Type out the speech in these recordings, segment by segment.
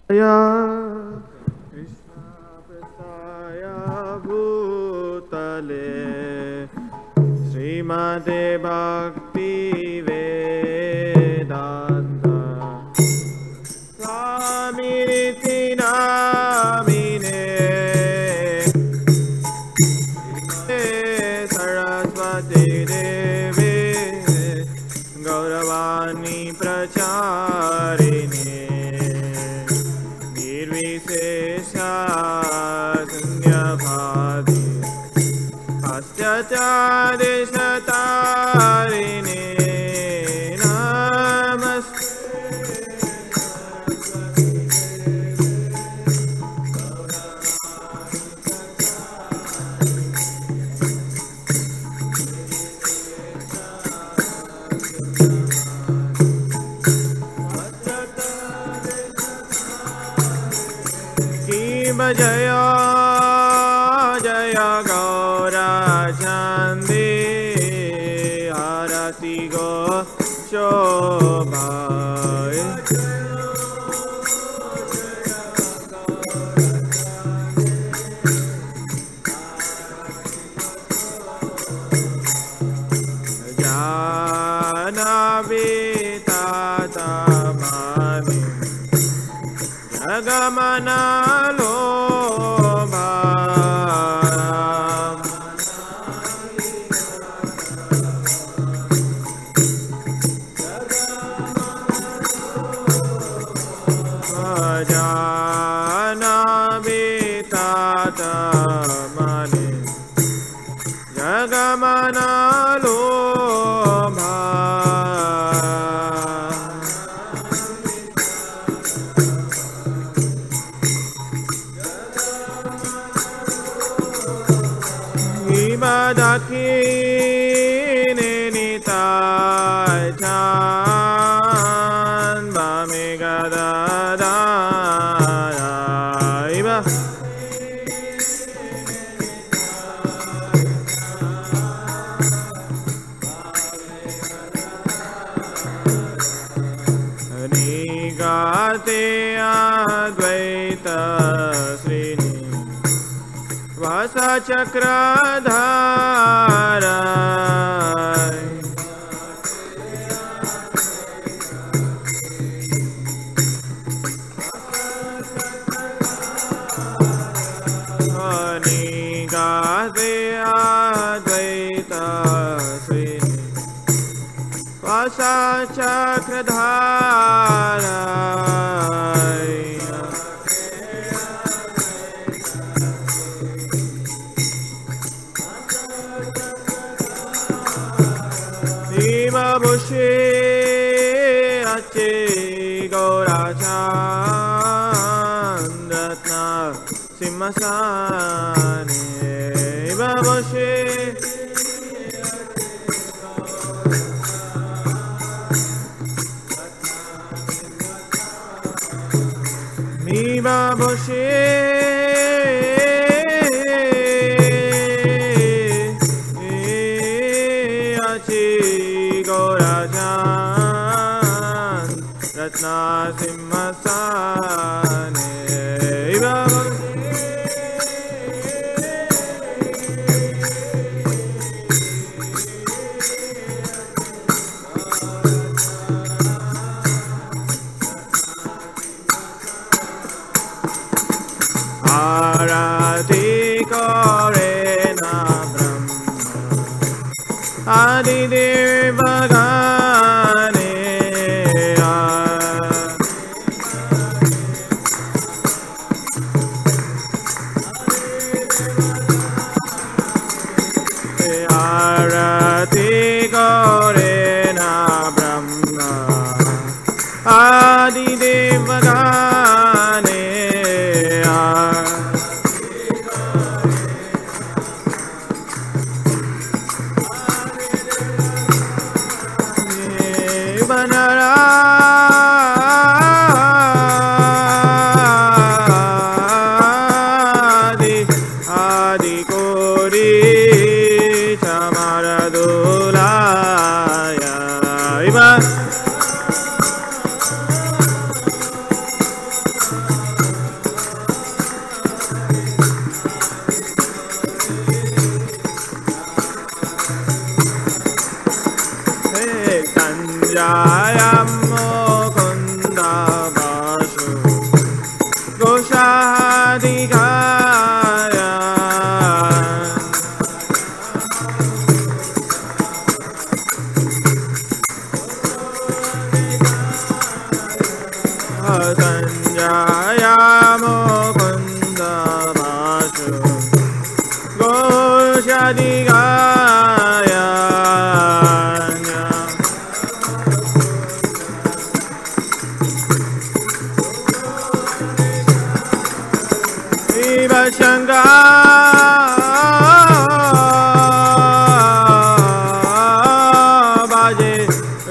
Krishna Prasaya Bhutale Srimate Bhakti Vedanta Swaminiti Namine Saraswati Devi Gauravani Pracharini Nirvisesha Sunyabhadi Astyatadeshatarine Namaste Jaya Jaya Gaura Chandi Arati Go Shobhai Janavi Tata Mani Jagamana Chakradhara Nigate Advaita Srini Vasa Chakradhara Bushe Ache Gaurachan Ratna Simhasane Babushe Mi Babushe Ratna Simhasane Arati Kore Na Brahma Adi Devagane Arati Kore Na Brahma Adi Devagane Jaya Mukunda Vasu Goshadikaya Sanjaya Mukunda Vasu Goshadikaya Viva Shankar Baje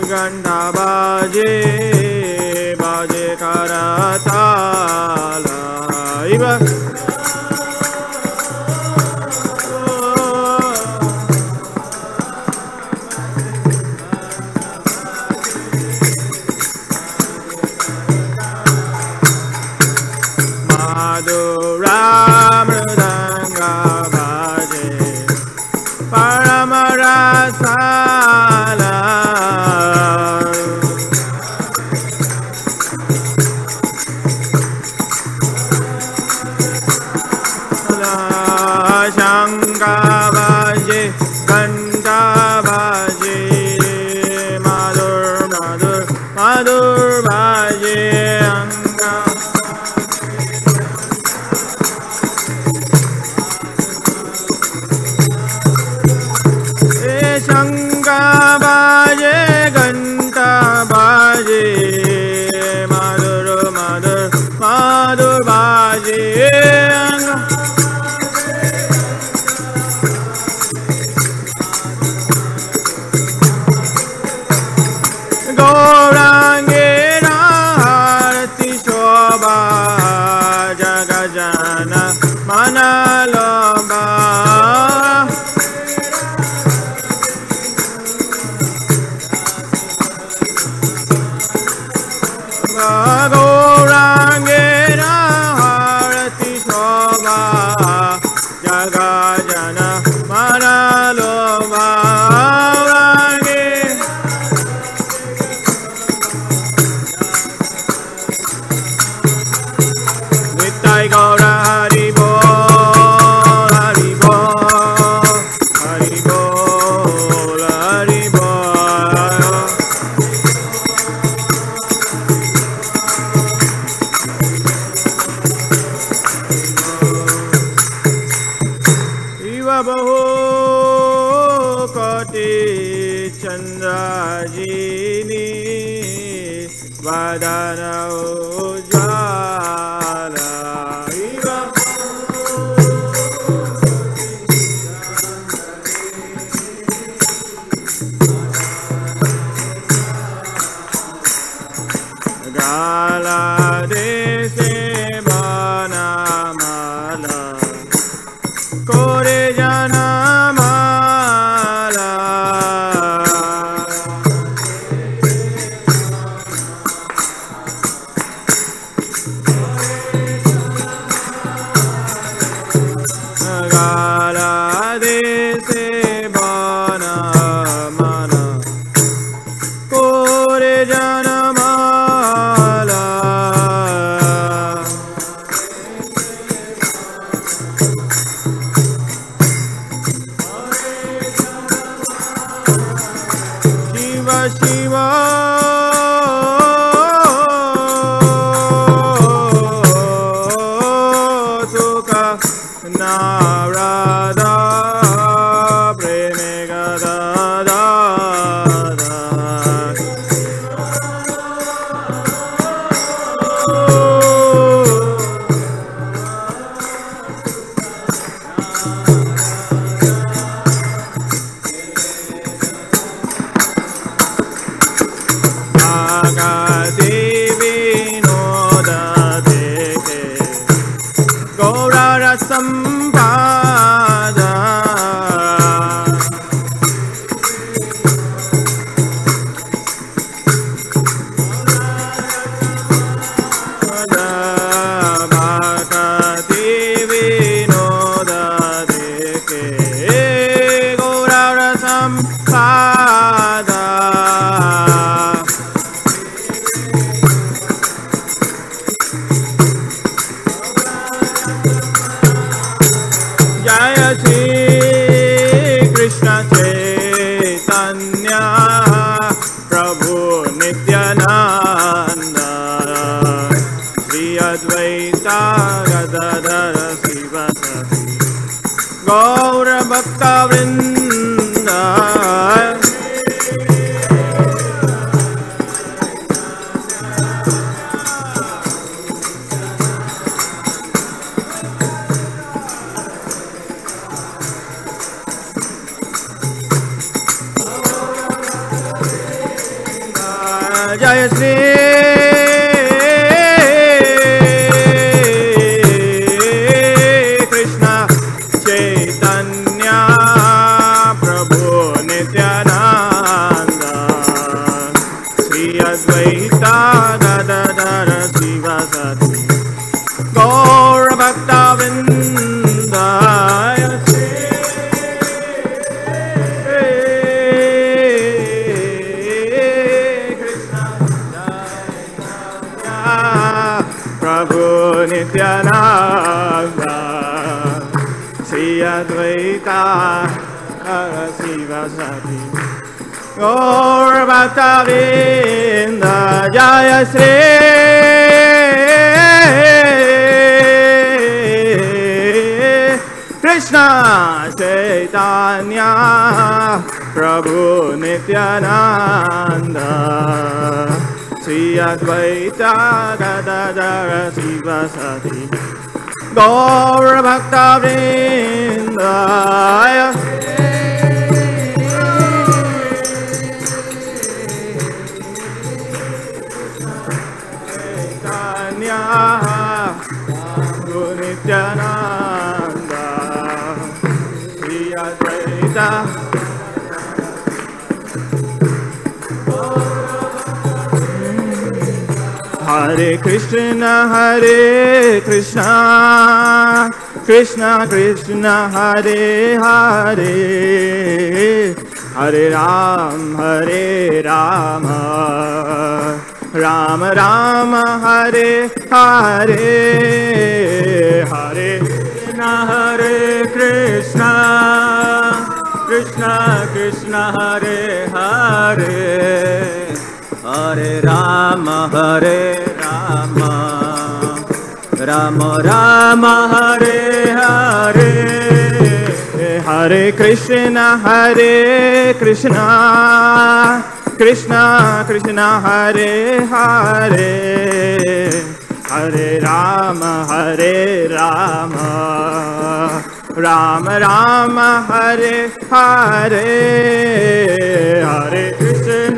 Ganda Baje Baje Karatala Viva Madhura Mridanga Bhaje Paramarasala Shanga Bhaje Ganta Bhaje Madhur Madhur Madhur Bhaje Anga Shanga Bhaje Ganta Bhaje Madhur Madhur Madhur Bhaje Gaurangera Harati Shobha Jagajana Manalomba Gaurangera Harati Shobha Jagajana Manalomba Nitai Gaura Hari Bol Hari Bol Hari Bol Hari Bol Iva Bahu Koti Chandrajini Vadana Ujjala Iva Gala Dese Banamala Kore Janamala Gala Dese Banamala Kore Janamala Shiva Shiva Sukha Narada Preme Gada Devi Noda Deke Gaurara Sampada Jai Shri Krishna Chaitanya Prabhu Nityananda Shri Advaita Gadadara Sivasati Gaura Bhakta Vrinda Prabhu Nityananda Shri Advaita Sivasati Gaura Bhakta Vrinda Jaya Shri Krishna Chaitanya Prabhu Nityananda Shri Advaita Gadadara Sivasati Gaura Bhakta Vrinda Chaitanya Prabhu Nityananda Shri Advaita Hare Krishna Krishna Krishna Hare Hare Hare Ram Ram Ram Hare Hare Hare Krishna Krishna Krishna Hare Hare Hare Rama Rama Rama Hare Hare Hare Krishna Krishna Krishna Hare Hare Hare Rama Rama Rama Hare Hare Hare Krishna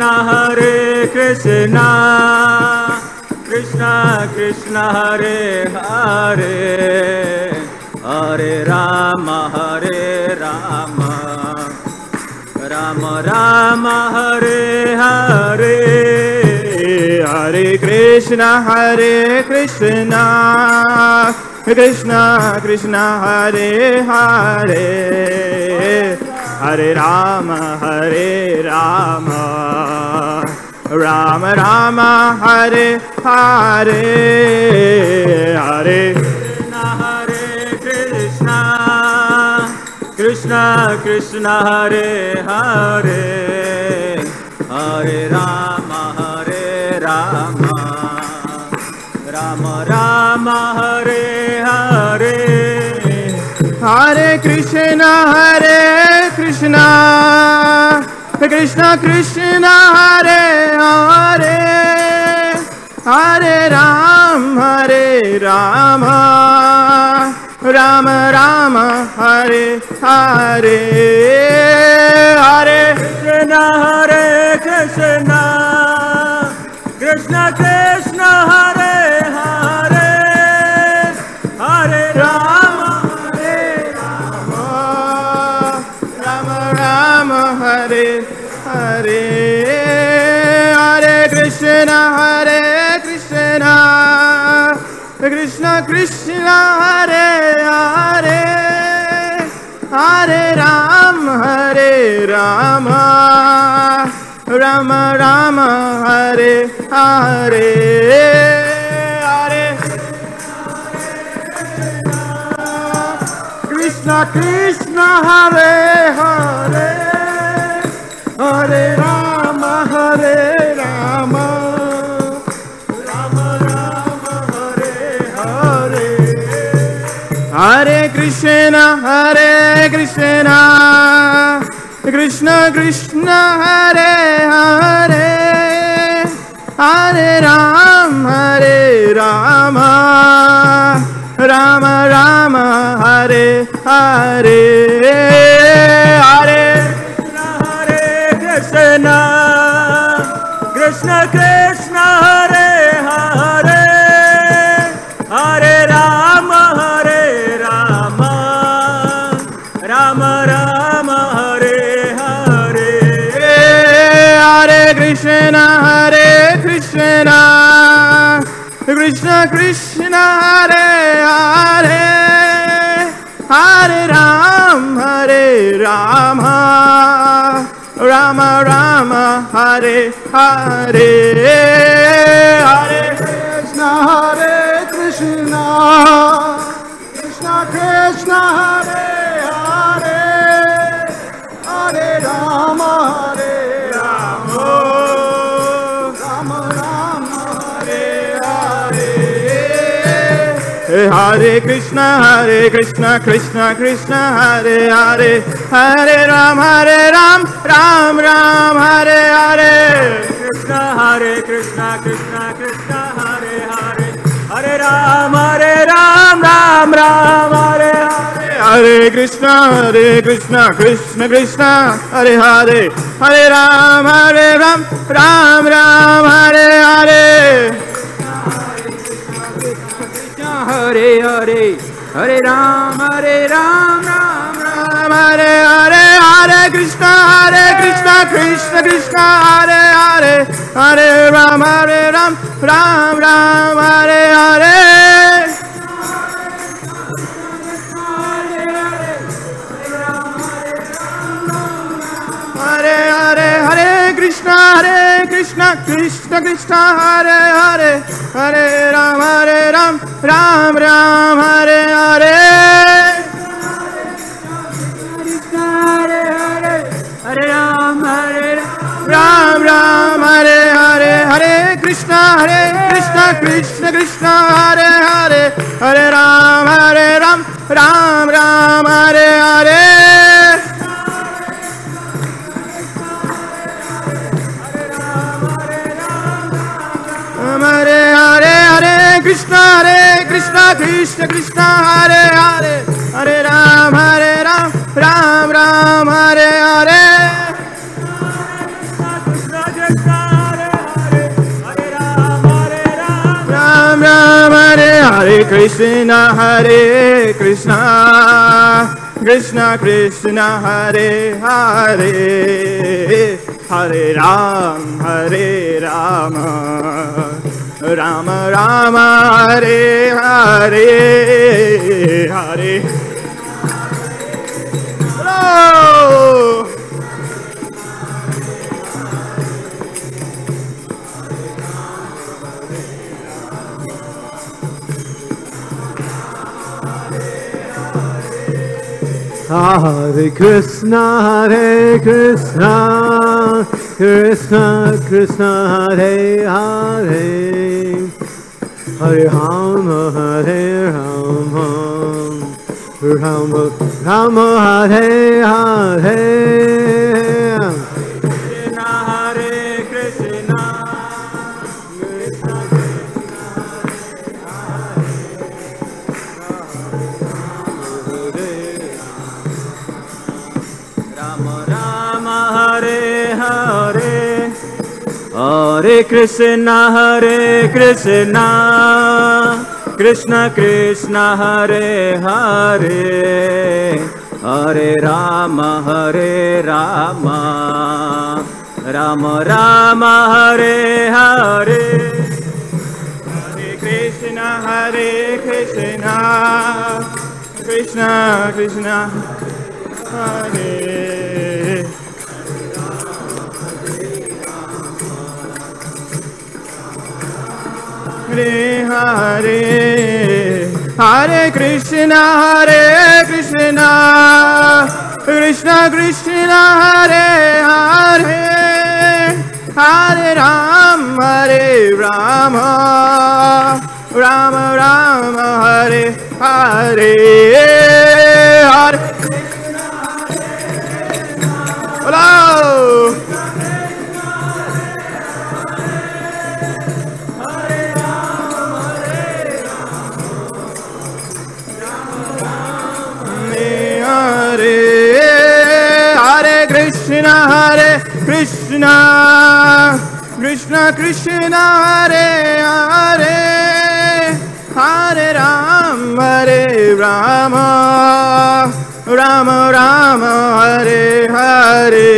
Krishna Krishna Hare Hare Hare Rama Rama Rama Hare Hare Hare Krishna Krishna Krishna Hare Hare Hare Rama Rama Rama Hare Hare Hare Krishna Krishna Hare Hare Hare Rama Rama Rama Hare Hare Hare Krishna Krishna Krishna Hare Hare Hare Rama Rama Rama Hare Hare Hare Krishna Krishna Krishna Hare Hare Hare Rama Rama Rama Hare Hare Hare Krishna Krishna Krishna Hare Hare Hare Rama Rama Rama Hare Hare Hare Krishna Krishna Hare Hare Hare Rama Rama Hare Krishna Krishna Krishna Hare Hare Hare Rama Rama Rama Hare Hare Hare Krishna Krishna Krishna Krishna Hare Krishna Krishna Krishna Hare Hare Hare Ram Hare Rama Rama Rama Hare Hare Hare Krishna Hare Krishna Krishna Krishna Hare Hare Hare Rama Hare Rama Rama Rama Hare Hare Hare Krishna Krishna Krishna Hare Hare Hare Ram Ram Ram Hare Hare Krishna Krishna Krishna Hare Hare Hare Ram Ram Hare Hare Hare Krishna Krishna Krishna Hare Hare Hare Ram Ram Hare Hare Hare Hare Hare Ram Ram Hare Hare Hare Krishna Krishna Krishna Hare Hare Hare Ram Ram Hare Hare Hare Hare Hare Krishna Krishna Krishna Hare Hare Hare Ram Ram Hare Hare Hare Ram Ram Hare Hare Hare Krishna Krishna Krishna Hare Hare Hare Ram Ram Hare Hare Hare Hare Hare Krishna Krishna Hare Hare Hare Ram Ram Hare Hare Ram Hare Hare Krishna Krishna Krishna Hare Hare Hare Ram Ram Ram Hare Hare Hare Hello Hare Krishna Krishna Krishna Hare Hare Hare Rama Rama Hare Hare Krishna Krishna Hare Krishna Krishna Krishna Hare Hare Hare Rama Rama Rama Hare Hare Hare Krishna Krishna Krishna Hare Hare Hare Hare Krishna Krishna Krishna Hare Hare Hare Ram Rama Rama Hare Hare Hare Hello Hare Krishna Krishna Hare Hare Hare Ram Rama Rama Hare Hare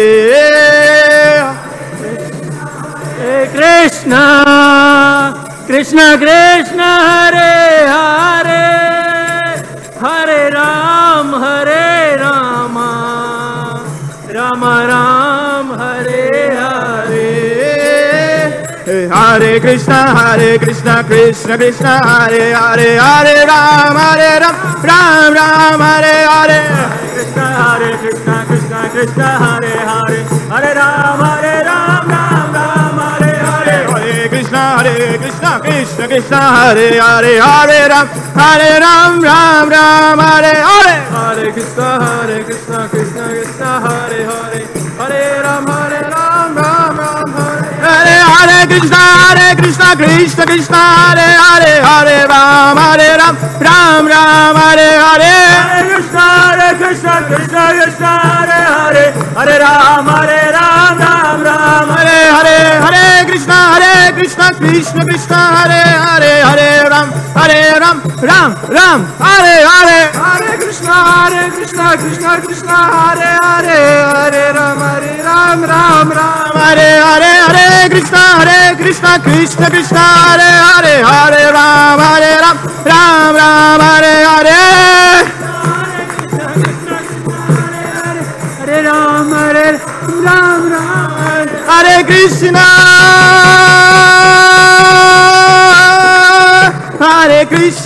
Krishna Krishna Hare Hare Hare Ram Rama Ram Hare Hare Hare Krishna Krishna Krishna Hare Hare Hare Ram Ram Ram Hare Hare Krishna Krishna Krishna Hare Hare Hare Ram Ram Ram Hare Hare Hare Krishna Krishna Krishna Hare Hare Hare Ram Ram Ram Hare Hare Hare Krishna Krishna Krishna Hare Hare Hare Ram Ram Ram Hare Hare Hare Krishna Krishna Krishna Hare Hare Hare Ram Ram Hare Hare Hare Krishna Krishna Krishna Hare Hare Hare Ram Ram Hare Hare Hare Krishna Krishna Krishna Hare Hare Hare Ram Ram Hare Hare Hare Krishna Krishna Krishna Hare Hare Hare Ram Hare Hare Hare Krishna Krishna Krishna Hare Hare Hare Ram Ram Hare Hare Hare Ram Hare Krishna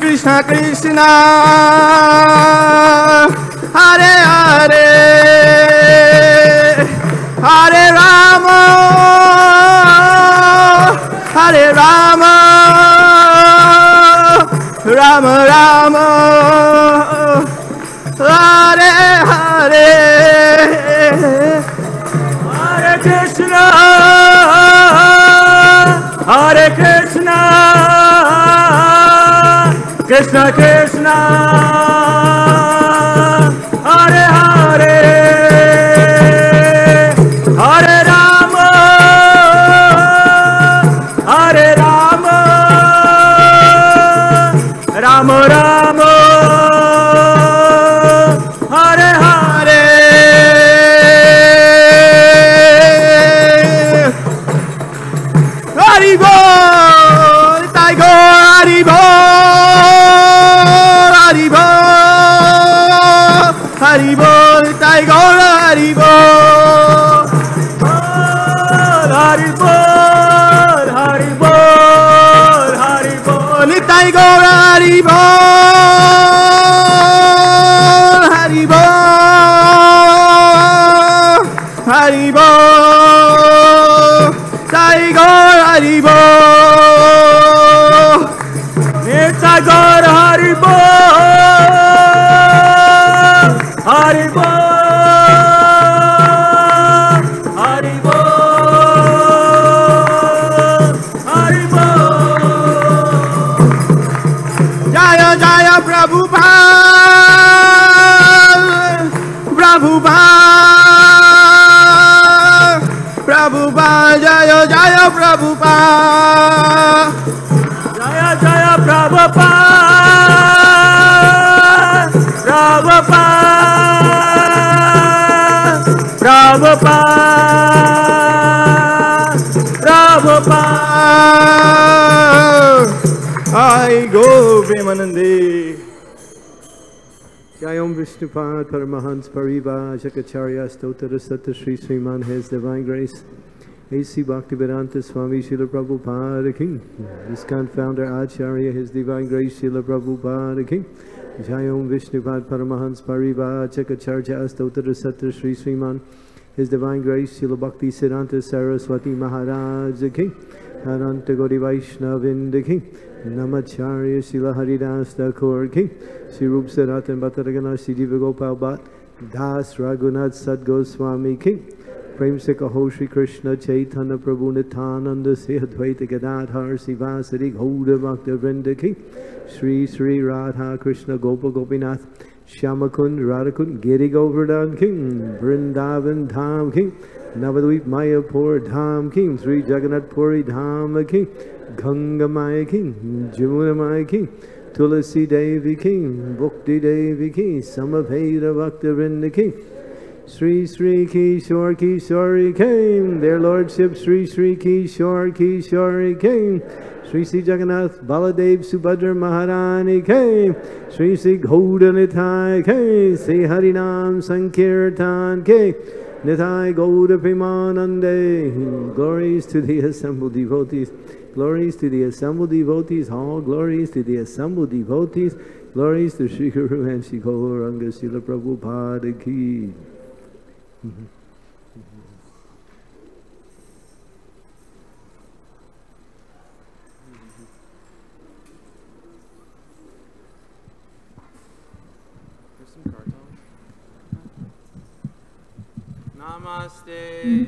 Krishna Krishna Hare Hare Hare Rama Rama Rama Hare Hare Hare Krishna Krishna Krishna Hare Hare Hare Rama Rama Rama Hare Hare Hari Bol Tiger Hari Bol Hari Bol Hari Bol Tiger Hari Bol Hari Bol Hari Bol Hari Bol Tiger Hari Bol Hari Bol Hari Bol Tiger Hari Bol Tiger Hari Bol Hari Bol Hari Bol Hari Bol Jaya Jaya Prabhupada Prabhupada Jaya Jaya Prabhupada Jaya Jaya Prabhupada Prabhupada I go Premanande Jayam Vishnupad Paramahans Pariva Shakacharya Stotara Sata Sri Sriman His Divine Grace A.C. Bhaktivedanta Swami Srila Prabhupada King ISKCON Founder Acharya His Divine Grace Srila Prabhupada King Jayam Vishnupad Paramahans Pariva Shakacharya Stotara Sata Sri Sriman His Divine Grace Srila Bhakti Siddhanta Saraswati Maharaj King Ananta Gauri Vaishnavinda King Namacharya Srila Haridas Thakur King Sri Rup Saratan Bhattaragana Sri Diva Gopal Bhatt Das Raghunath Sadgoswami King Prem Se Kaho Shri Krishna Chaitanya Prabhu Nityananda Se Advaita Gadadhar Sivasari Gauda Bhakta Vrinda King Sri Sri Radha Krishna Gopa Gopinath Shyamakund Radhakund Giri Govardhan King Vrindavan Dham King Navadvip Mayapur Dham King Sri Jagannath Puri Dham King Ganga Maya King Jamuna Maya King Tulasi Devi King Bhakti Devi King Samaveda Bhakta Vrinda King Sri Sri Kishore Kishori came. Their lordship Sri Sri Kishore Kishori came. Sri Sri Jagannath Baladev Subhadra Maharani came. Sri Sri Gauda Nitai came. Sri Harinam Sankirtan came. Nitai Gauda Premanande. Glories to the assembled devotees. Glories to the assembled devotees. All glories to the assembled devotees. Glories to Sri Guru and Sri Gauranga Srila Prabhupada ki. Namaste.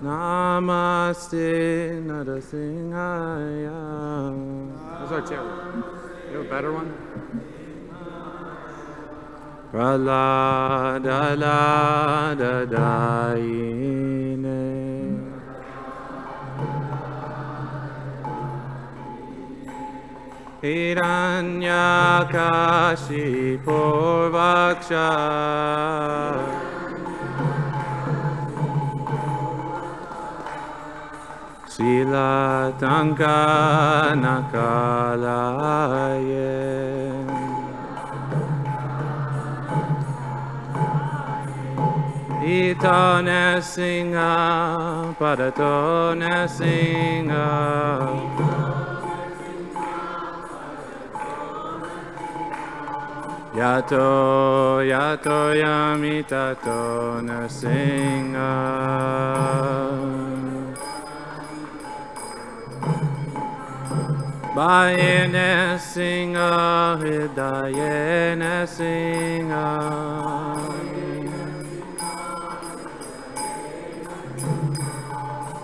Namaste Narasimhaya. That's our chair. You have a better one? Pralada Lada Daine. Hiranyakashi Vaksha. Sila Tanka Nakalaye. Ito Nesinga Padato Nesinga. Yato Yato Yamitato Nesinga. Bayene Singa Hridayene Singa.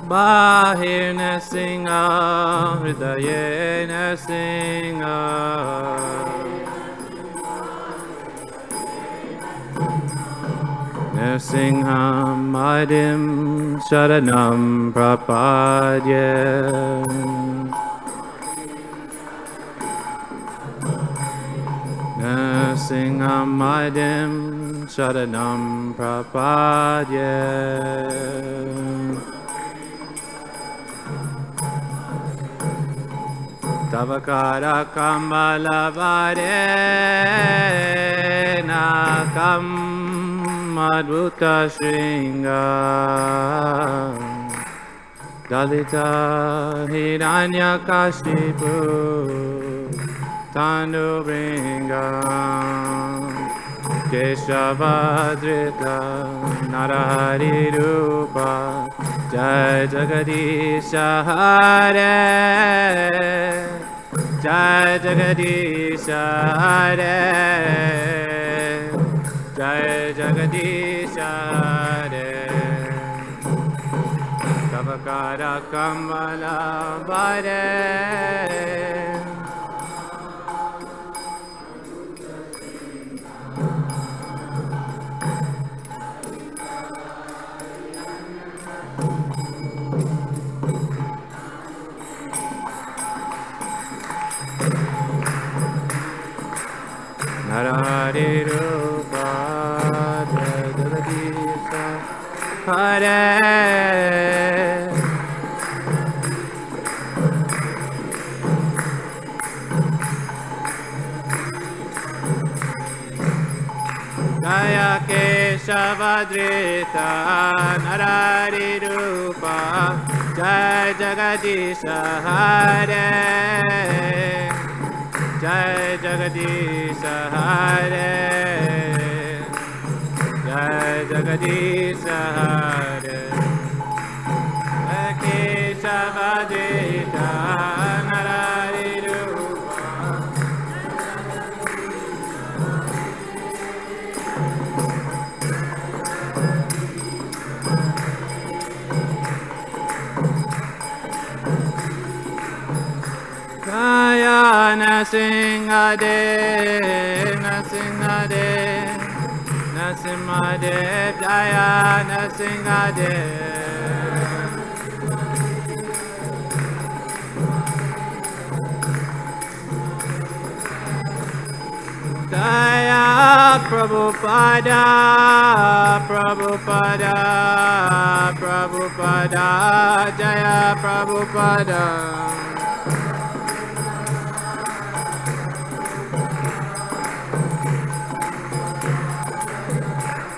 Bahirne Singa Hridayene Singa. Nrsingham Madhim Sharanam Prapadye. Nrsingham Madhim Sharanam Prapadye. Tavakara Kambalavare Nakam Madhuta Shringa. Dalita Hiranyakashipu Tandu Bringa. Keshavadrita Narahari Rupa. Jai Jagadisha Hare. Jai Jagadisha Hare. Jai Jagadisha Hare. Tavakara Kamala Vare. Narahari Rupa Jai Jagadisha Hare. Jaya Keshavadrita Narahari Rupa Jai Jagadisha Hare. Jai Jagadisha Hare. Jai Jagadisha Hare. Keshavadrita Narahari Rupa. Jaya Nrsingadev, Nrsingadev, Nrsimhadev, Jaya Nrsingadev. Prabhupada, Prabhupada, Prabhupada, Jaya Prabhupada.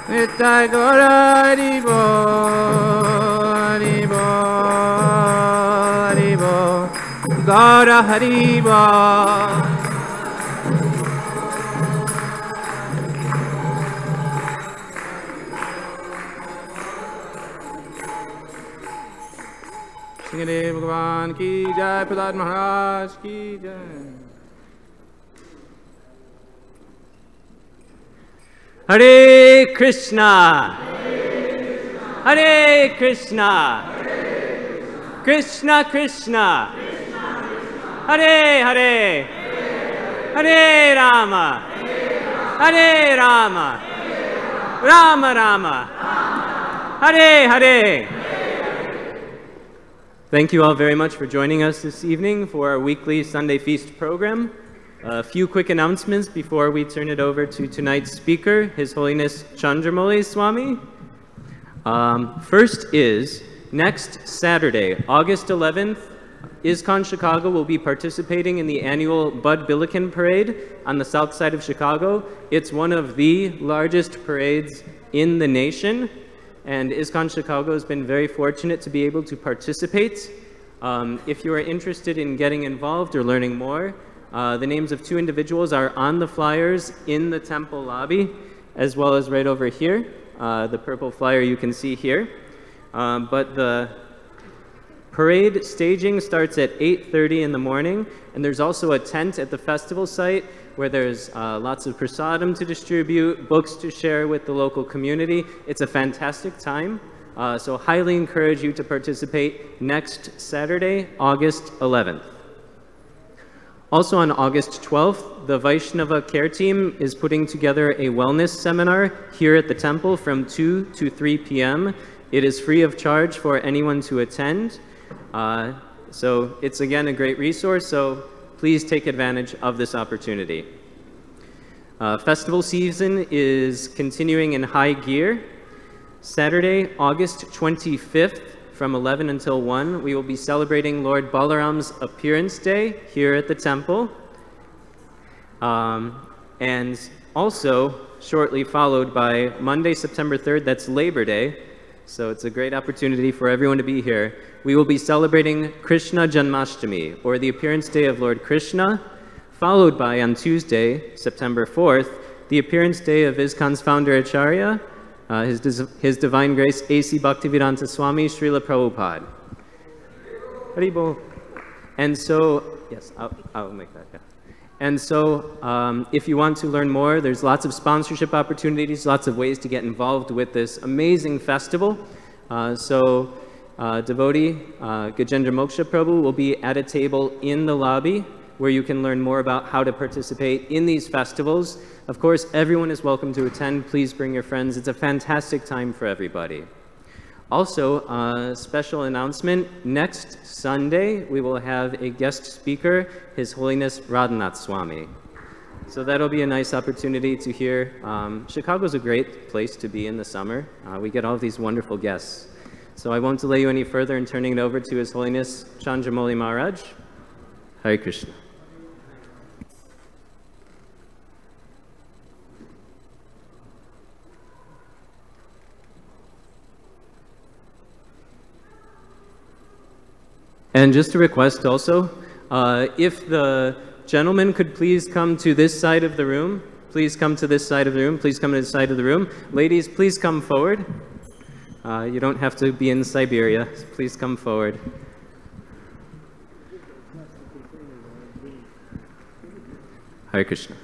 Nitai Gaura Haribo, Haribo, Haribo, Gaura Haribo. Sringadev Bhagavan ki jai, Prahlad Maharaj ki jai. Hare Krishna, Hare Krishna, Krishna Krishna, Hare Hare, Hare Rama, Hare Rama, Rama Rama, Hare Hare. Thank you all very much for joining us this evening for our weekly Sunday Feast program. A few quick announcements before we turn it over to tonight's speaker, His Holiness Chandramouli Swami. First is, next Saturday, August 11th, ISKCON Chicago will be participating in the annual Bud Billiken Parade on the south side of Chicago. It's one of the largest parades in the nation, and ISKCON Chicago has been very fortunate to be able to participate. If you are interested in getting involved or learning more, the names of 2 individuals are on the flyers in the temple lobby, as well as right over here. The purple flyer you can see here. But the parade staging starts at 8:30 in the morning, and there's also a tent at the festival site where there's lots of prasadam to distribute, books to share with the local community. It's a fantastic time, so highly encourage you to participate next Saturday, August 11th. Also on August 12th, the Vaishnava care team is putting together a wellness seminar here at the temple from 2 to 3 p.m. It is free of charge for anyone to attend. So it's again a great resource, so please take advantage of this opportunity. Festival season is continuing in high gear. Saturday, August 25th, from 11 until 1, we will be celebrating Lord Balaram's Appearance Day here at the temple. And also, shortly followed by Monday, September 3rd, that's Labor Day. So it's a great opportunity for everyone to be here. We will be celebrating Krishna Janmashtami, or the Appearance Day of Lord Krishna, followed by, on Tuesday, September 4th, the Appearance Day of ISKCON's founder Acharya, His Divine Grace A.C. Bhaktivedanta Swami Srila Prabhupada. Haribol. And so, yes, I'll make that, yeah. And so, if you want to learn more, there's lots of sponsorship opportunities, lots of ways to get involved with this amazing festival. Devotee Gajendra Moksha Prabhu will be at a table in the lobby where you can learn more about how to participate in these festivals. Of course, everyone is welcome to attend. Please bring your friends. It's a fantastic time for everybody. Also, a special announcement, next Sunday, we will have a guest speaker, His Holiness Radhanath Swami. So that'll be a nice opportunity to hear. Chicago's a great place to be in the summer. We get all these wonderful guests. So I won't delay you any further in turning it over to His Holiness Chandramouli Maharaj. Hare Krishna. And just a request also, if the gentleman could please come to this side of the room, please come to this side of the room, please come to this side of the room. Ladies, please come forward. You don't have to be in Siberia, so please come forward. Hare Krishna.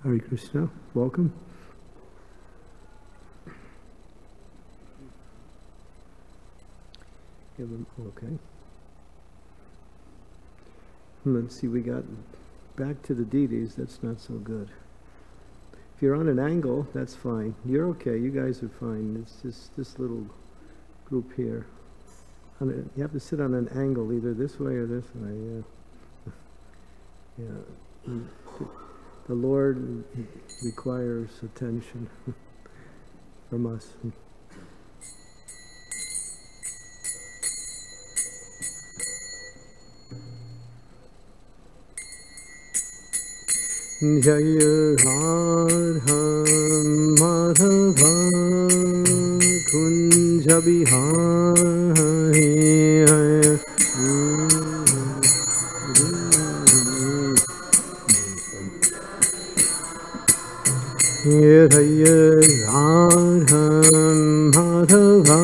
Hare Krishna, welcome. Give them, okay. Let's see, we got back to the deities, that's not so good. If you're on an angle, that's fine. You're okay, you guys are fine. It's just this little group here. You have to sit on an angle, either this way or this way, yeah. Yeah. The Lord requires attention from us. Jaya Radha Madhava Kunja Bihari Jaya Radha Madhava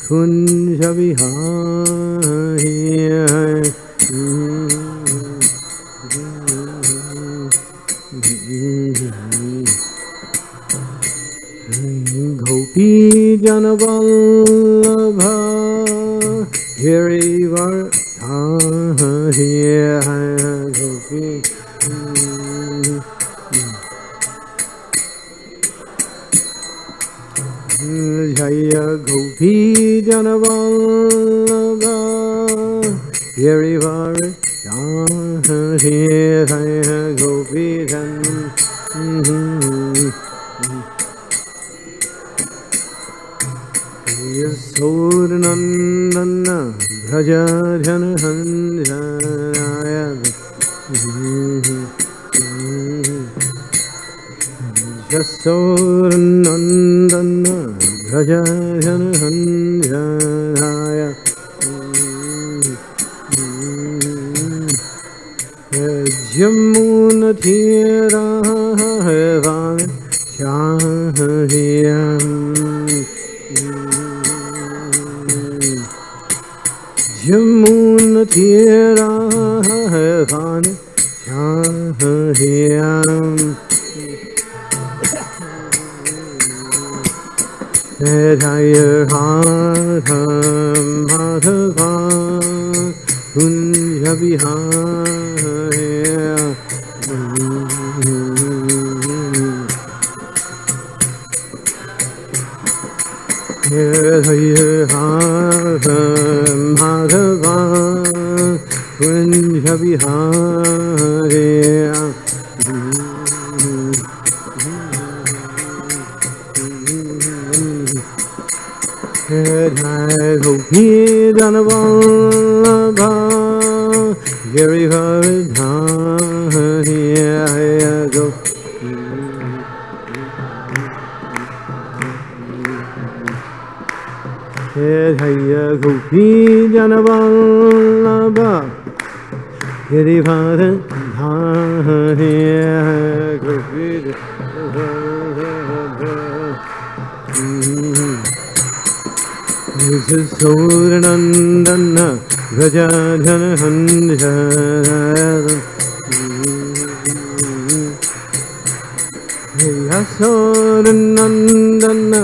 Kunja Bihari Gopi Janavallabha Girivardhari Gopi Jaya Gopi Janavallabha Girivardhari Gopi Yasodhanandana Bhaja Janhanjaya Yasodhanandana Bhaja Janhanjaya Jamuna Tira Shahriyam Jamuna Tira Shahriyam Jaya Radha Madhava Kunja Bihari Jaya Radha Madhava Kunja Bihari Gopi Janavallabha Girivardhari Jaya Gopi Janavallabha Girivardhari Gopi Yasodhanandana Bhaja Janhanjaya Yasodhanandana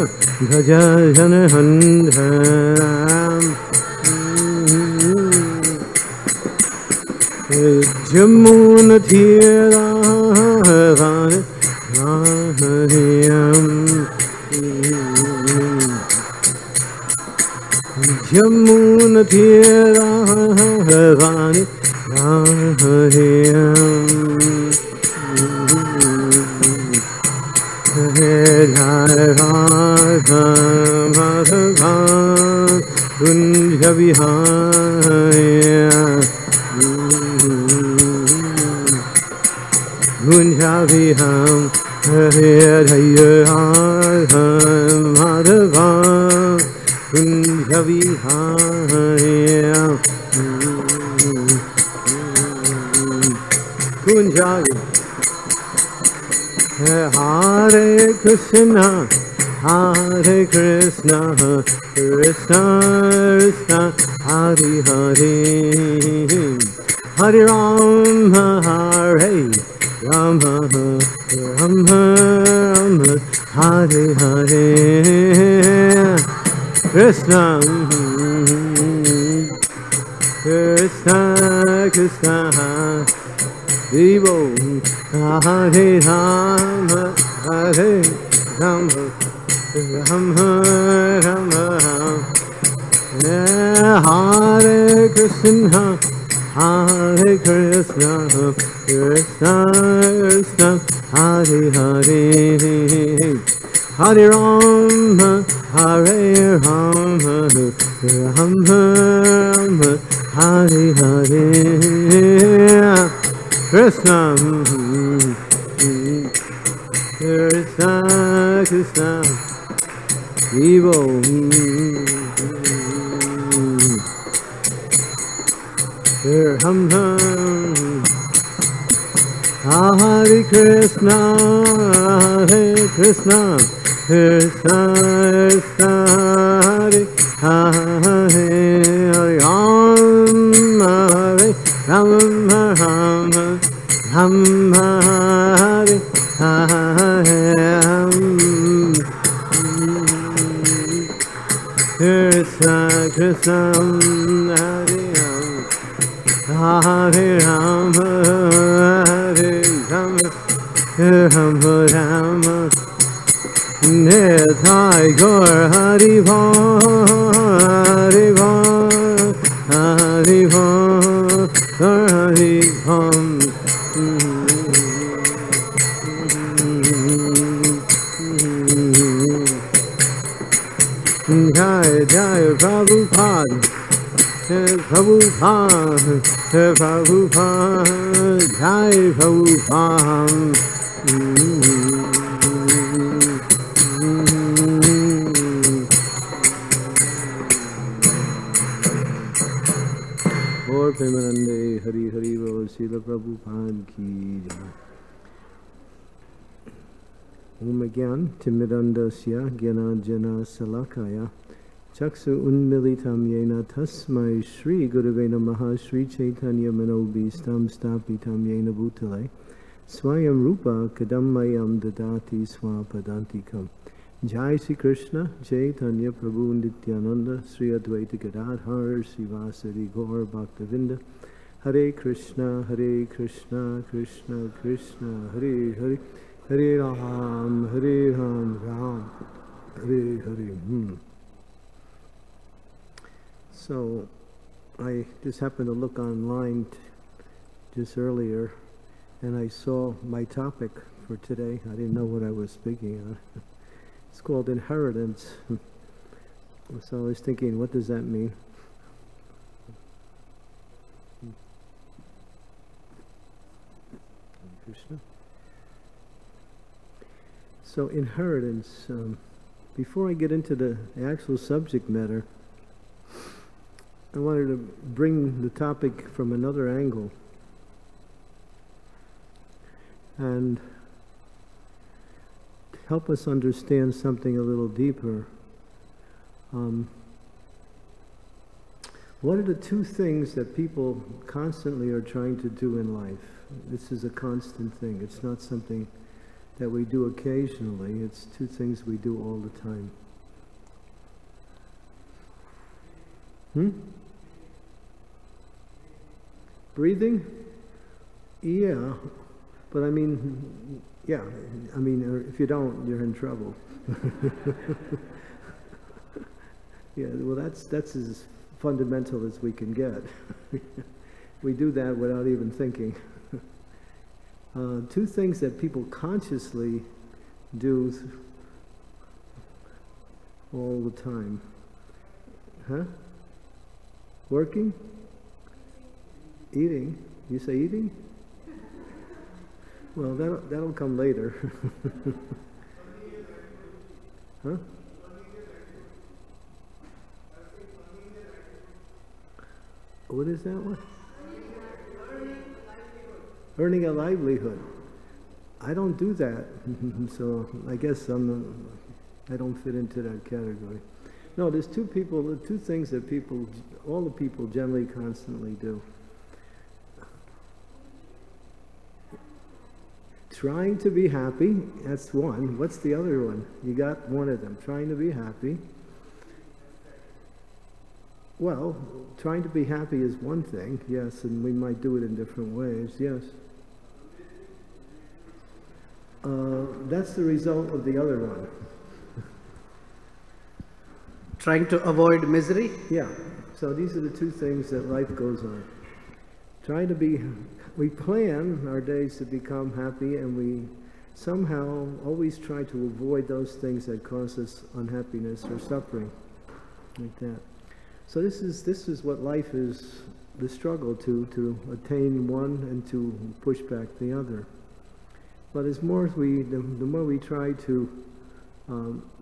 Bhaja Janhanjaya Jamuna Tira Shahriyam Jamuna Tira Shahriyam Jaya Radha Madhava Kunja Bihari Kunja Bihari Jaya Radha Madhava Kunja Bihari Kunja Hare Krishna Hare Krishna Krishna Krishna Hare Hare Hare Rama Hare Rama Rama Rama Hare Hare Krishna Krishna Krishna Devo Hare Rama Hare Rama Rama Rama Hare Krishna Hare Krishna Krishna Krishna Hare Hare Hare Rama Hare Rama Rama Rama Hare Hare Krishna Krishna Krishna Evo Hum hum Hare Krishna Hare Krishna Krishna Krishna Hare Hare Hare Ram Hare Ram Hare Hare Krishna Krishna Hare Hare Rama Hare Rama Rama Rama Nithai Gaur Hari Hari Hari Hari Jai Jai Prabhupada Prabhupada Prabhupada Jai Prabhupada Gaur Premanande Hari Hari Bol Srila Prabhupada Ki Jai Om Gyan Timidandasya Gyanajana Salakaya Chaksu Unmilitam Yena Tasmai Shri Gurave Namaha Shri Chaitanya Manobhistam Stapitam Yena Bhutale Swayam Rupa Kadammayam Dadati Swapadantikam Jai Sri Krishna Chaitanya Prabhu Nityananda Sri Advaita Gadadhar Srivasari Gaur Bhaktavinda Hare Krishna Krishna Krishna Hare Hare Hare Ram Ram Hare Hare So, I just happened to look online just earlier, and I saw my topic for today. I didn't know what I was speaking on. It's called inheritance. So I was thinking, what does that mean? Krishna. So inheritance. Before I get into the actual subject matter, I wanted to bring the topic from another angle and help us understand something a little deeper. What are the two things that people constantly are trying to do in life? This is a constant thing. It's not something that we do occasionally. It's two things we do all the time. Breathing? Yeah, but I mean, if you don't, you're in trouble. Yeah, well, that's as fundamental as we can get. We do that without even thinking. Two things that people consciously do all the time. Working? Eating? You say eating? Well, that'll come later. What is that one? Earning a livelihood. I don't do that, so I guess I don't fit into that category. No, there's two things that all the people generally constantly do. trying to be happy, that's one. What's the other one? You got one of them, trying to be happy. Well, trying to be happy is one thing, yes, and we might do it in different ways, yes. That's the result of the other one. Trying to avoid misery? Yeah, so these are the two things that life goes on. Trying to be, we plan our days to become happy, and we somehow always try to avoid those things that cause us unhappiness or suffering, like that. So this is what life is, the struggle to attain one and to push back the other. But the more we try to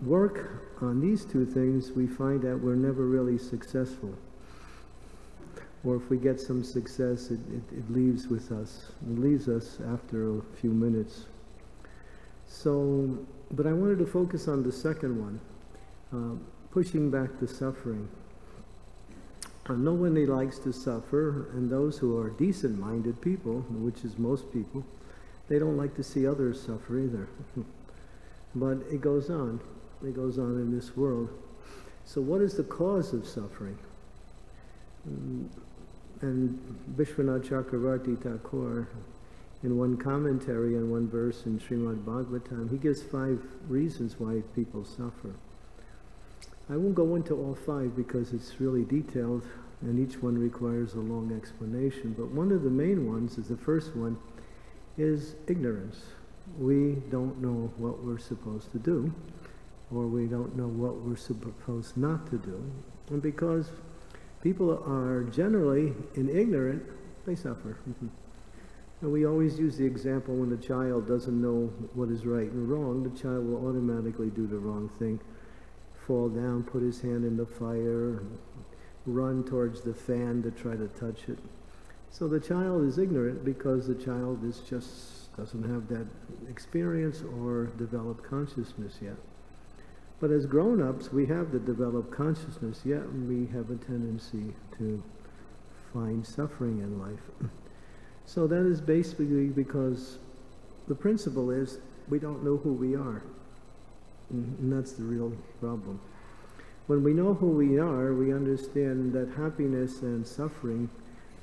work on these two things, we find that we're never really successful. Or if we get some success, it leaves with us. It leaves us after a few minutes. So, but I wanted to focus on the second one, pushing back the suffering. Nobody likes to suffer, and those who are decent-minded people, which is most people, they don't like to see others suffer either. But it goes on. It goes on in this world. So what is the cause of suffering? And Vishwanath Chakravarti Thakur, in one commentary on one verse in Srimad Bhagavatam, he gives 5 reasons why people suffer. I won't go into all 5 because it's really detailed and each one requires a long explanation. But one of the main ones is, the first one, is ignorance. We don't know what we're supposed to do, or we don't know what we're supposed not to do. And because people are generally ignorant, they suffer. And we always use the example when a child doesn't know what is right and wrong, the child will automatically do the wrong thing. Fall down, put his hand in the fire, run towards the fan to try to touch it. So the child is ignorant because the child is just doesn't have that experience or developed consciousness yet. But as grown-ups, we have the developed consciousness, yet we have a tendency to find suffering in life. So that is basically because the principle is we don't know who we are. And that's the real problem. When we know who we are, we understand that happiness and suffering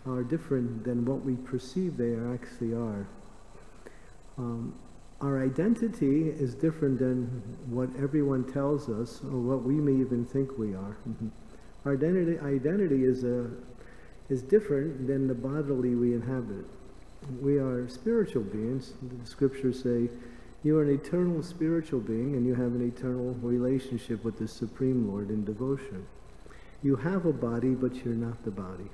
are different than what we perceive they actually are. Our identity is different than what everyone tells us or what we may even think we are. Our identity is different than the bodily we inhabit. We are spiritual beings. The scriptures say, you are an eternal spiritual being and you have an eternal relationship with the Supreme Lord in devotion. You have a body, but you're not the body.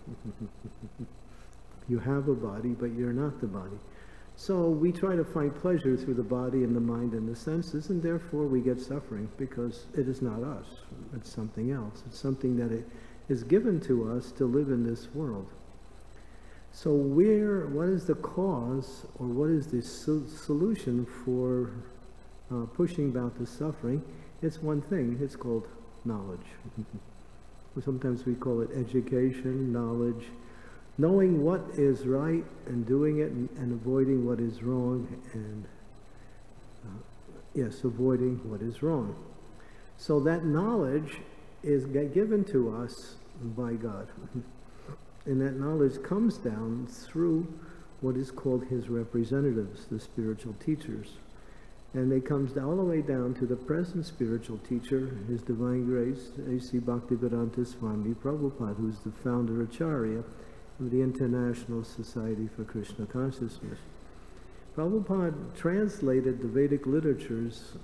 You have a body, but you're not the body. So we try to find pleasure through the body and the mind and the senses, and therefore we get suffering because it is not us. It's something else. It's something that it is given to us to live in this world. So what is the cause, or what is the solution for pushing about the suffering? It's one thing. It's called knowledge. Sometimes we call it education, knowledge, knowing what is right and doing it, and avoiding what is wrong, and yes, avoiding what is wrong. So that knowledge is given to us by God. And that knowledge comes down through what is called his representatives, the spiritual teachers. And it comes all the way down to the present spiritual teacher, His Divine Grace, A.C. Bhaktivedanta Swami Prabhupada, who's the founder Acharya of the International Society for Krishna Consciousness. Prabhupada translated the Vedic literatures,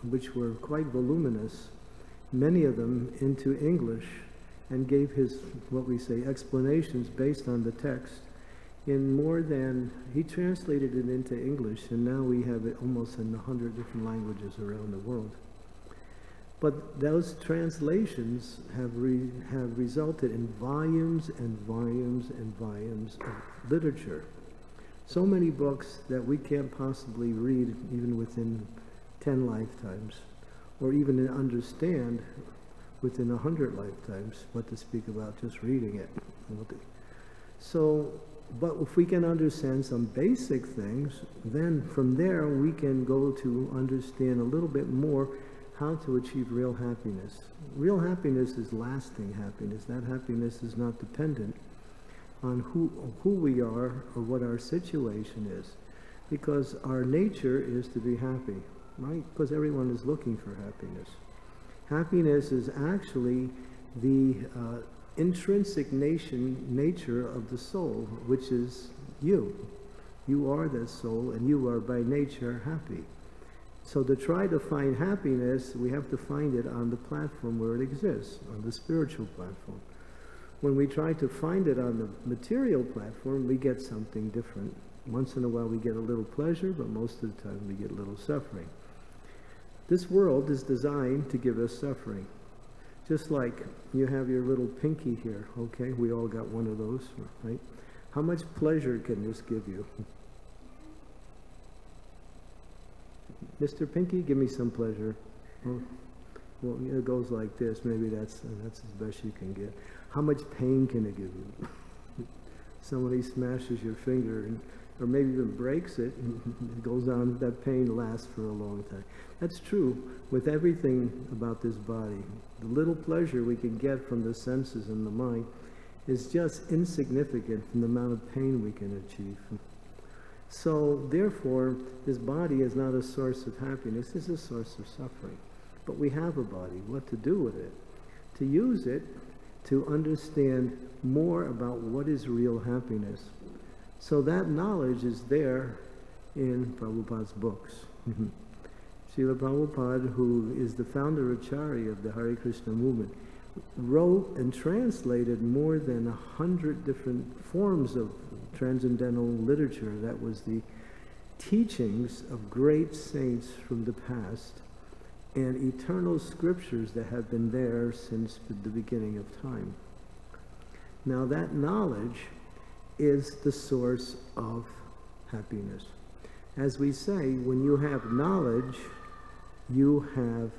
which were quite voluminous, many of them into English, and gave his, what we say, explanations based on the text in more than, he translated it into English, and now we have it almost in 100 different languages around the world. But those translations have resulted in volumes and volumes and volumes of literature. So many books that we can't possibly read even within 10 lifetimes, or even understand within 100 lifetimes, what to speak about just reading it. So but if we can understand some basic things, then from there we can go to understand a little bit more how to achieve real happiness. Real happiness is lasting happiness. That happiness is not dependent on who we are or what our situation is, because our nature is to be happy, right? Because everyone is looking for happiness. Happiness is actually the intrinsic nature of the soul, which is you. You are that soul, and you are by nature happy. So to try to find happiness, we have to find it on the platform where it exists, on the spiritual platform. When we try to find it on the material platform, we get something different. Once in a while we get a little pleasure, but most of the time we get a little suffering. This world is designed to give us suffering. Just like you have your little pinky here, okay? We all got one of those, right? How much pleasure can this give you? Mr. Pinky, give me some pleasure. Well, it goes like this. Maybe that's as best you can get. How much pain can it give you? Somebody smashes your finger, or maybe even breaks it, and it goes on. That pain lasts for a long time. That's true with everything about this body. The little pleasure we can get from the senses and the mind is just insignificant from the amount of pain we can achieve. So, therefore, this body is not a source of happiness, it's a source of suffering. But we have a body. What to do with it? To use it to understand more about what is real happiness. So that knowledge is there in Prabhupada's books. Srila Prabhupada, who is the founder Acharya of the Hare Krishna movement, wrote and translated more than 100 different forms of transcendental literature. That was the teachings of great saints from the past and eternal scriptures that have been there since the beginning of time. Now that knowledge is the source of happiness. As we say, when you have knowledge, you have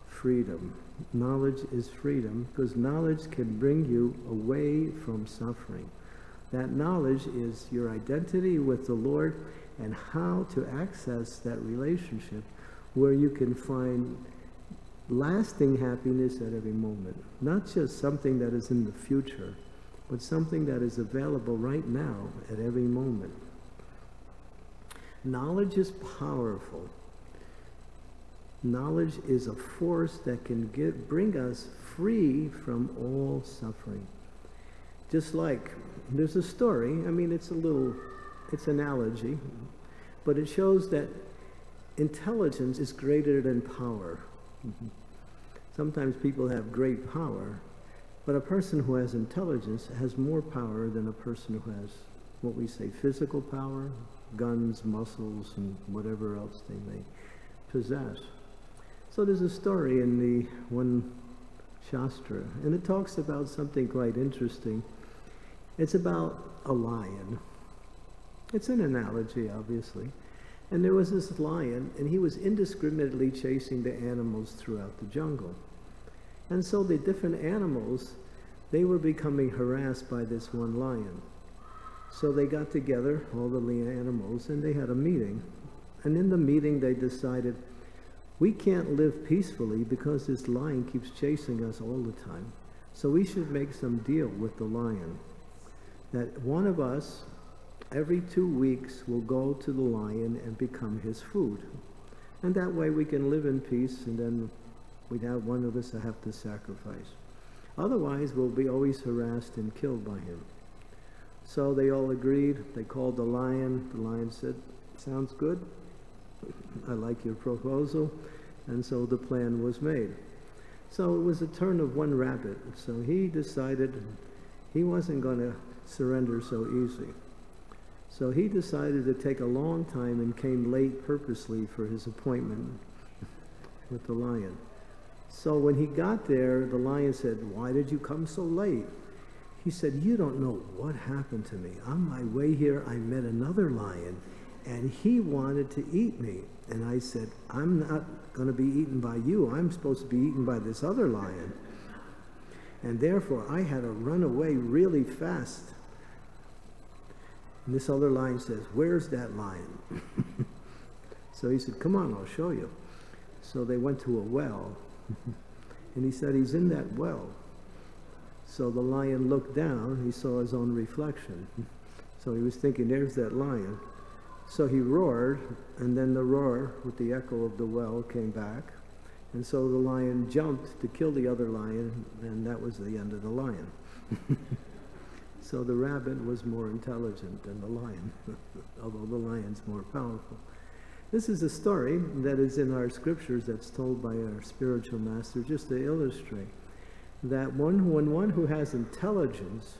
freedom. Knowledge is freedom, because knowledge can bring you away from suffering. That knowledge is your identity with the Lord and how to access that relationship where you can find lasting happiness at every moment. Not just something that is in the future, but something that is available right now at every moment. Knowledge is powerful. Knowledge is a force that can bring us free from all suffering. Just like, there's a story, I mean, it's analogy, but it shows that intelligence is greater than power. Sometimes people have great power, but a person who has intelligence has more power than a person who has what we say physical power, guns, muscles, and whatever else they may possess. So there's a story in the one Shastra, and it talks about something quite interesting. It's about a lion. It's an analogy, obviously. And there was this lion, and he was indiscriminately chasing the animals throughout the jungle. And so the different animals, they were becoming harassed by this one lion. So they got together, all the animals, and they had a meeting. And in the meeting they decided, we can't live peacefully because this lion keeps chasing us all the time. So we should make some deal with the lion. That one of us, every 2 weeks, will go to the lion and become his food. And that way we can live in peace, and then we'd have one of us to have to sacrifice. Otherwise, we'll be always harassed and killed by him. So they all agreed. They called the lion. The lion said, sounds good. I like your proposal. And so the plan was made. So it was a turn of one rabbit. So he decided he wasn't going to surrender so easy. So he decided to take a long time and came late purposely for his appointment with the lion. So when he got there, the lion said, why did you come so late? He said, you don't know what happened to me. On my way here, I met another lion, and he wanted to eat me. And I said, I'm not going to be eaten by you. I'm supposed to be eaten by this other lion. And therefore, I had to run away really fast. And this other lion says, "Where's that lion?" So he said, "Come on, I'll show you." So they went to a well, and he said, "He's in that well." So the lion looked down, he saw his own reflection. So he was thinking, "There's that lion." So he roared, and then the roar with the echo of the well came back. And so the lion jumped to kill the other lion, and that was the end of the lion. So the rabbit was more intelligent than the lion, although the lion's more powerful. This is a story that is in our scriptures that's told by our spiritual master just to illustrate that when one who has intelligence,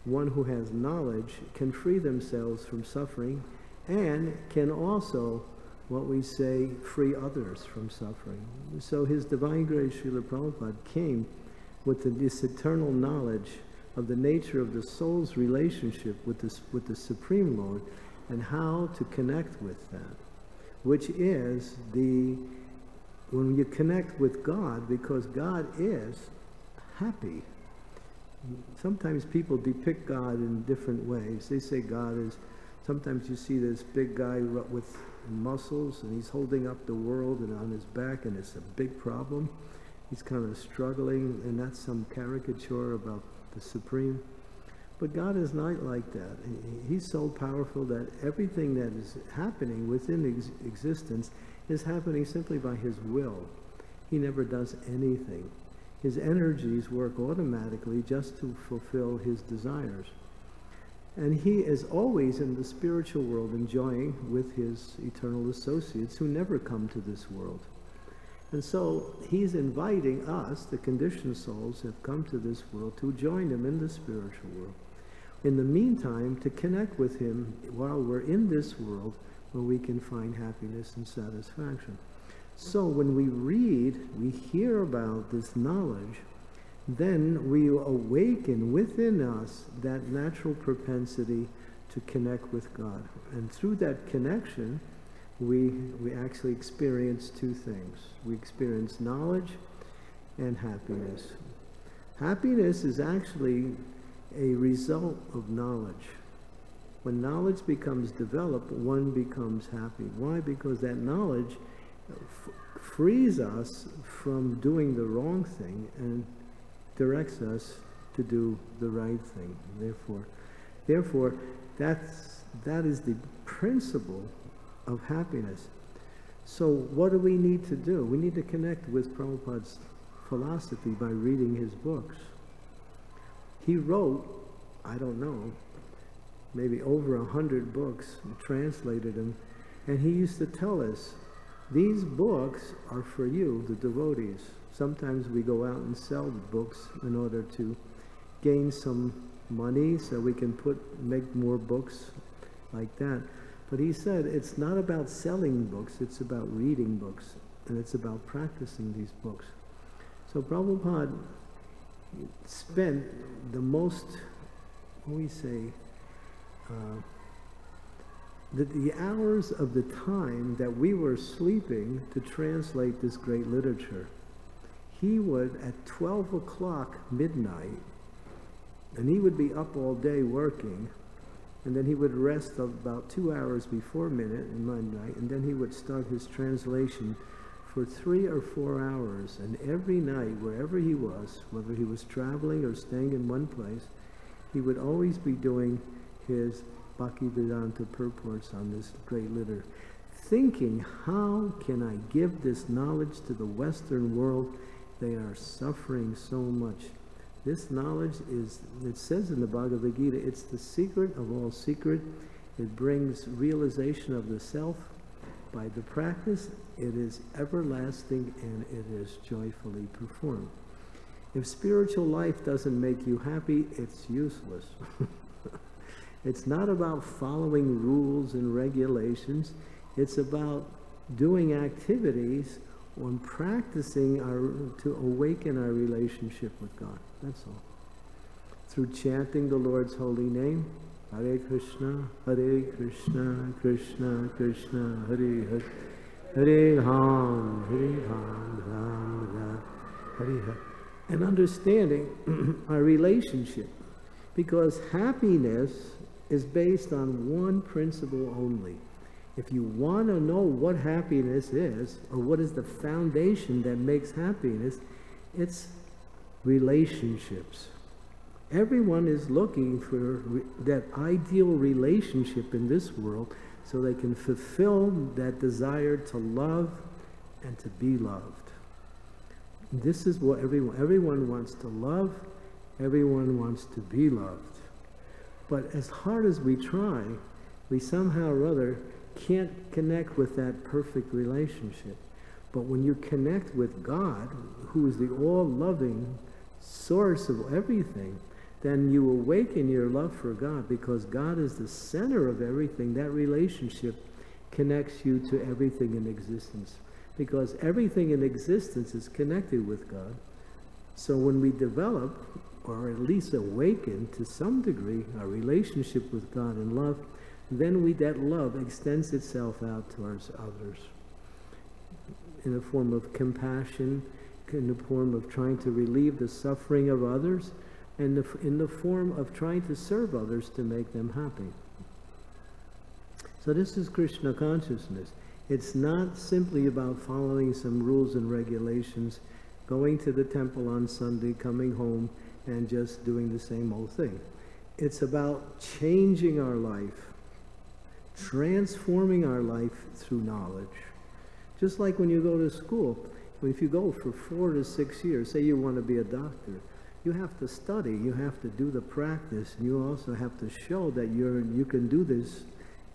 one who has knowledge, can free themselves from suffering and can also, what we say, free others from suffering. So His Divine Grace, Srila Prabhupada, came with this eternal knowledge of the nature of the soul's relationship with the Supreme Lord and how to connect with that, which is when you connect with God, because God is happy. Sometimes people depict God in different ways. They say God is, sometimes you see this big guy with muscles and he's holding up the world and on his back and it's a big problem. He's kind of struggling, and that's some caricature about the Supreme. But God is not like that. He's so powerful that everything that is happening within existence is happening simply by His will. He never does anything. His energies work automatically just to fulfill His desires. And He is always in the spiritual world enjoying with His eternal associates who never come to this world. And so He's inviting us, the conditioned souls who have come to this world, to join Him in the spiritual world. In the meantime, to connect with Him while we're in this world where we can find happiness and satisfaction. So when we read, we hear about this knowledge, then we awaken within us that natural propensity to connect with God. And through that connection, we actually experience two things. We experience knowledge and happiness. Happiness is actually a result of knowledge. When knowledge becomes developed, one becomes happy. Why? Because that knowledge frees us from doing the wrong thing and directs us to do the right thing. Therefore, that is the principle of happiness. So what do we need to do? We need to connect with Prabhupada's philosophy by reading his books. He wrote, I don't know, maybe over 100 books, translated them, and he used to tell us, these books are for you, the devotees. Sometimes we go out and sell the books in order to gain some money so we can make more books like that. But he said it's not about selling books, it's about reading books, and it's about practicing these books. So Prabhupada spent the most, what we say, the hours of the time that we were sleeping to translate this great literature. He would, at 12 o'clock midnight, and he would be up all day working, and then he would rest about 2 hours before midnight, and then he would start his translation for 3 or 4 hours. And every night, wherever he was, whether he was traveling or staying in one place, he would always be doing his Bhaktivedanta purports on this great literature, thinking, how can I give this knowledge to the Western world? They are suffering so much. This knowledge is, it says in the Bhagavad Gita, it's the secret of all secret. It brings realization of the self. By the practice, it is everlasting and it is joyfully performed. If spiritual life doesn't make you happy, it's useless. It's not about following rules and regulations. It's about doing activities on practicing to awaken our relationship with God. That's all. Through chanting the Lord's holy name, Hare Krishna, Krishna Krishna, Hare Hare, Hare Ram, Ram, Hare Hare. And understanding our relationship. Because happiness is based on one principle only. If you want to know what happiness is, or what is the foundation that makes happiness, it's relationships. Everyone is looking for that ideal relationship in this world so they can fulfill that desire to love and to be loved. This is what everyone wants to love, everyone wants to be loved. But as hard as we try, we somehow or other can't connect with that perfect relationship. But when you connect with God, who is the all-loving source of everything, then you awaken your love for God, because God is the center of everything. That relationship connects you to everything in existence, because everything in existence is connected with God. So when we develop, or at least awaken to some degree, our relationship with God and love, then that love extends itself out towards others in a form of compassion, in the form of trying to relieve the suffering of others, and in the form of trying to serve others to make them happy. So this is Krishna consciousness. It's not simply about following some rules and regulations, going to the temple on Sunday, coming home, and just doing the same old thing. It's about changing our life, transforming our life through knowledge. Just like when you go to school, if you go for 4 to 6 years, say you want to be a doctor, you have to study, you have to do the practice, and you also have to show that you can do this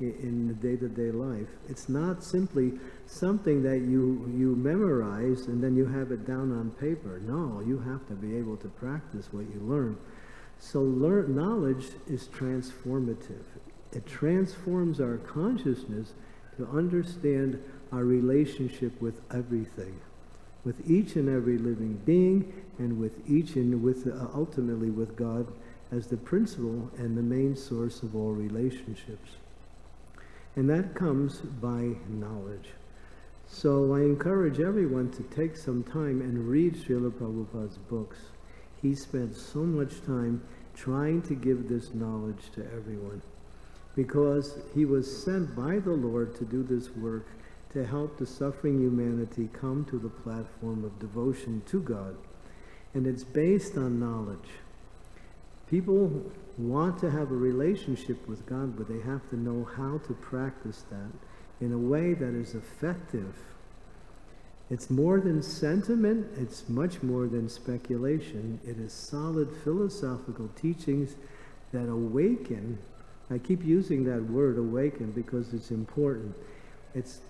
in the day-to-day life. It's not simply something that you memorize and then you have it down on paper. No, you have to be able to practice what you learn. So knowledge is transformative. It transforms our consciousness to understand our relationship with everything, with each and every living being, and ultimately with God as the principal and the main source of all relationships. And that comes by knowledge. So I encourage everyone to take some time and read Srila Prabhupada's books. He spent so much time trying to give this knowledge to everyone, because he was sent by the Lord to do this work, to help the suffering humanity come to the platform of devotion to God. And it's based on knowledge. People want to have a relationship with God, but they have to know how to practice that in a way that is effective. It's more than sentiment, it's much more than speculation. It is solid philosophical teachings that awaken. I keep using that word awaken because it's important.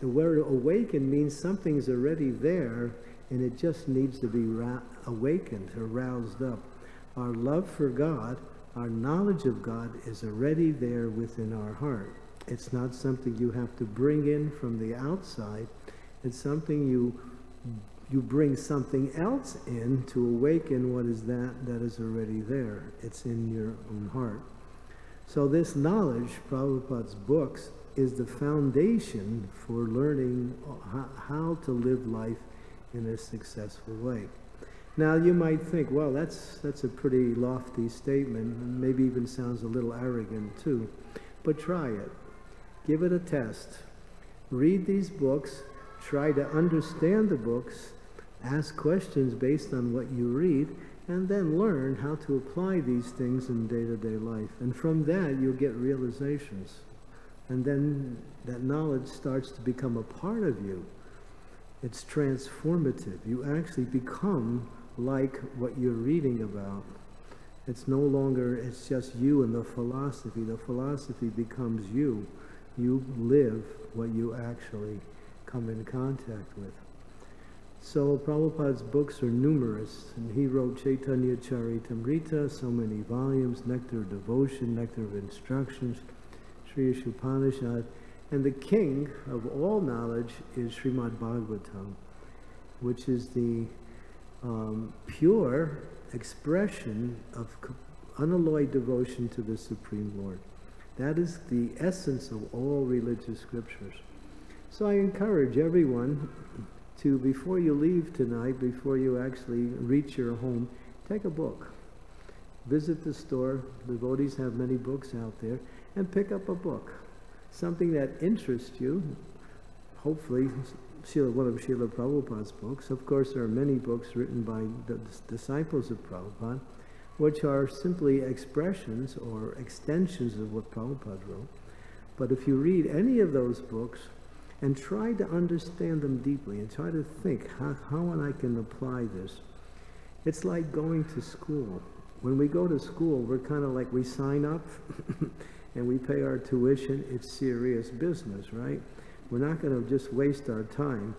The word awaken means something's already there and it just needs to be awakened or roused up. Our love for God, our knowledge of God is already there within our heart. It's not something you have to bring in from the outside. It's something you bring something else in to awaken what is that is already there. It's in your own heart. So this knowledge, Prabhupada's books, is the foundation for learning how to live life in a successful way. Now you might think, well, that's a pretty lofty statement, and maybe even sounds a little arrogant too. But try it. Give it a test. Read these books, try to understand the books, ask questions based on what you read, and then learn how to apply these things in day-to-day life. And from that, you'll get realizations. And then that knowledge starts to become a part of you. It's transformative. You actually become like what you're reading about. It's no longer, it's just you and the philosophy. The philosophy becomes you. You live what you actually come in contact with. So Prabhupada's books are numerous, and he wrote Chaitanya Charitamrita, so many volumes, Nectar of Devotion, Nectar of Instructions, Sri Upanishad, and the king of all knowledge is Srimad Bhagavatam, which is the pure expression of unalloyed devotion to the Supreme Lord. That is the essence of all religious scriptures. So I encourage everyone to, before you leave tonight, before you actually reach your home, take a book. Visit the store. Devotees have many books out there. and pick up a book, something that interests you, hopefully one of Srila Prabhupada's books. Of course, there are many books written by the disciples of Prabhupada, which are simply expressions or extensions of what Prabhupada wrote. But if you read any of those books and try to understand them deeply and try to think how I can apply this, it's like going to school. When we go to school, we're kind of like, we sign up and we pay our tuition. It's serious business, right? We're not going to just waste our time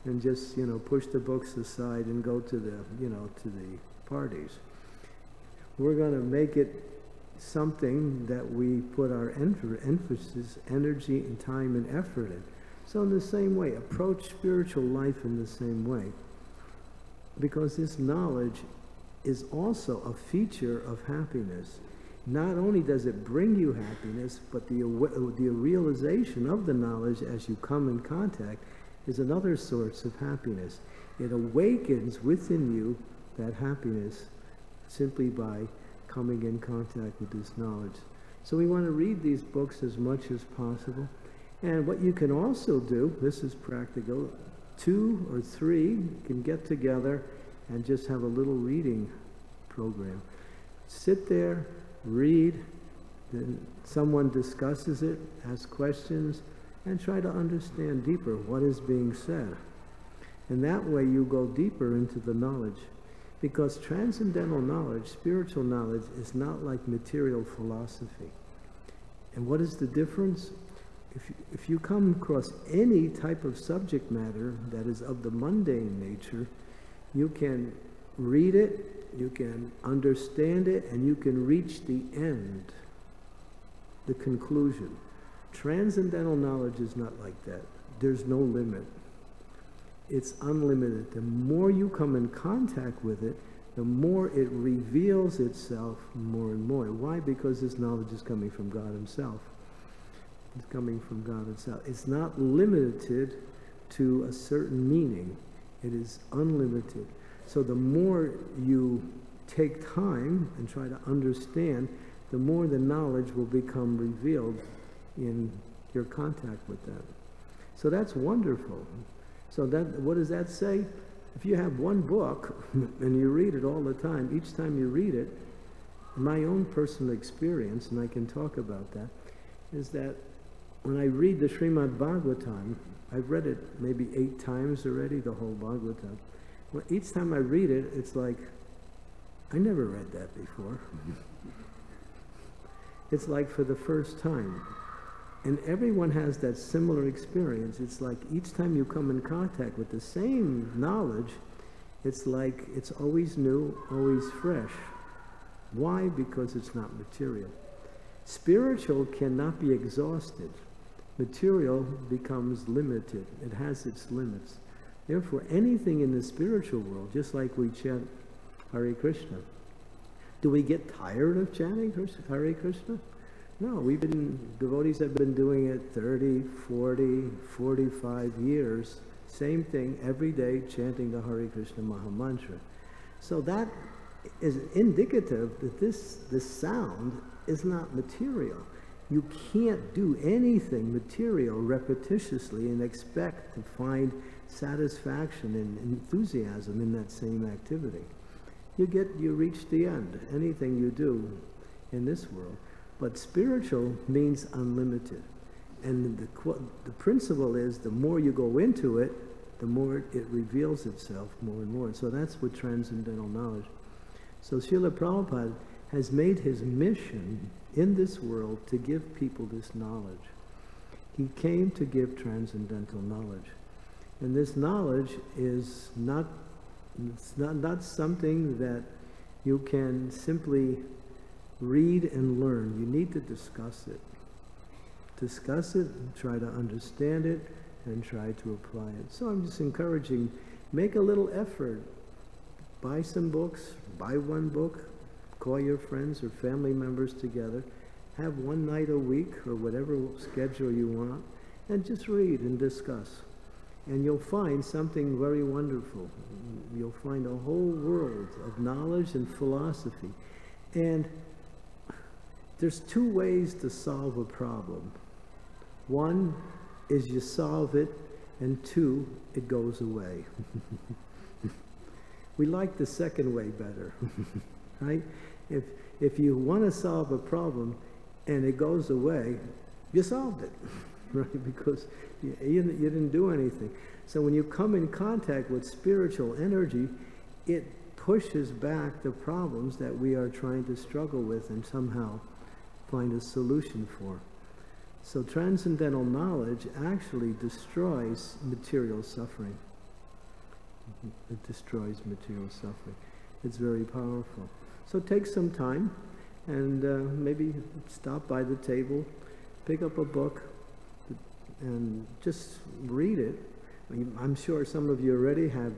and just, push the books aside and go to the, to the parties. We're going to make it something that we put our emphasis, energy, and time and effort in. So in the same way, approach spiritual life in the same way. Because this knowledge is also a feature of happiness. Not only does it bring you happiness, but the realization of the knowledge as you come in contact is another source of happiness. It awakens within you that happiness simply by coming in contact with this knowledge. So we want to read these books as much as possible. And what you can also do, this is practical, 2 or 3 can get together and just have a little reading program. Sit there, read, then someone discusses it, ask questions, and try to understand deeper what is being said. And that way you go deeper into the knowledge. Because transcendental knowledge, spiritual knowledge, is not like material philosophy. And what is the difference? If you come across any type of subject matter that is of the mundane nature, you can read it, you can understand it, and you can reach the end, the conclusion. Transcendental knowledge is not like that. There's no limit. It's unlimited. The more you come in contact with it, the more it reveals itself more and more. Why? Because this knowledge is coming from God Himself. It's coming from God Himself. It's not limited to a certain meaning. It is unlimited. So the more you take time and try to understand, the more the knowledge will become revealed in your contact with that. So that's wonderful. So that, what does that say? If you have one book and you read it all the time, each time you read it, my own personal experience, and I can talk about that, is that when I read the Srimad Bhagavatam, I've read it maybe 8 times already, the whole Bhagavatam. Well, each time I read it, it's like, I never read that before. It's like for the first time. And everyone has that similar experience. It's like each time you come in contact with the same knowledge, it's like it's always new, always fresh. Why? Because it's not material. Spiritual cannot be exhausted. Material becomes limited. It has its limits. Therefore, anything in the spiritual world, just like we chant Hare Krishna, do we get tired of chanting Hare Krishna? No, devotees have been doing it 30, 40, 45 years. Same thing every day, chanting the Hare Krishna Maha Mantra. So that is indicative that this sound is not material. You can't do anything material repetitiously and expect to find satisfaction and enthusiasm in that same activity. You reach the end, anything you do in this world. But spiritual means unlimited. And the principle is the more you go into it, the more it reveals itself more and more. So that's what transcendental knowledge. So Srila Prabhupada has made his mission in this world to give people this knowledge. He came to give transcendental knowledge. And this knowledge is not something that you can simply read and learn. You need to discuss it. Discuss it, and try to understand it, and try to apply it. So I'm just encouraging, make a little effort. Buy some books, buy one book, call your friends or family members together, have one night a week or whatever schedule you want, and just read and discuss. And you'll find something very wonderful. You'll find a whole world of knowledge and philosophy. And there's two ways to solve a problem. One is you solve it, and two, it goes away. We like the second way better, right? If you want to solve a problem and it goes away, you solved it, right? Because you didn't do anything. So when you come in contact with spiritual energy, it pushes back the problems that we are trying to struggle with and somehow find a solution for. So transcendental knowledge actually destroys material suffering. It destroys material suffering. It's very powerful. So take some time and maybe stop by the table, pick up a book, and just read it. I'm sure some of you already have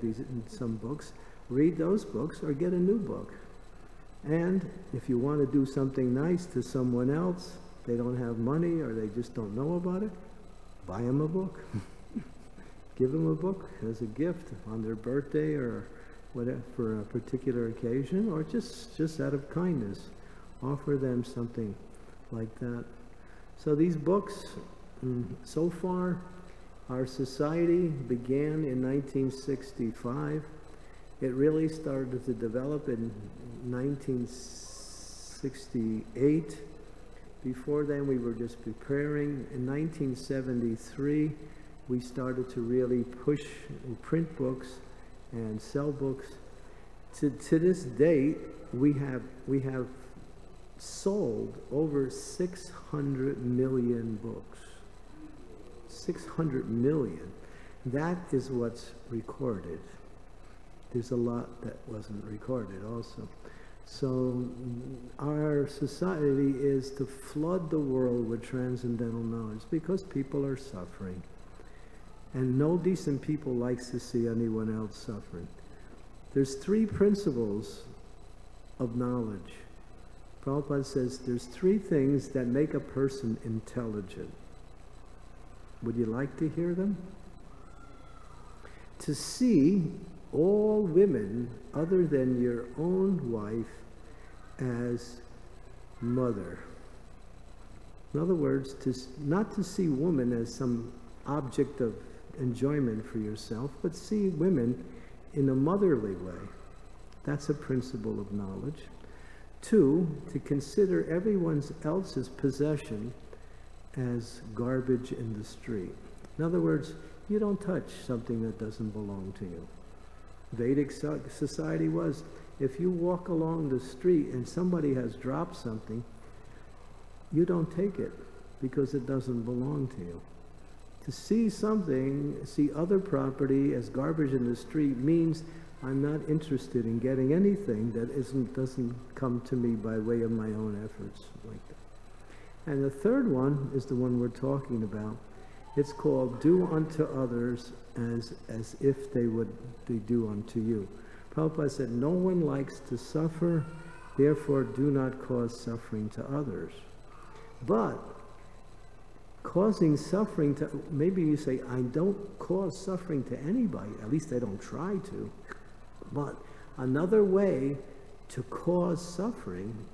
some books. Read those books or get a new book. And if you want to do something nice to someone else, they don't have money or they just don't know about it, buy them a book. Give them a book as a gift on their birthday or whatever, for a particular occasion, or just out of kindness. Offer them something like that. So these books, so far, our society began in 1965. It really started to develop in 1968. Before then, we were just preparing. In 1973, we started to really push and print books and sell books. To this date, we have sold over 600 million books. 600 million. That is what's recorded. There's a lot that wasn't recorded also. So our society is to flood the world with transcendental knowledge because people are suffering. And no decent people likes to see anyone else suffering. There's three principles of knowledge. Prabhupada says there's three things that make a person intelligent. Would you like to hear them? To see all women other than your own wife as mother. In other words, not to see woman as some object of enjoyment for yourself, but see women in a motherly way. That's a principle of knowledge. Two, to consider everyone else's possession as garbage in the street. In other words, you don't touch something that doesn't belong to you. Vedic society was, if you walk along the street and somebody has dropped something, you don't take it because it doesn't belong to you. To see something, see other property as garbage in the street means I'm not interested in getting anything that doesn't come to me by way of my own efforts like that. And the third one is the one we're talking about. It's called do unto others as if they do unto you. Prabhupada said, no one likes to suffer, therefore do not cause suffering to others. But causing suffering to, maybe you say, I don't cause suffering to anybody, at least I don't try to. But another way to cause suffering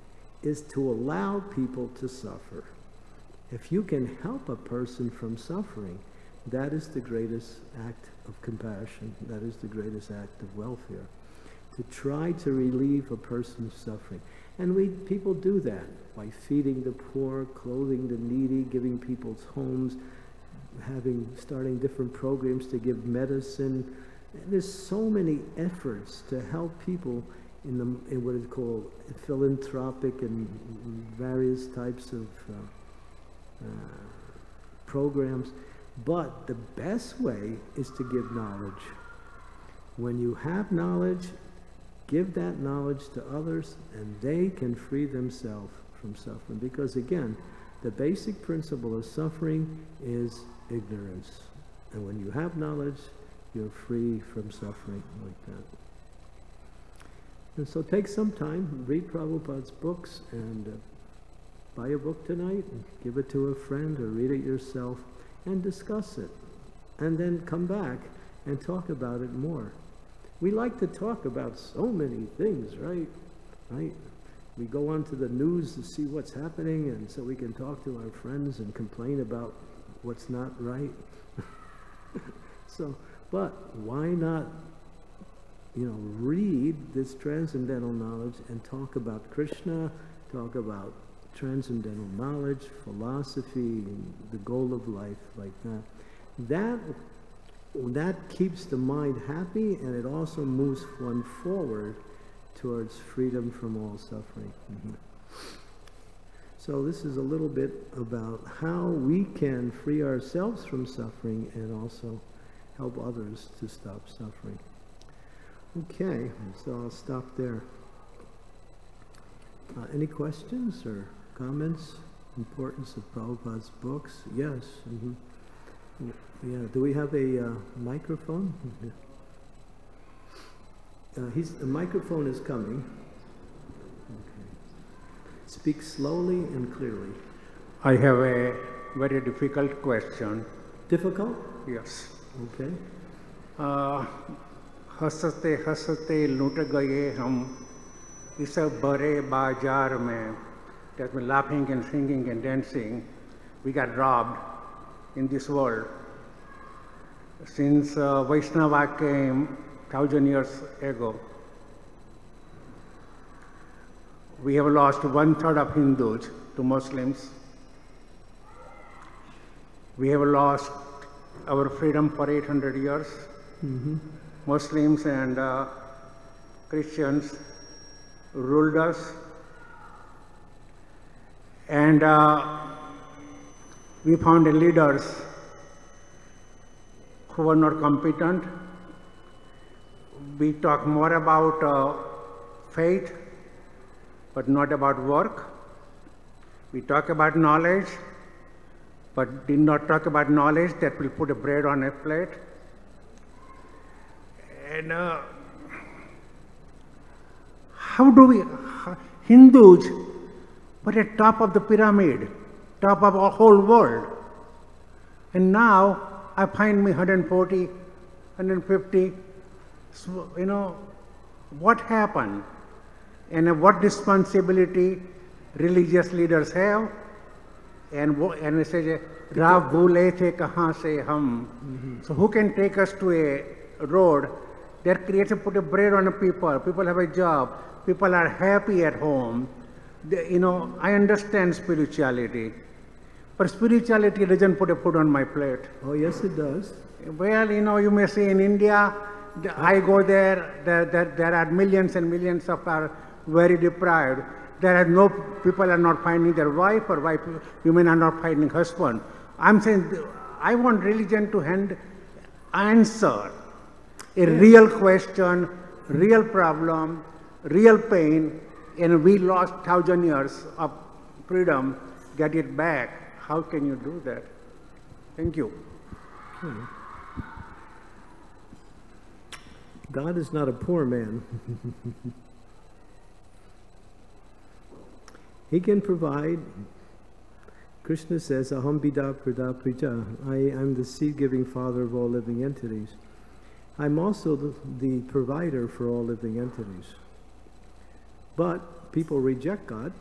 is to allow people to suffer. If you can help a person from suffering, that is the greatest act of compassion. That is the greatest act of welfare. To try to relieve a person's suffering. And people do that by feeding the poor, clothing the needy, giving people's homes, starting different programs to give medicine. And there's so many efforts to help people in what is called philanthropic and various types of programs. But the best way is to give knowledge. When you have knowledge, give that knowledge to others and they can free themselves from suffering. Because again, the basic principle of suffering is ignorance. And when you have knowledge, you're free from suffering like that. And so take some time, read Prabhupada's books, and buy a book tonight, and give it to a friend, or read it yourself, and discuss it. And then come back and talk about it more. We like to talk about so many things, right? We go onto the news to see what's happening, and so we can talk to our friends and complain about what's not right. So, but why not, read this transcendental knowledge and talk about Krishna, talk about transcendental knowledge, philosophy, and the goal of life like that. That keeps the mind happy, and it also moves one forward towards freedom from all suffering. So this is a little bit about how we can free ourselves from suffering and also help others to stop suffering. Okay, so I'll stop there. Any questions or comments? Importance of Prabhupada's books? Yes. Yeah. Do we have a microphone? The microphone is coming. Okay. Speak slowly and clearly. I have a very difficult question. Difficult? Yes. Okay. हंसते हंसते लूट गए हम इस बड़े बाजार में. There's been laughing and singing and dancing. We got robbed in this world. Since Vaishnava came 1,000 years ago, we have lost 1/3 of Hindus to Muslims. We have lost our freedom for 800 years. Muslims and Christians ruled us, and we found leaders who were not competent. We talk more about faith, but not about work. We talk about knowledge, but did not talk about knowledge that will put a bread on a plate. And how do we, Hindus were at top of the pyramid, top of our whole world. And now I find me 140, 150, what happened? And what responsibility religious leaders have? And it says, Rav bhule the kahan se hum. So who can take us to a road that creates a put a bread on the people? People have a job. People are happy at home. I understand spirituality, but spirituality doesn't put a food on my plate. Oh, yes, it does. Well, you may say in India, I go there, there are millions and millions of are very deprived. There are no people are not finding their wife, or women are not finding husband. I'm saying I want religion to answer a real question, real problem, real pain, and we lost 1,000 years of freedom, get it back. How can you do that? Thank you. God is not a poor man. He can provide. Krishna says, Aham bida prada prija. I am the seed-giving father of all living entities. I'm also the provider for all living entities. But people reject God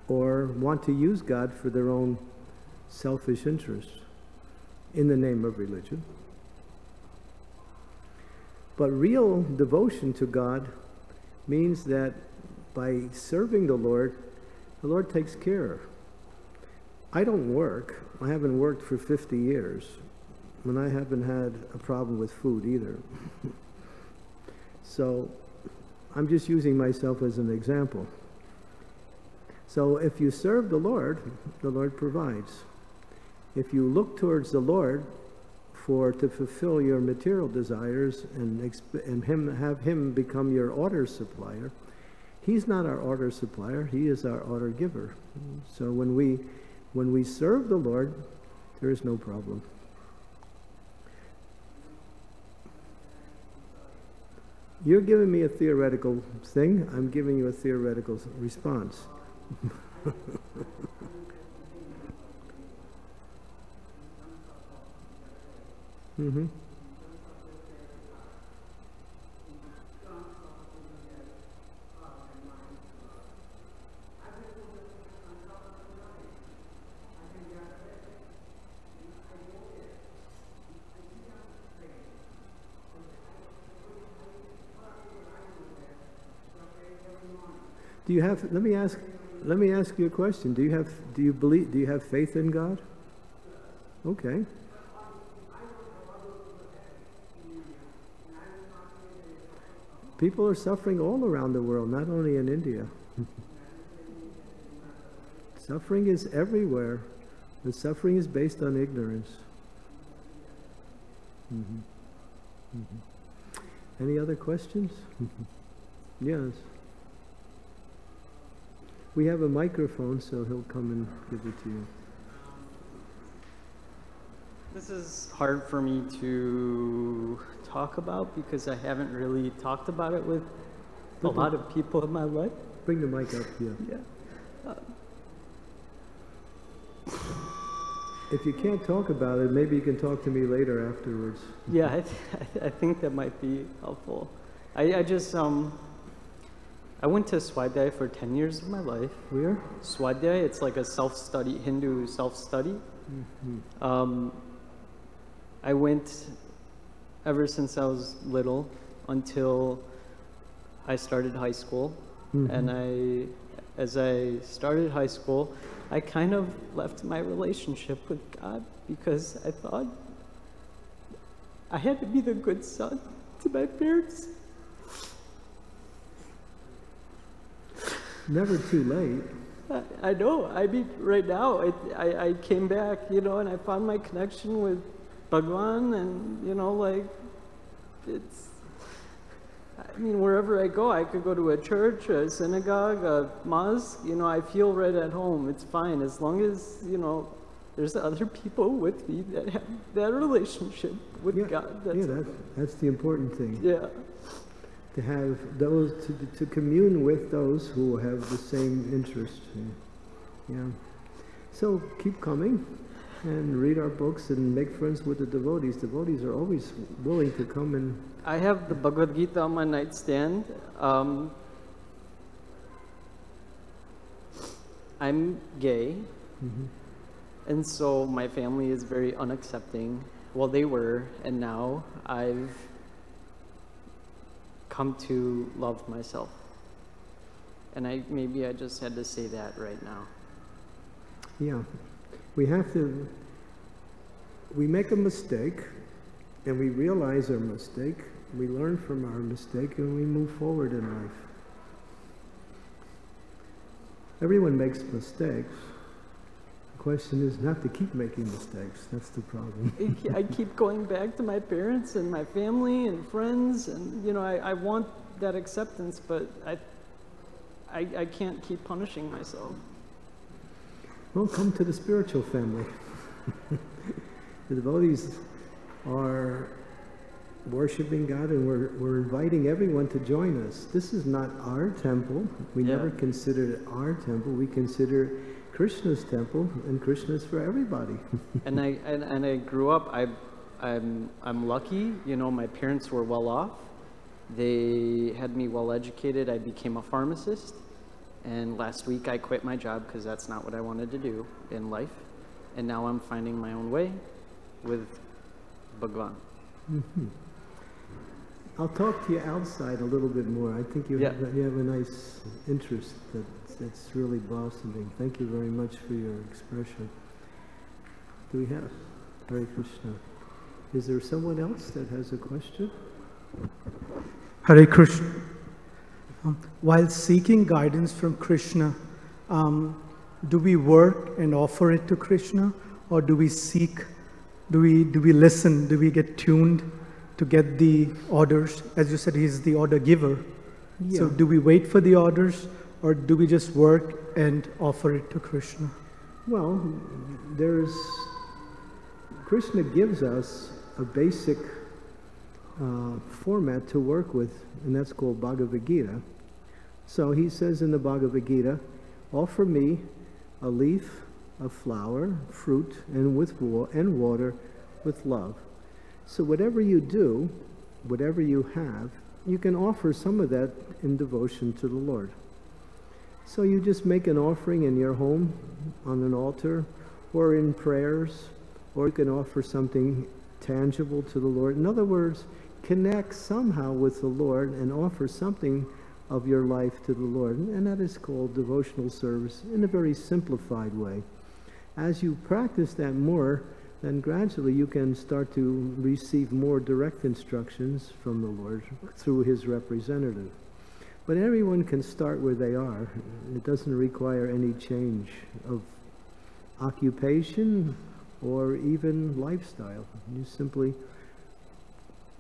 or want to use God for their own selfish interests in the name of religion. But real devotion to God means that by serving the Lord takes care. I don't work. I haven't worked for 50 years. And I haven't had a problem with food either. So I'm just using myself as an example. So if you serve the Lord provides. If you look towards the Lord to fulfill your material desires and have Him become your order supplier, He's not our order supplier, He is our order giver. So when we serve the Lord, there is no problem. You're giving me a theoretical thing, I'm giving you a theoretical response. Do you have, let me ask you a question. Do you have faith in God? Okay. People are suffering all around the world, not only in India. Suffering is everywhere. The suffering is based on ignorance. Any other questions? Yes. We have a microphone, so he'll come and give it to you. This is hard for me to talk about because I haven't really talked about it with a lot of people in my life. Bring the mic up, yeah. If you can't talk about it, maybe you can talk to me later afterwards. Yeah, I think that might be helpful. I just, I went to Swadhyay for 10 years of my life. Where? Swadhyay, it's like a self-study, Hindu self-study. I went ever since I was little until I started high school. And as I started high school, I kind of left my relationship with God because I thought I had to be the good son to my parents. Never too late. I know. I mean, right now, I came back, you know, and I found my connection with Bhagwan, and, you know, like, it's, I mean, wherever I go, I could go to a church, a synagogue, a mosque, you know, I feel right at home. It's fine, as long as, you know, there's other people with me that have that relationship with God. That's the important thing. Yeah. To have those, to commune with those who have the same interest. Yeah. So keep coming and read our books and make friends with the devotees. Devotees are always willing to come and... I have the Bhagavad Gita on my nightstand. I'm gay, and so my family is very unaccepting. Well, they were, and now I've come to love myself. And maybe I just had to say that right now. Yeah. We make a mistake, and we realize our mistake, we learn from our mistake, and we move forward in life. Everyone makes mistakes. The question is not to keep making mistakes. That's the problem. I keep going back to my parents and my family and friends, and, you know, I want that acceptance, but I can't keep punishing myself. Well, come to the spiritual family. The devotees are worshiping God, and we're inviting everyone to join us. This is not our temple. We never considered it our temple. We consider Krishna's temple, and Krishna's for everybody. and I grew up. I'm lucky. You know, my parents were well off. They had me well educated. I became a pharmacist. And last week I quit my job because that's not what I wanted to do in life. And now I'm finding my own way with Bhagwan. I'll talk to you outside a little bit more. I think you have a nice interest that's really blossoming. Thank you very much for your expression. Do we have Hare Krishna? Is there someone else that has a question? Hare Krishna. While seeking guidance from Krishna, do we work and offer it to Krishna, or do we seek, do we listen, do we get tuned to get the orders? As you said, he's the order giver. Yeah. So do we wait for the orders, or do we just work and offer it to Krishna? Well, Krishna gives us a basic format to work with, and that's called Bhagavad Gita. So he says in the Bhagavad Gita, offer me a leaf, a flower, fruit, and water with love. So whatever you do, whatever you have, you can offer some of that in devotion to the Lord. So you just make an offering in your home, on an altar, or in prayers, or you can offer something tangible to the Lord. In other words, connect somehow with the Lord and offer something of your life to the Lord. And that is called devotional service in a very simplified way. As you practice that more, then gradually you can start to receive more direct instructions from the Lord through his representative. But everyone can start where they are. It doesn't require any change of occupation or even lifestyle. You simply,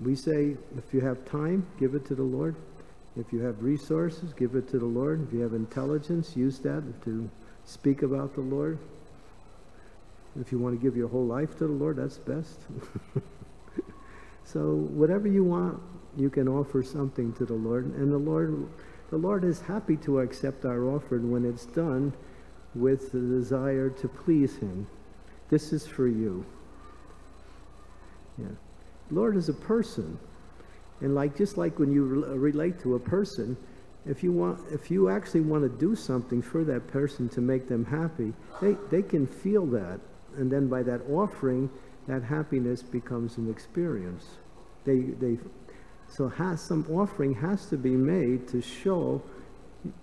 we say, if you have time, give it to the Lord. If you have resources, give it to the Lord. If you have intelligence, use that to speak about the Lord. If you want to give your whole life to the Lord, that's best. So whatever you want, you can offer something to the Lord. And the Lord is happy to accept our offering when it's done with the desire to please him. This is for you. Yeah. Lord is a person. And just like when you relate to a person, if you actually want to do something for that person to make them happy, they can feel that. And then by that offering, that happiness becomes an experience. So some offering has to be made to show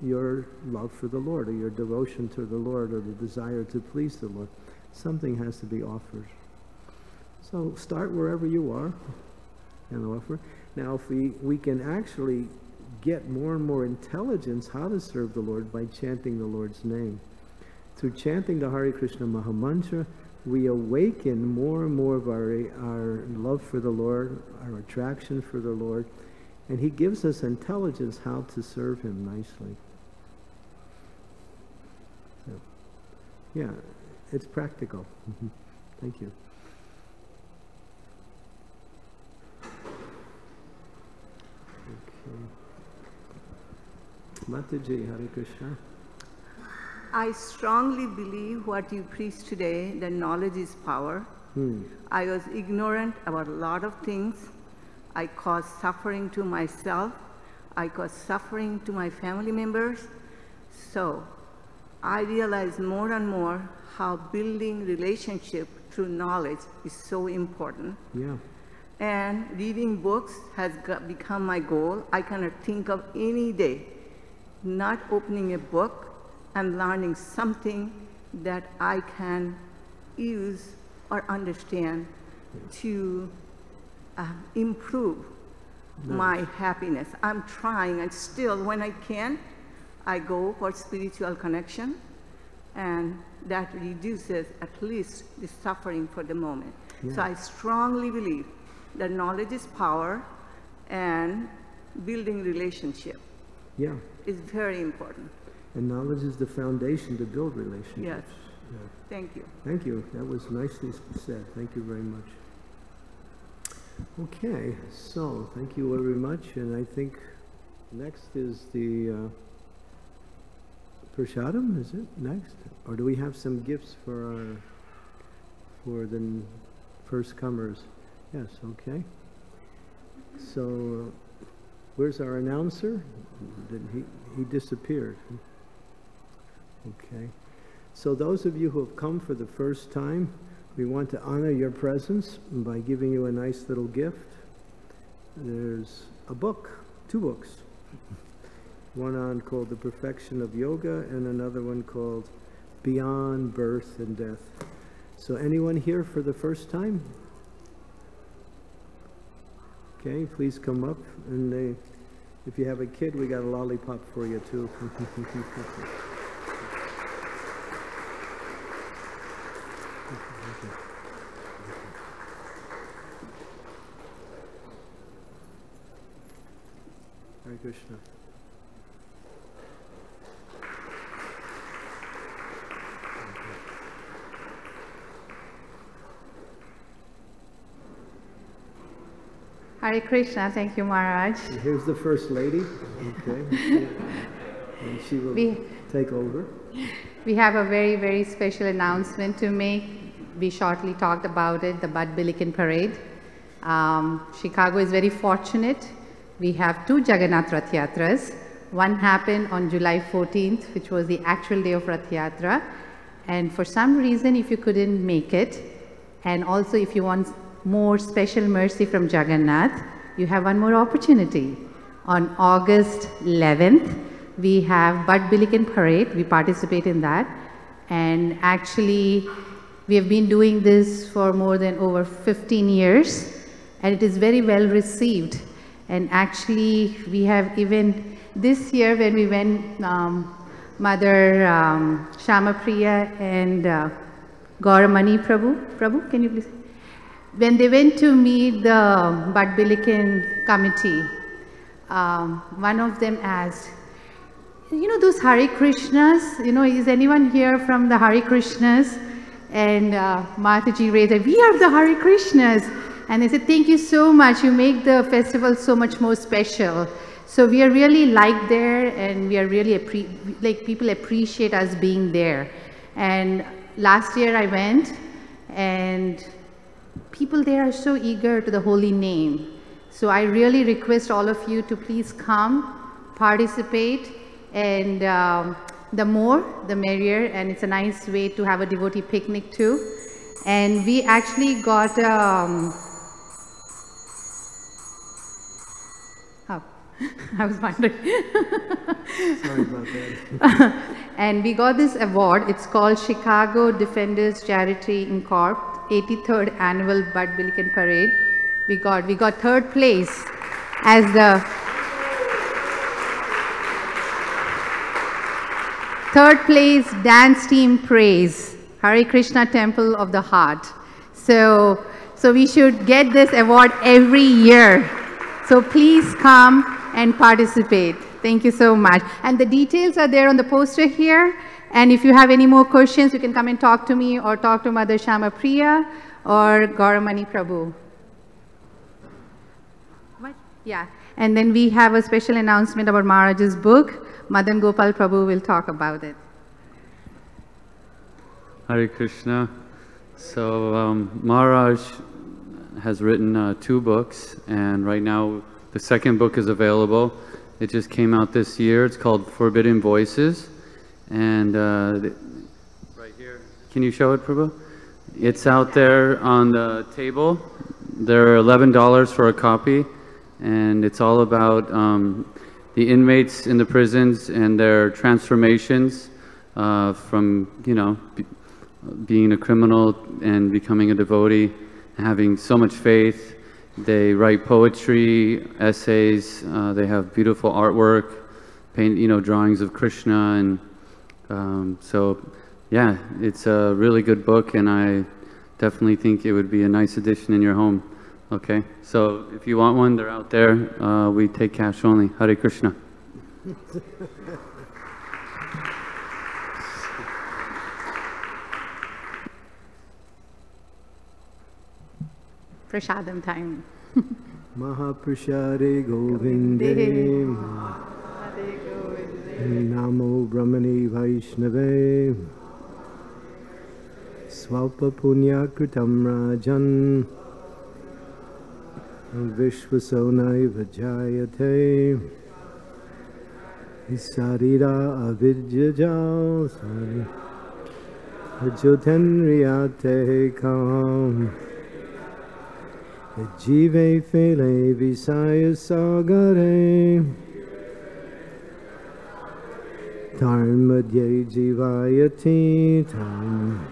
your love for the Lord, or your devotion to the Lord, or the desire to please the Lord. Something has to be offered. So start wherever you are and offer. Now, if we can actually get more and more intelligence how to serve the Lord by chanting the Lord's name. Through chanting the Hare Krishna Mahamantra, we awaken more and more of our love for the Lord, our attraction for the Lord, and he gives us intelligence how to serve him nicely. So, yeah, it's practical. Thank you. Mataji, Hare Krishna. I strongly believe what you preach today, that knowledge is power. I was ignorant about a lot of things. I caused suffering to myself. I caused suffering to my family members. So I realize more and more how building relationship through knowledge is so important. Yeah. And reading books has become my goal. I cannot think of any day not opening a book and learning something that I can use or understand to improve my happiness. I'm trying, and still when I can, I go for spiritual connection, and that reduces at least the suffering for the moment. So I strongly believe that knowledge is power, and building relationship is very important. And knowledge is the foundation to build relationships. Yes. Yeah. Thank you. Thank you. That was nicely said. Thank you very much. Okay, so thank you very much. And I think next is the Prashadam, is it next? Or do we have some gifts for the first comers? Yes, okay. So where's our announcer? He disappeared. Okay. So those of you who have come for the first time, we want to honor your presence by giving you a nice little gift. There's a book, 2 books. One called The Perfection of Yoga, and another one called Beyond Birth and Death. So anyone here for the first time? Okay, please come up. And if you have a kid, we got a lollipop for you too. Hare Krishna. Hare Krishna, thank you, Maharaj. Here's the First Lady, okay, and she will take over. We have a very, very special announcement to make. We shortly talked about it, the Bud Billiken Parade. Chicago is very fortunate. We have 2 Jagannath Rath Yatras. One happened on July 14th, which was the actual day of Rath Yatra. And for some reason, if you couldn't make it, and also if you want more special mercy from Jagannath, you have one more opportunity. On August 11th, we have Bud Billiken Parade. We participate in that. And actually, we have been doing this for more than over 15 years, and it is very well received. And actually, we have even this year when we went, Mother Shamapriya and Gauramani Prabhu, can you please? When they went to meet the Bud Billiken committee, one of them asked, you know those Hare Krishnas, you know, is anyone here from the Hare Krishnas? And Mataji raised, we are the Hare Krishnas. And they said, thank you so much, you make the festival so much more special. So we are really liked there, and we are really, people appreciate us being there. And last year I went, and people there are so eager to the holy name. So I really request all of you to please come, participate, and the more, the merrier, and it's a nice way to have a devotee picnic too. And we actually got, I was wondering. Sorry about that. And we got this award. It's called Chicago Defenders Charity Incorp. 83rd Annual Bud Billiken Parade. We got third place as the third place dance team praise, Hare Krishna Temple of the Heart. So we should get this award every year. So please come and participate. Thank you so much. And the details are there on the poster here. And if you have any more questions, you can come and talk to me or talk to Mother Shamapriya or Gauramani Prabhu. What? Yeah. And then we have a special announcement about Maharaj's book. Madan Gopal Prabhu will talk about it. Hare Krishna. So Maharaj has written 2 books, and right now the second book is available. It just came out this year. It's called Forbidden Voices. And right here, can you show it, Prabhu? It's out there on the table. They're $11 for a copy, and it's all about the inmates in the prisons and their transformations from, you know, being a criminal and becoming a devotee, having so much faith. They write poetry, essays, they have beautiful artwork, paint, you know, drawings of Krishna, and so yeah, it's a really good book, and I definitely think it would be a nice addition in your home. Okay, so if you want one, they're out there. We take cash only. Hare Krishna. Prasadam time. Mahaprasade Govinde Namo Brahmani Vaishnave Swalpa Punya Kritam Rajan Vishwasonai Vajayate Isarira Avidyajal Ajotenriyate Kam Jive Fele Visaya Sagare Dharmadye Jivayati Tam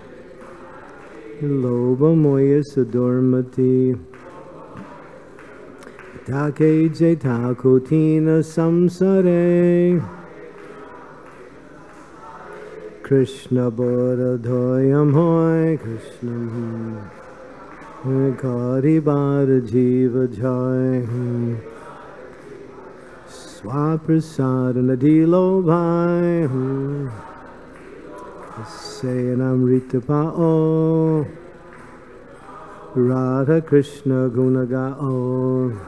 Loba Moya Sudormati Take Jetakotina Samsare Krishna Bodhadoyam Hoy Krishna Kari Bar Jiva Jai Swaprasad Nadilo Bhai Sayanam Ritapao Radha Krishna Gunagao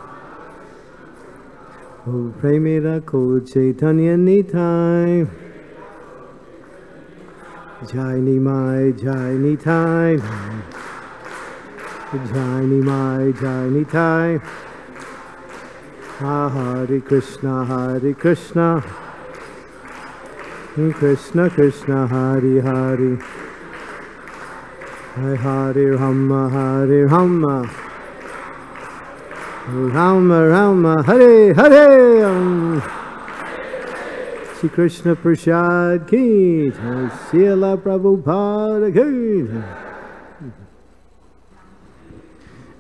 Premira Ko Chaitanya Nitai Jai Nimai Jai Nitai Jai Nimai Jai Nitai Hare Krishna Hare Krishna Krishna Krishna Hare Hare Hare Rama Hare Rama Rama Rama Hare Hare. Shri Krishna Prasad ki jai. Srila Prabhupada ki jai.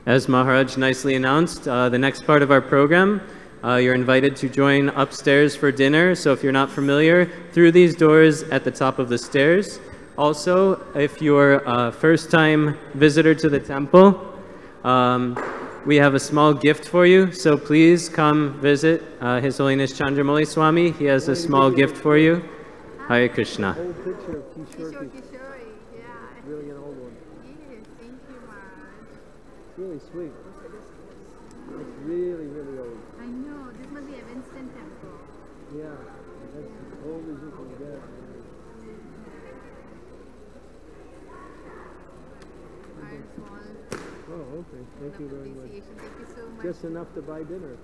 As Maharaj nicely announced, the next part of our program, you're invited to join upstairs for dinner. So if you're not familiar, through these doors at the top of the stairs. Also, if you're a first-time visitor to the temple, we have a small gift for you. So please come visit His Holiness Chandramauli Swami. He has a small gift for you. Hare Krishna. Old picture of Kishore. Really an old one. It's really sweet. It's really, really old. I know, this must be a Winston temple. Yeah, that's as old as you can get. Oh, okay. Thank you very much. Thank you so much. Just enough to buy dinner.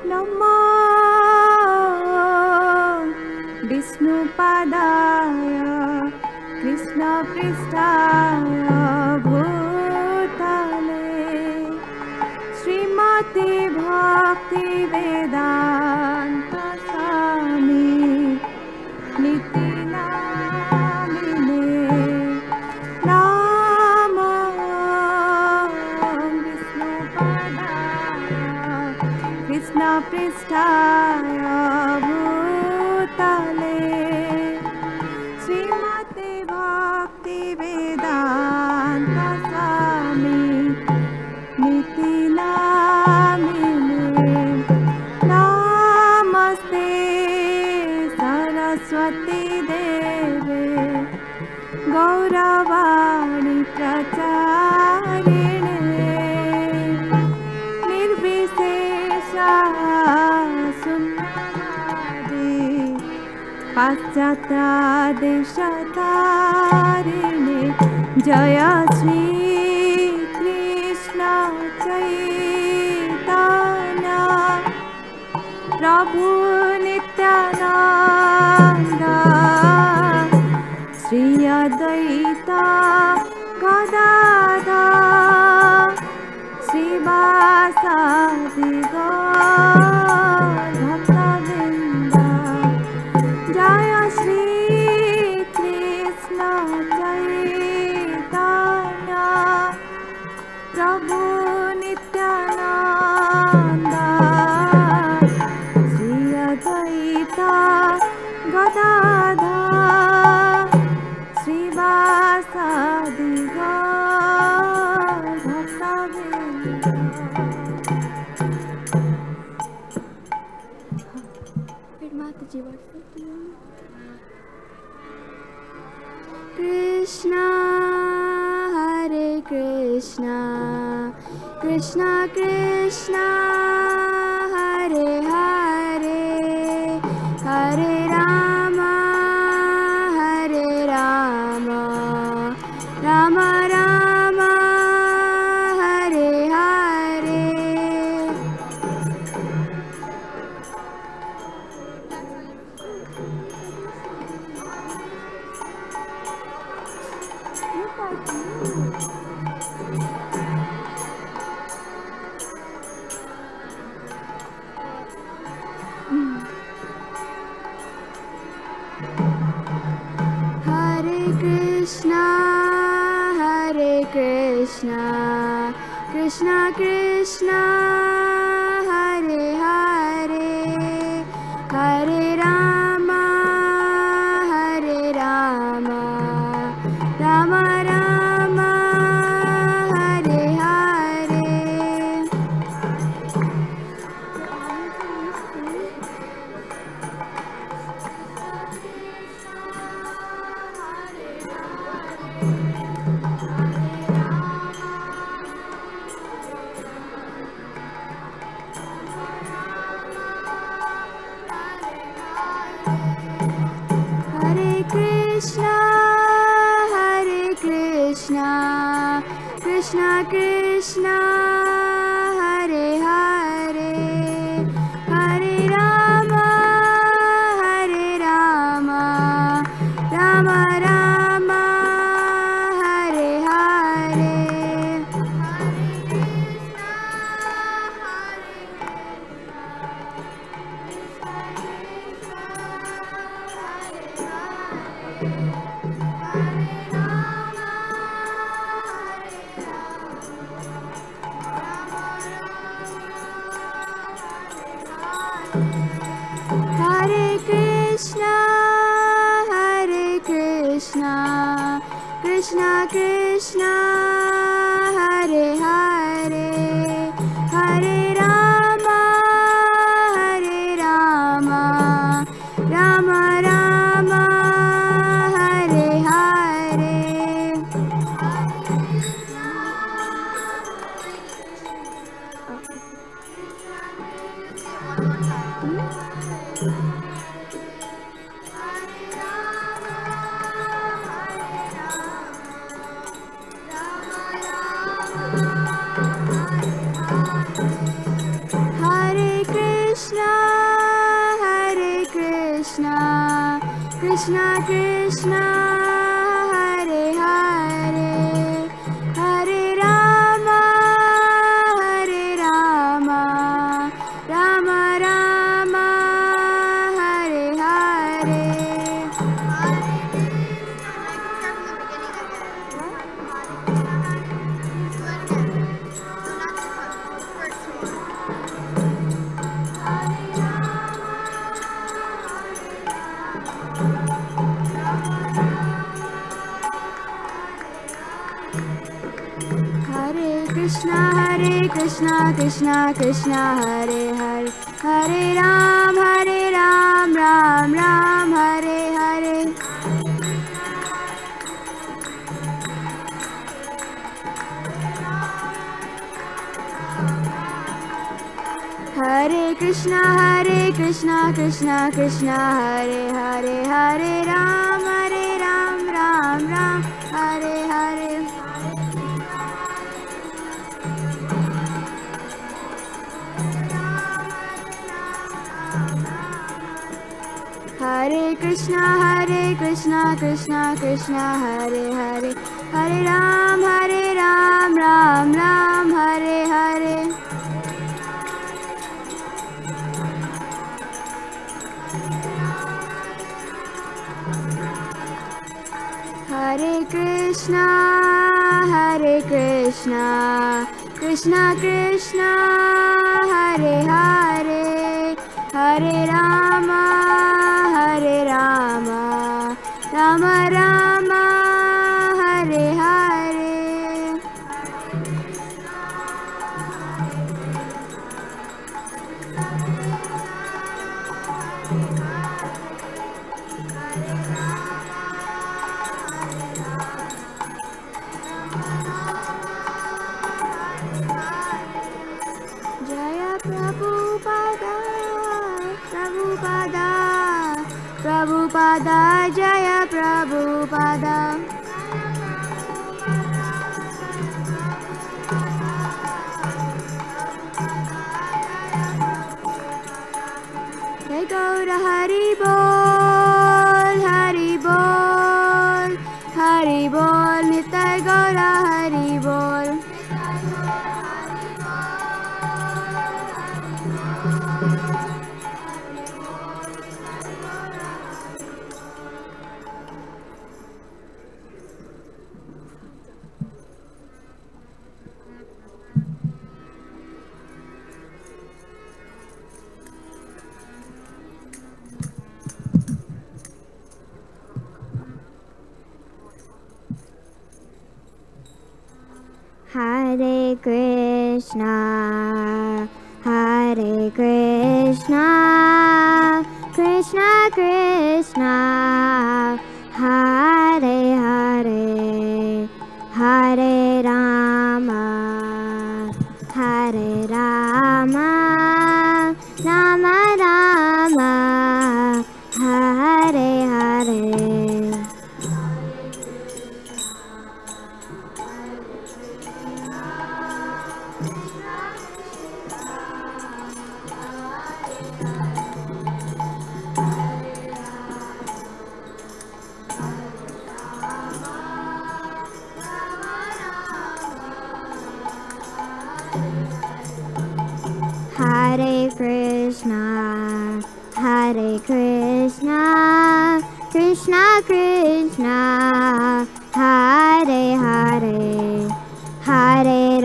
नमो विष्णुपादाय कृष्णपृष्ठाय भूतले श्रीमते भक्तिवेदान्त स्वामी निति नामिने नमो विष्णुपादाय कृष्णपृष्ठाय भूतले श्रीमते भक्ति पाश्चात्यादेशतारिणे जय श्री कृष्ण चैतन्य प्रभु नित्यानंद श्री अद्वैत गदाधर श्रीवासादि गौर भक्तवृंद जय श्री कृष्ण चैतन्य प्रभु नित्यानंद श्री अद्वैत गदाधर श्रीवासादि गौर भक्तवृंद। Krishna Hare Krishna Krishna Krishna Hare Hare Hare Rama Hare Rama Rama Rama Hare Hare Hare Krishna Hare Krishna Krishna Krishna Hare Hare Hare Rama Hare Rama Rama Rama Hare Hare Hare Krishna Hare Krishna Krishna Krishna Hare Hare Hare Rama Hare Rama Rama Rama Hare Hare Hare Krishna Hare Krishna Krishna Krishna Hare Hare Hare Rama Hare Rama Rama Rama Hare Hare Hare Krishna Hare Krishna Krishna Krishna Hare Hare Hare Rama Hare Rama Rama Rama Hare Hare Hare Krishna Krishna Krishna Hare Hare Hare Ram Ram Ram Hare Hare Hare Krishna, Krishna Krishna, Hare Hare, Hare Ram, Ram Ram, Hare Hare. Hare Krishna, Krishna Krishna, Hare Hare, Hare Ram, Ram Ram, Hare Hare. Hare Krishna, Krishna Krishna, Hare Hare, Hare Rama, Rama Rama, Hare Hare. Jaya Prabhupada, Prabhupada, Prabhupada, Jaya Prabhupada. Jai Gaura Hari Bol, Hari Bol, Hari Bol, Nitai Gaura Hari Bol. Hare Krishna, Krishna Krishna, Hare Hare, Hare Rama, Rama Rama, Hare Hare. Hare Krishna, Krishna Krishna, Hare Hare, Hare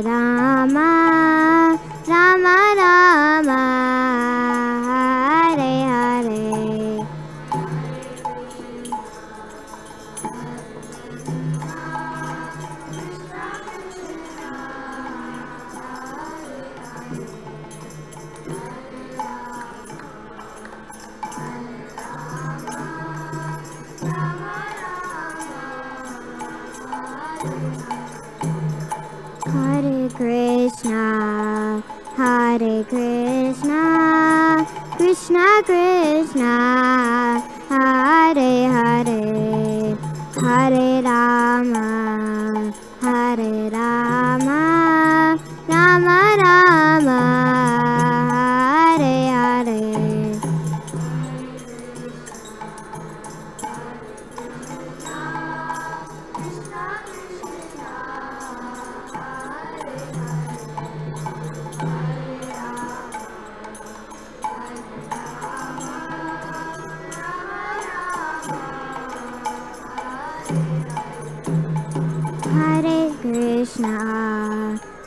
Rama, Rama Rama, Hare Hare. Hare Krishna, Krishna Krishna, Hare Hare, Hare Rama, Rama Rama, Hare Hare.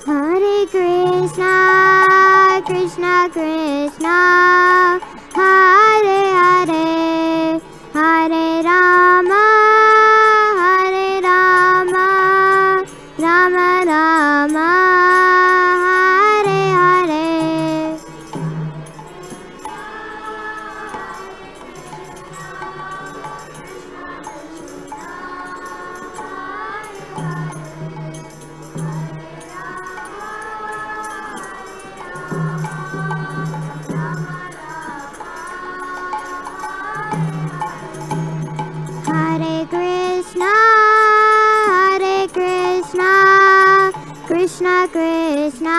Hare Krishna, Krishna Krishna, Hare Hare, Hare Rama, Rama Rama, Hare Hare. Krishna Krishna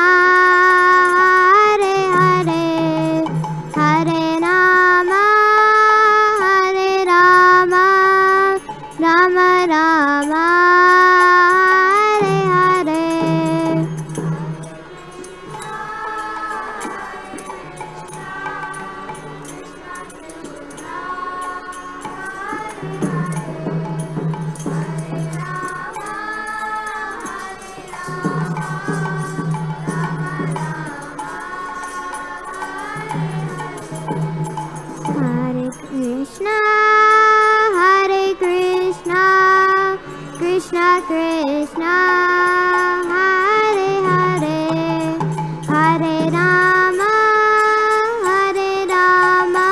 Hare Hare Hare Rama Hare Rama Rama Rama Hare Hare Hare Krishna, Hare Krishna, Krishna Krishna, Hare Hare, Hare Rama, Hare Rama,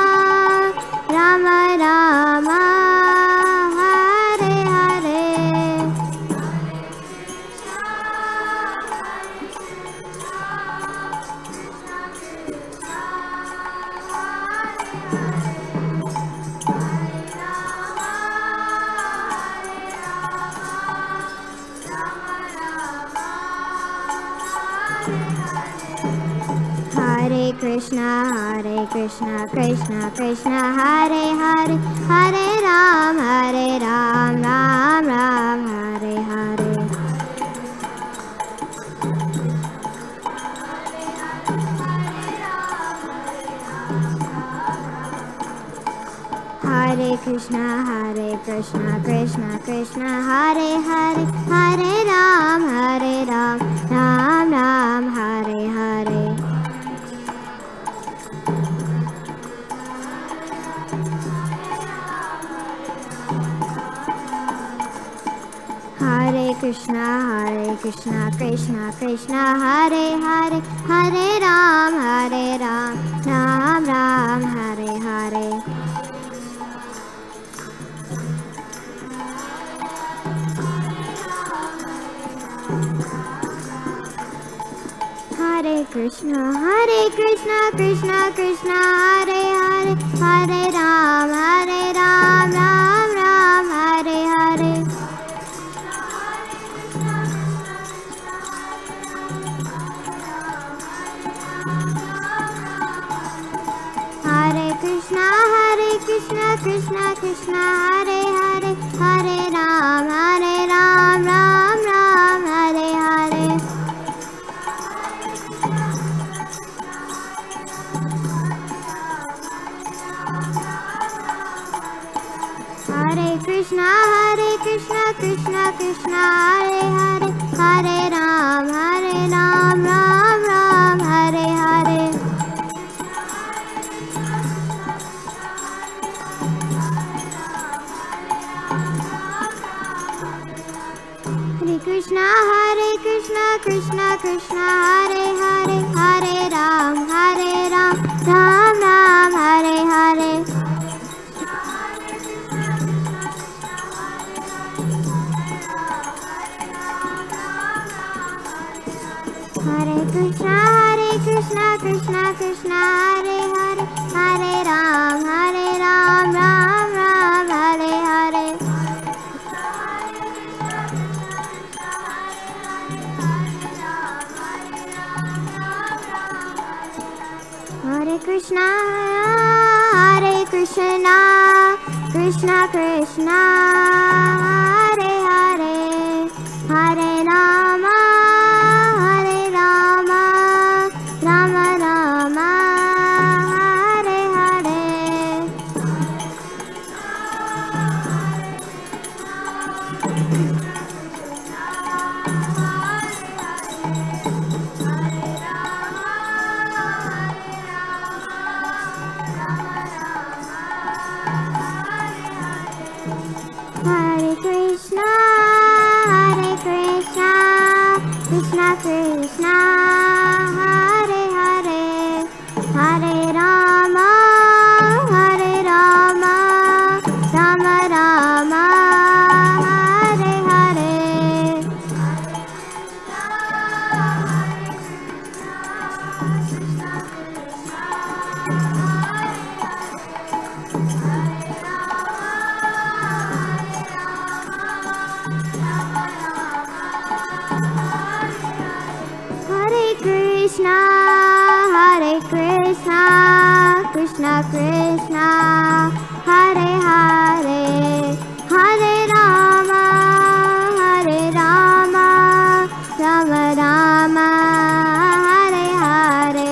Rama Rama, Hare Hare. Hare Krishna, Krishna Krishna, Hare Hare, Hare Ram, Ram Ram, Hare Hare. Hare Krishna, Krishna Krishna, Hare Hare, Hare Ram, Ram Ram, Hare Hare. Hare Krishna, Krishna Krishna, Hare Hare, Hare Ram, Ram Ram, Hare Hare. Hare Krishna, Krishna Krishna, Hare Hare, Hare Ram, Ram Ram, Hare Hare. Hare Krishna, Krishna Krishna, Hare Hare, Hare Ram, Ram Ram, Hare Hare. Hare Krishna, Krishna Krishna, Hare Hare, Hare Ram, Ram Ram, Hare Hare. Hare Krishna, Krishna Krishna, Hare Hare, Hare Ram, Ram Ram, Hare Hare. Hare Krishna, Krishna Krishna, Hare Hare, Hare Ram, Ram Ram, Hare Hare. Hare Krishna, Krishna Krishna, Hare Hare, Hare Rama, Rama Rama, Hare Hare. Hare Krishna, Krishna Krishna, Hare Hare, Hare Rama, Rama Rama, Hare Hare. Krishna Krishna, Hare Hare, Hare Rama, Hare Rama, Rama Rama, Hare Hare.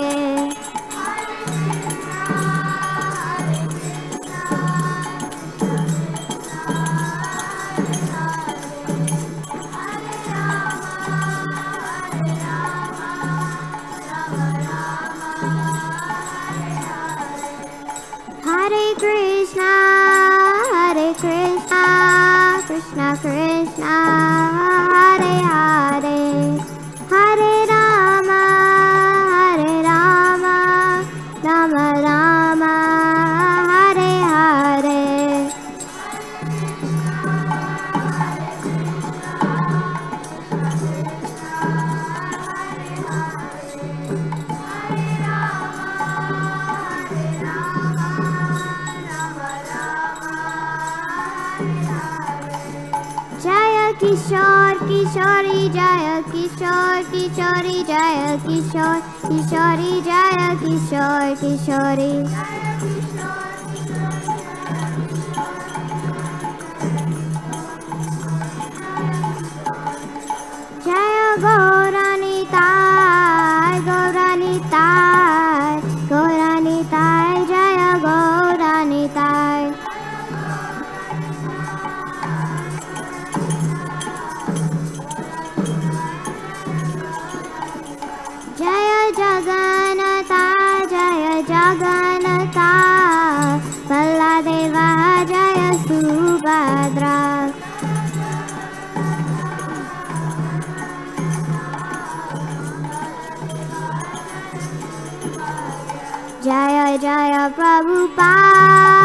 Hare Krishna, Krishna Krishna, Hare Hare, Hare Rama, Rama Rama, Hare Hare. Jaya Kishore Kishori, Jaya Kishore Kishori, Jaya Kishore Kishori, Jaya Kishore Kishori. Jaya Gauranitai, Gauranitai, Gauranitai, Jaya Gauranitai. Jaya Jagannatha, Jaya Jagannatha, Balladeva, Jaya Subhadra. Jaya Jaya Prabhupada,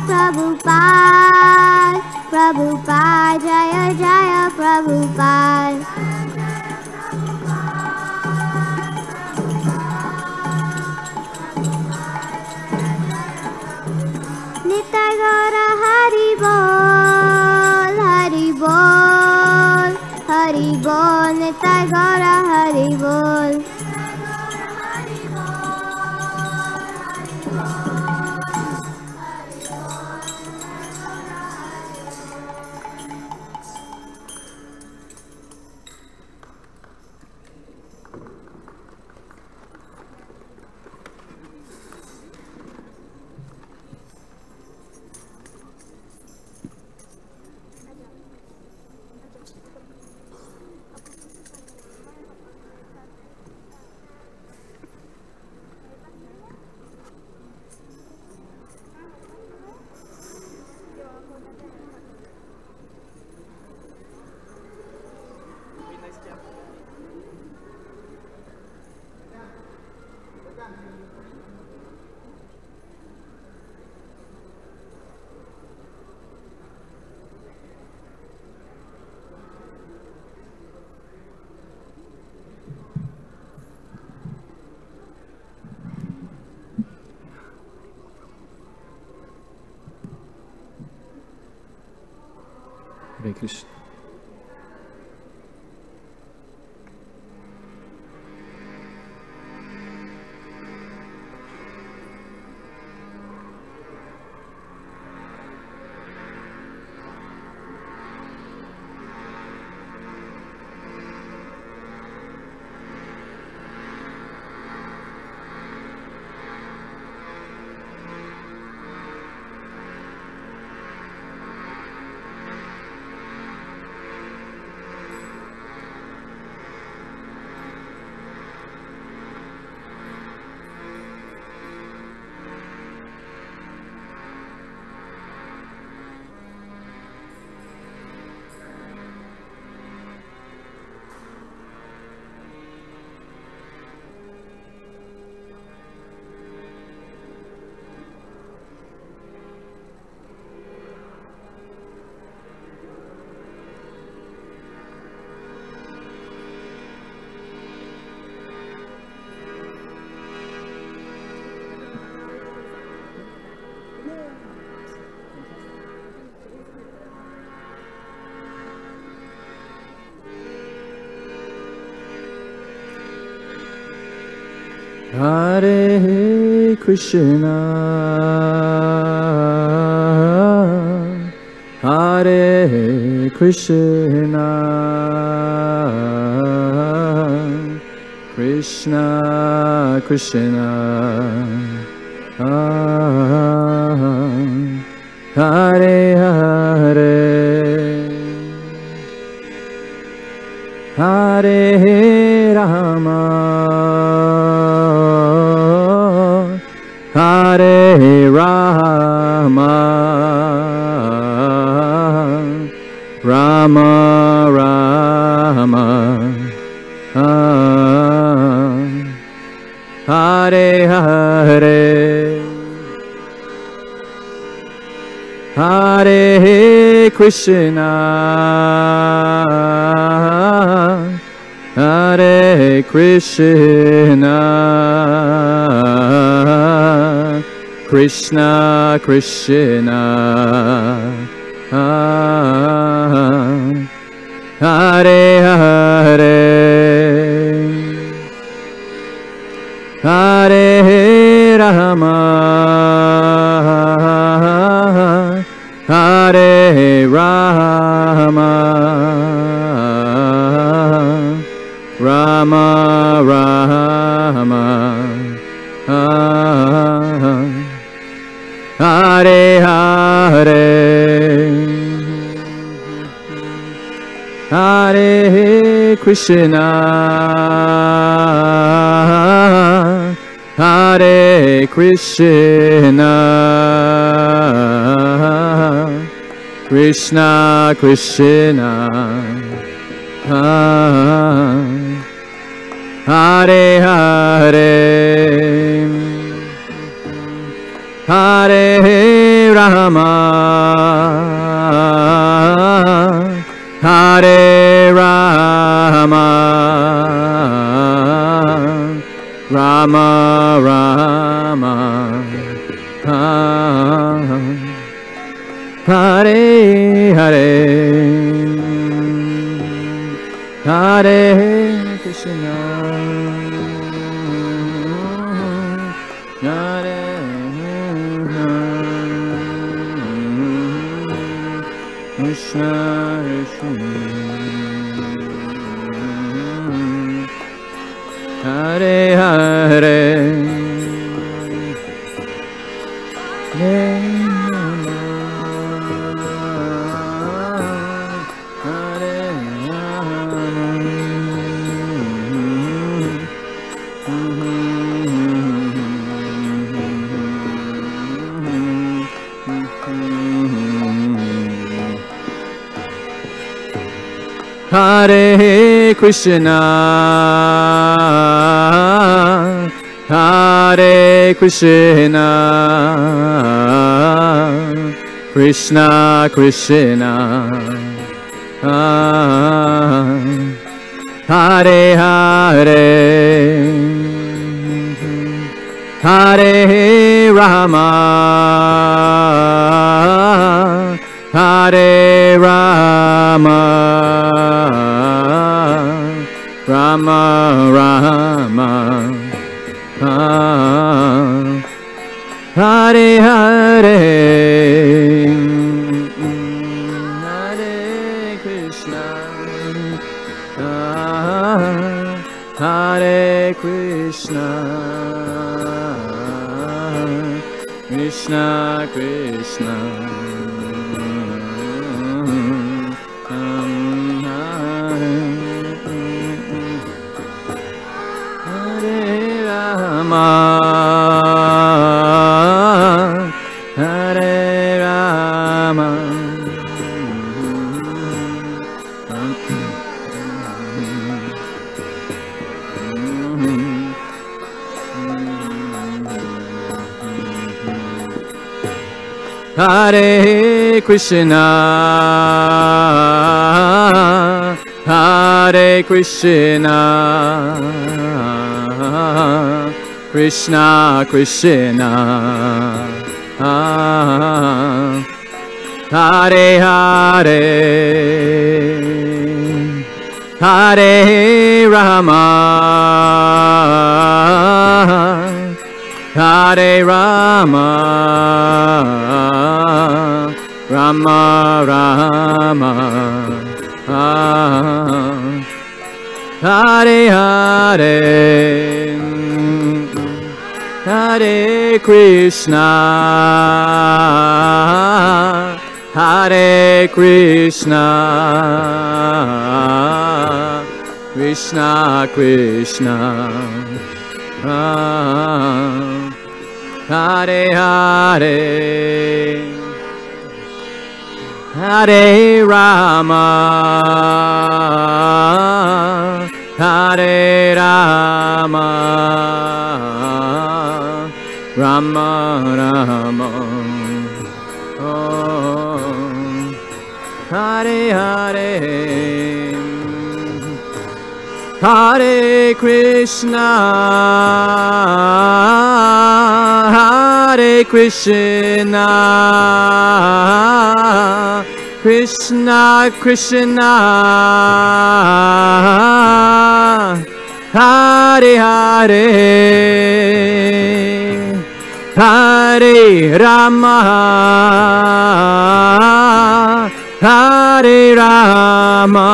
Prabhupada, Prabhupada, Jaya Jaya Prabhupada. Nitai Gaura Hari Bol, Hari Bol, Hari Bol, Nitai Gaura Hari Bol. Hare Krishna. Hare Krishna, Hare Krishna, Krishna Krishna, Hare Hare, Hare Rama, Hare Rama, Rama Rama, Hare Hare, Hare Krishna, Hare Krishna, Krishna Krishna, Hare Hare, Hare Rama, Hare Rama, Rama Rama, Hare Hare, Hare Krishna, Hare Krishna, Krishna Krishna, Hare Hare, Hare Rama, Hare Rama, Rama Rama, Hare Hare, Hare Krishna, Hare Krishna, Hare Hare, Hare Krishna, Hare Krishna, Krishna Krishna, Hare Hare, Hare Rama, Hare Rama, Rama Rama, Hare Hare, Hare Krishna, Hare Krishna, Krishna Krishna, Rama, Hare Rama, Hare Krishna, Hare Krishna, Krishna Krishna, Hare Hare, Hare Rama, Hare Rama, Rama Rama, Hare Hare, Hare Krishna, Hare Krishna, Krishna Krishna, Hare Hare, Hare Rama, Hare Rama, Rama Rama, oh, Hare Hare, Hare Krishna, Hare Krishna, Krishna Krishna, Hare Hare, Hare Rama, Hare Rama,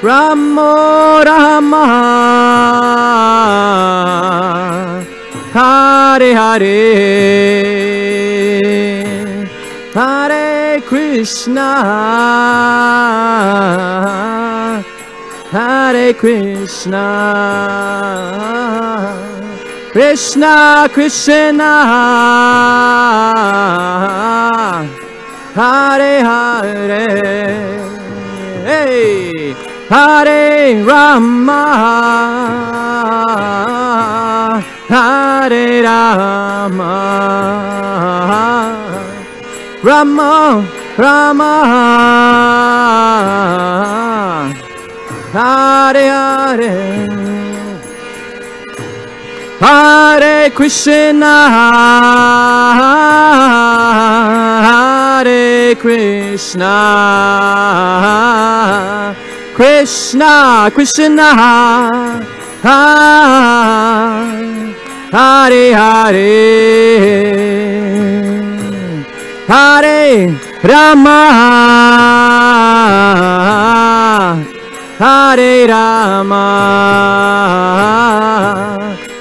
Rama Rama, Hare Hare, Hare Krishna, Hare Krishna, Krishna Krishna, Hare Hare, hey, Hare Rama, Hare Rama, Rama Rama, Hare Hare, Hare Krishna, Hare Krishna, Krishna Krishna, Hare Hare, Hare Rama, Hare Rama,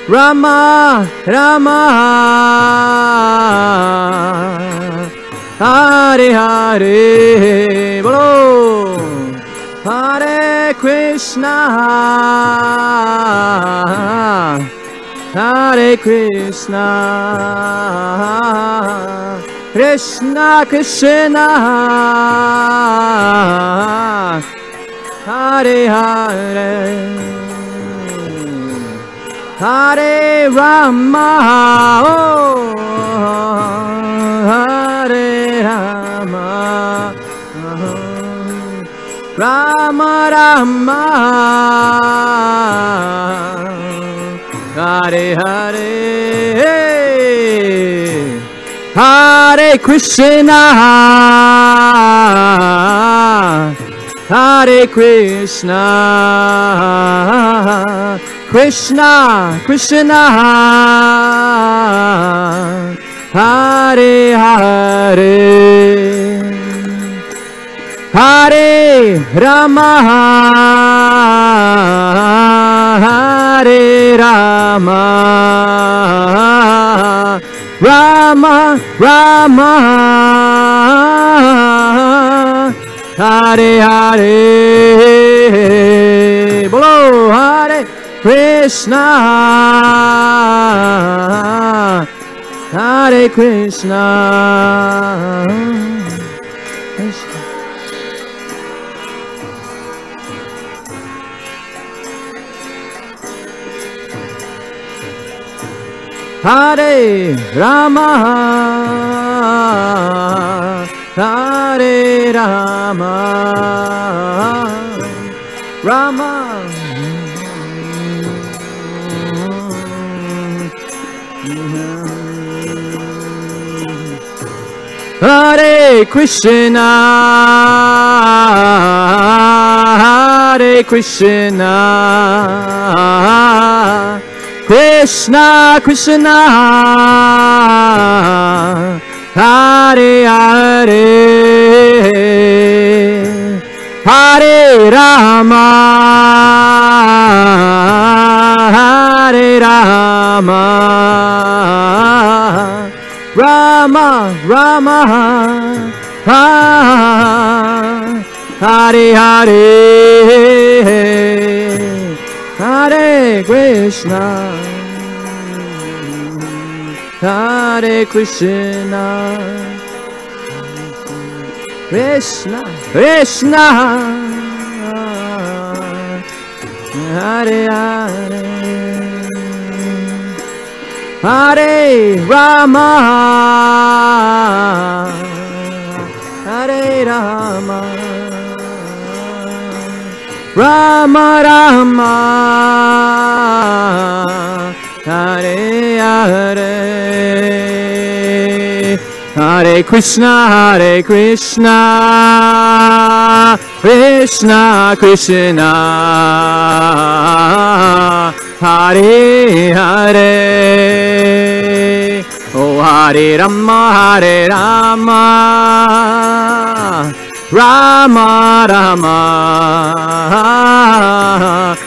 Rama Rama, Hare Hare, bolo, Hare Krishna, Hare Krishna, Krishna Krishna, Hare Hare, Hare Rama, oh, Hare Rama, Rama Rama, Hare Hare, Hare Krishna, Hare Krishna, Krishna Krishna, Hare Hare, Hare Rama, Hare Rama, Rama Rama, Hare Hare, bolo, Hare Krishna, Hare Krishna, Krishna. Hare Rama, Hare Rama, Rama, Hare Krishna, Hare Krishna, Krishna Krishna Hare Hare Hare Rama Hare Rama Rama Rama Hare Hare Hare Krishna Hare Krishna Krishna Krishna Hare Hare Hare Rama Hare Rama Rama Rama Hare Hare Hare Krishna Krishna Krishna Hare Hare Oh Hare Rama Rama Rama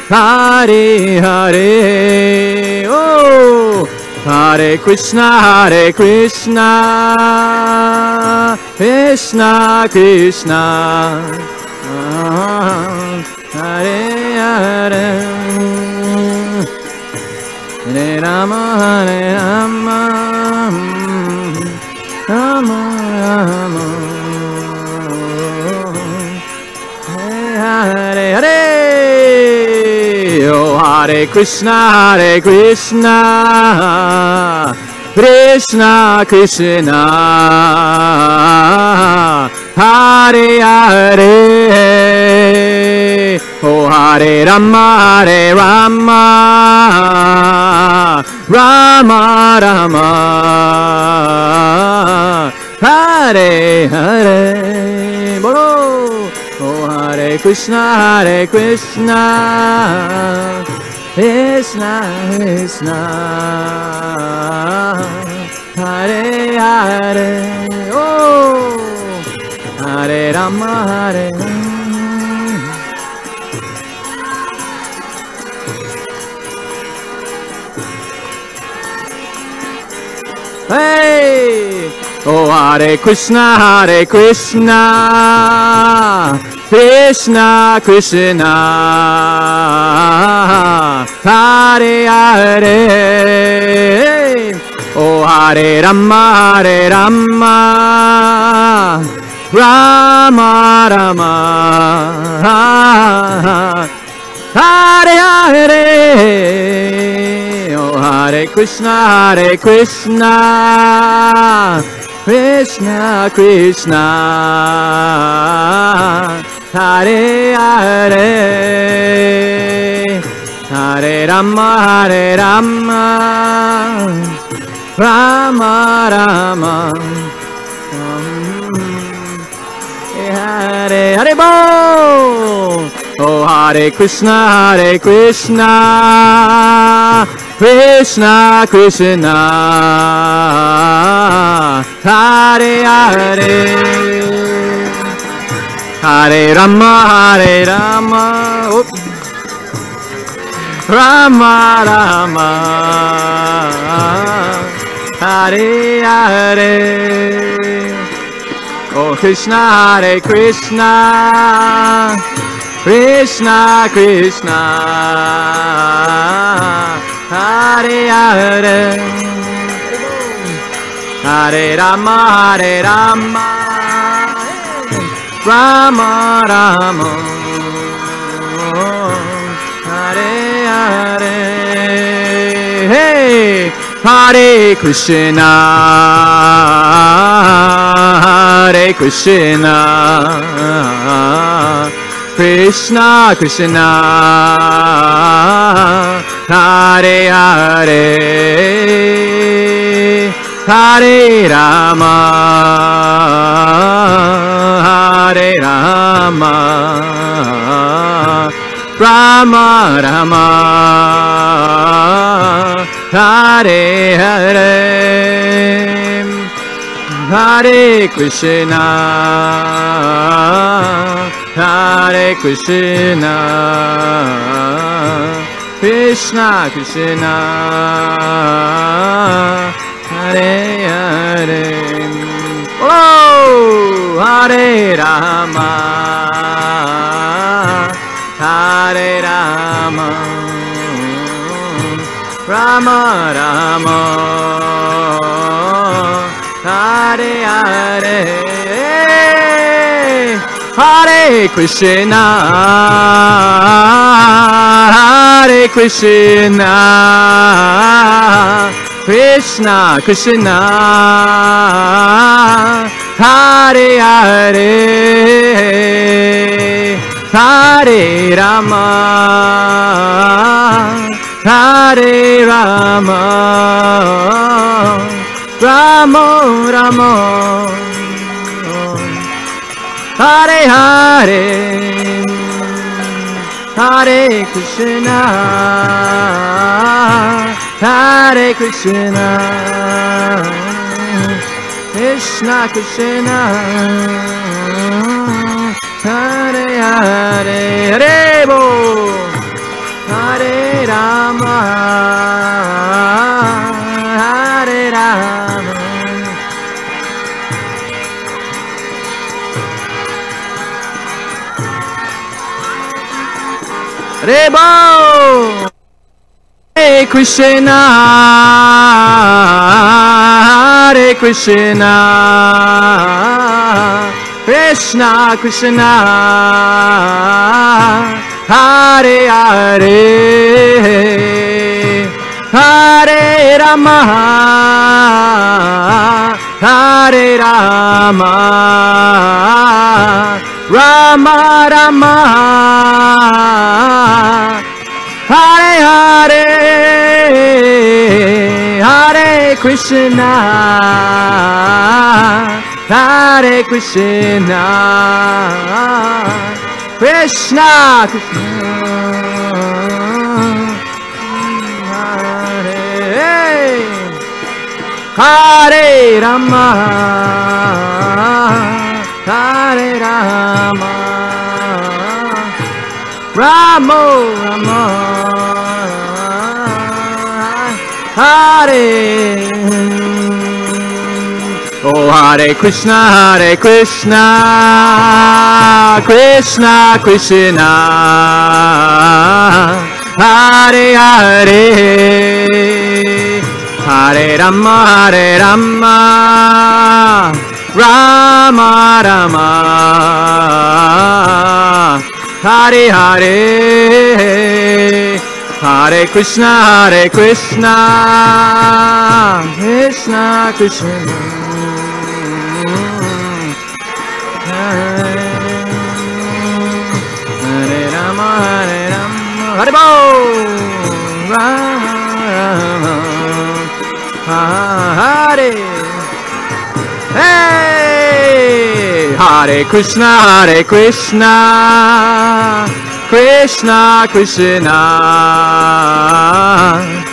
Hare Hare Oh Hare Krishna Krishna Krishna Hare Hare Hare Rama Rama Rama Hare Hare Oh Hare Krishna Krishna Krishna Hare Hare Oh Hare Rama Rama Rama Hare Hare Bolo Oh Hare Krishna Krishna Krishna Hare Hare Oh Hare Rama Hey Oh Hare Krishna Krishna Krishna Hare Hare Oh Hare Rama Rama Rama Hare Hare Oh Hare Krishna Krishna Krishna Hare Hare Hare Rama Rama Rama Hare Hare Bo Oh Hare Krishna Krishna Krishna Hare Hare Hare Rama oh. Rama Rama Hare Hare Oh Krishna Krishna Krishna Hare Hare Hare Rama Rama Rama Hare Hare Hey Hare Krishna Krishna Krishna Hare Hare Hare Rama Rama Rama Hare Hare, Hare Krishna, Hare Krishna, Krishna Krishna, Hare Hare. Oh, Hare Rama, Hare Rama, Rama Rama, Hare Hare, Hare Krishna, Hare Krishna, Krishna Krishna, Hare Hare, Hare Rama, Hare Rama, Rama Rama, Hare Hare, Hare Krishna, Hare Krishna, Krishna Krishna, Hare Hare, Hare Bo, Hare Rama, Hare Rama. Hare Bo, Hare Krishna, Hare Krishna, Krishna Krishna, Hare Hare, Hare Rama, Hare Rama, Rama Rama, Hare Hare, Hare Krishna, Hare Krishna, Krishna Krishna, Hare Rama, Hare Rama, Ramo Rama, Hare. Oh, Hare Krishna, Hare Krishna, Krishna Krishna, Hare Hare, Hare Rama, Hare Rama, Rama Rama, Hare Hare, Hare Krishna, Hare Krishna, Krishna Krishna, Hare Rama, Hare Rama, Hare Bo, Rama Rama, Hare. Hey, Hare Krishna, Hare Krishna, Krishna Krishna,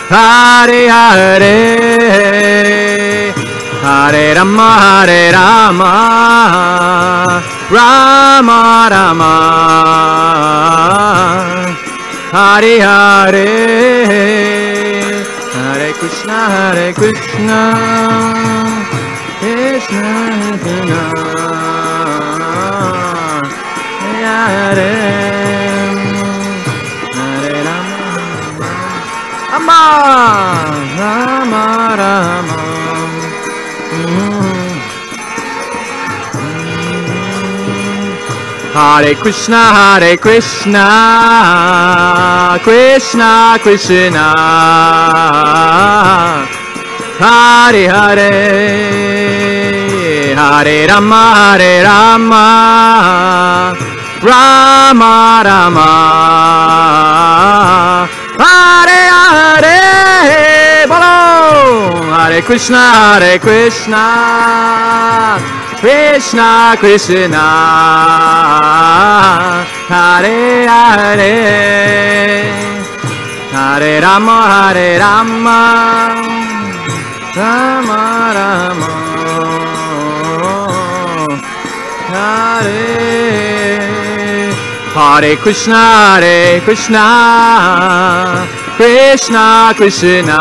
Hare Hare, Hare Rama, Hare Rama, Rama Rama, Hare Hare, Hare Krishna, Hare Krishna, Krishna Krishna, Hare Hare Rama, Rama Rama, Hare Krishna, Hare Krishna, Krishna Krishna, Hare Hare, Hare Rama, Hare Rama, Rama Rama, Hare Hare, Bolo, Hare Krishna, Hare Krishna, Krishna Krishna, Hare Hare, Hare Rama, Hare Rama, Rama Rama, Hare Hare Krishna, Krishna Krishna,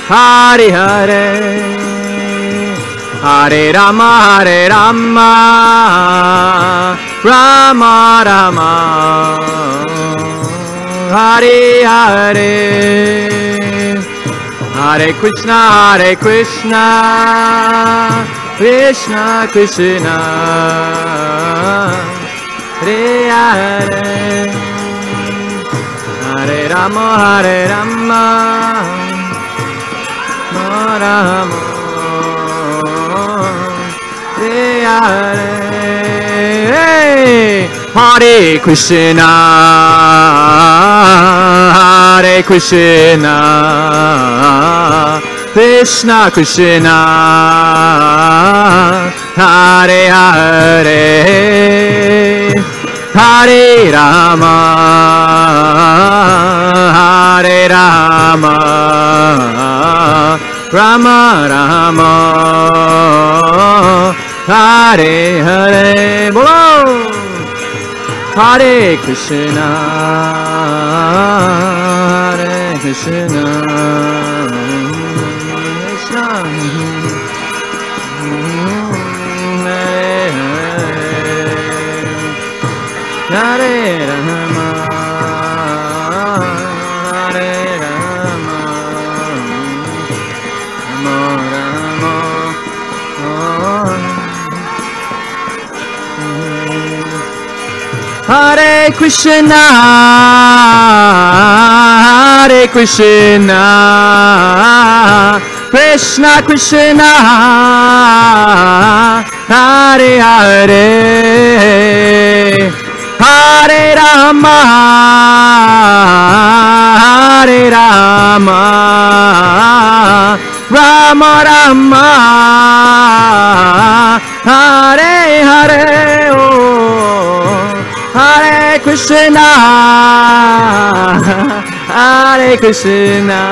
Hare Hare, Hare Rama, Rama Rama, Hare Hare, Hare Krishna, Krishna Krishna, Hare Hare, Hare Rama, Rama, Hare Hare, Hare Krishna, Krishna Krishna, Hare Hare, Hare Rama, Rama Rama, Hare Hare, Bolo! Hare Krishna, Krishna, Krishna, Hare Rama, Hare Rama, Rama Rama, Hare Krishna, Krishna Krishna, Hare Hare, Hare Rama, Rama Rama, Hare Hare, oh. Hare Krishna,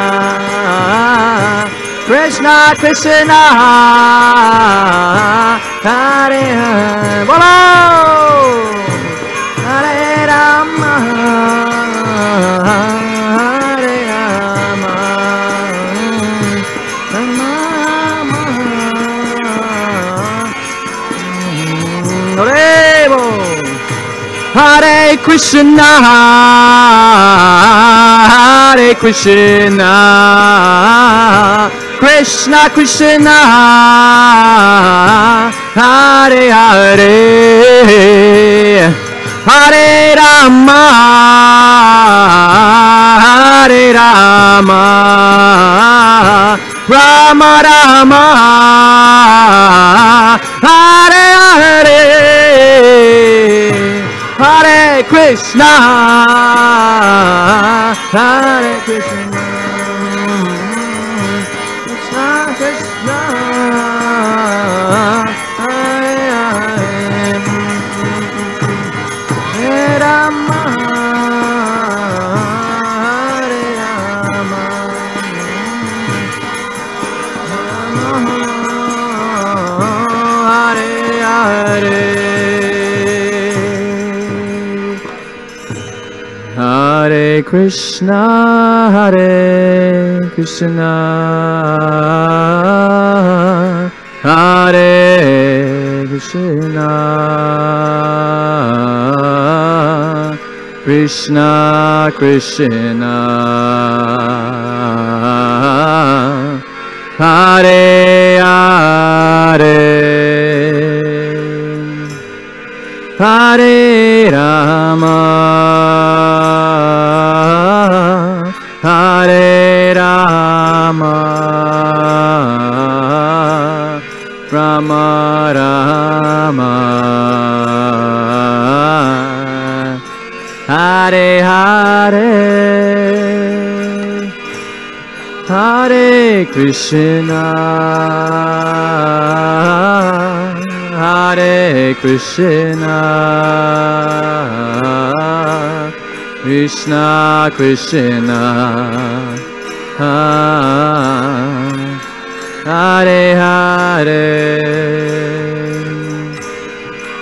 Krishna Krishna, Hare Hare, Bolo! Hare Rama, Hare Rama, Rama Rama, Hare Krishna, Krishna Krishna, Hare Hare, Hare Rama, Rama Rama, Hare Hare, Hare Krishna, Krishna Krishna, Hare Hare, Hare Rama, Hare Rama, Hare Hare, Hare Krishna, Hare Krishna, Krishna Krishna, Hare Hare, Hare Rama, Hare Rama, Rama Rama, Hare Hare, Hare Krishna, Hare Krishna, Krishna Krishna Hare Hare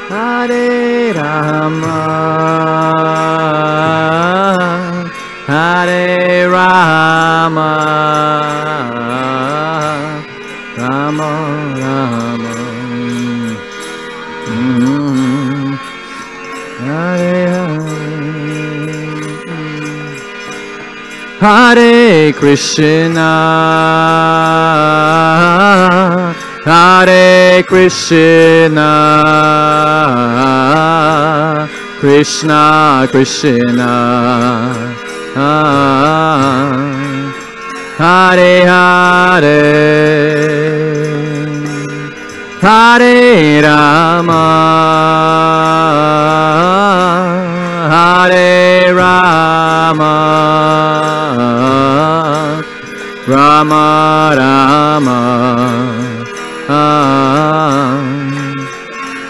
Hare Rama Hare Rama Rama Rama Hare Hare Krishna Hare Krishna Krishna Krishna Hare Hare Hare Rama Hare Rama Rama Rama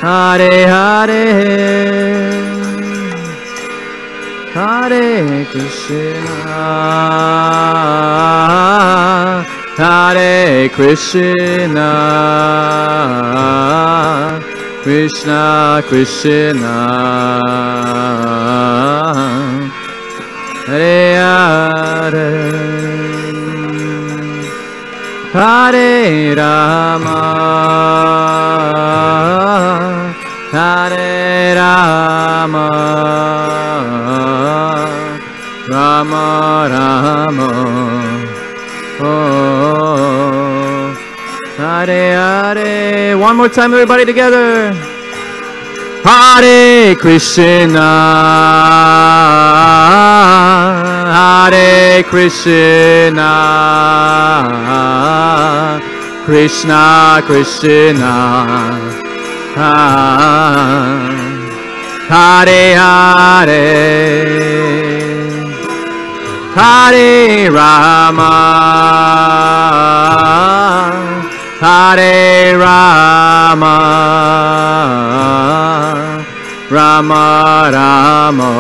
Hare Hare Hare Krishna Hare Krishna Krishna Krishna Hare Hare Hare Rama Hare Rama Rama Rama Oh Hare Hare. One more time, everybody together. Hare Krishna Hare Krishna Krishna Krishna Hare Hare Hare Rama Hare Rama Rama Rama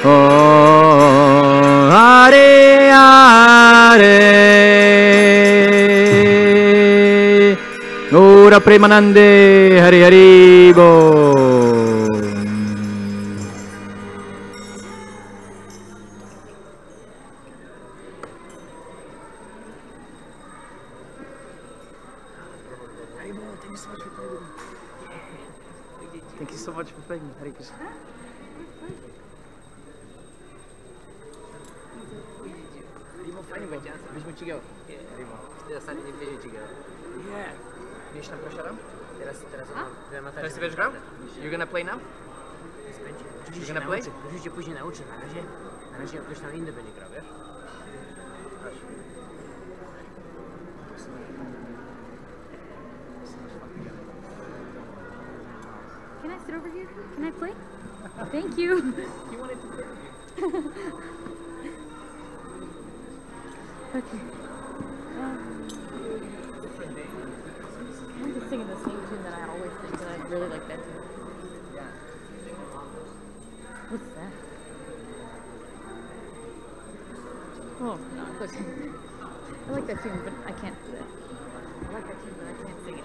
Oh Hare Hare Ora Premanande Hari Hari Bo. Thank you so much for playing. Hare Krishna. You're gonna play now? You're gonna play? Już cię później nauczę, na razie ktoś tam inny będzie grał, wiesz? Can I sit over here? Can I play? Thank you. You wanted to play? Okay. I'm just singing the same tune that I always sing, but I really like that tune. Yeah. What's that? Oh, no, of course. I like that tune, but I can't do that. I like that tune, but I can't sing it.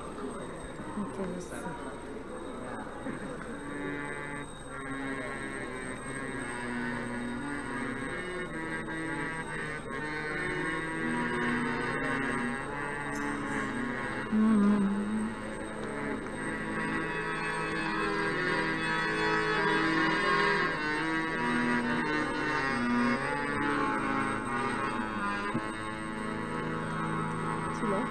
Okay, let's see. Too low?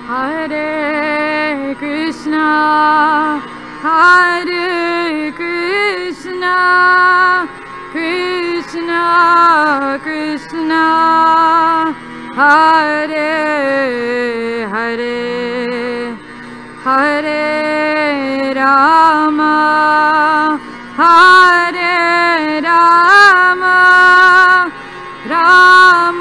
Hare Krishna, Hare Krishna, Krishna Krishna, Hare Hare, Hare Rama, Hare Rama, Rama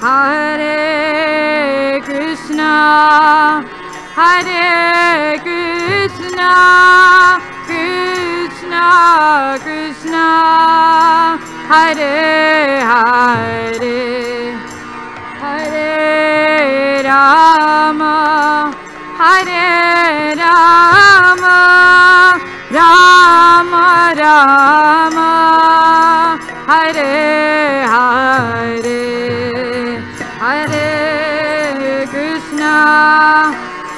Hare Krishna, Hare Krishna, Krishna Krishna, Hare Hare, Hare Rama, Hare Rama, Rama Rama, Hare Hare, Hare Krishna,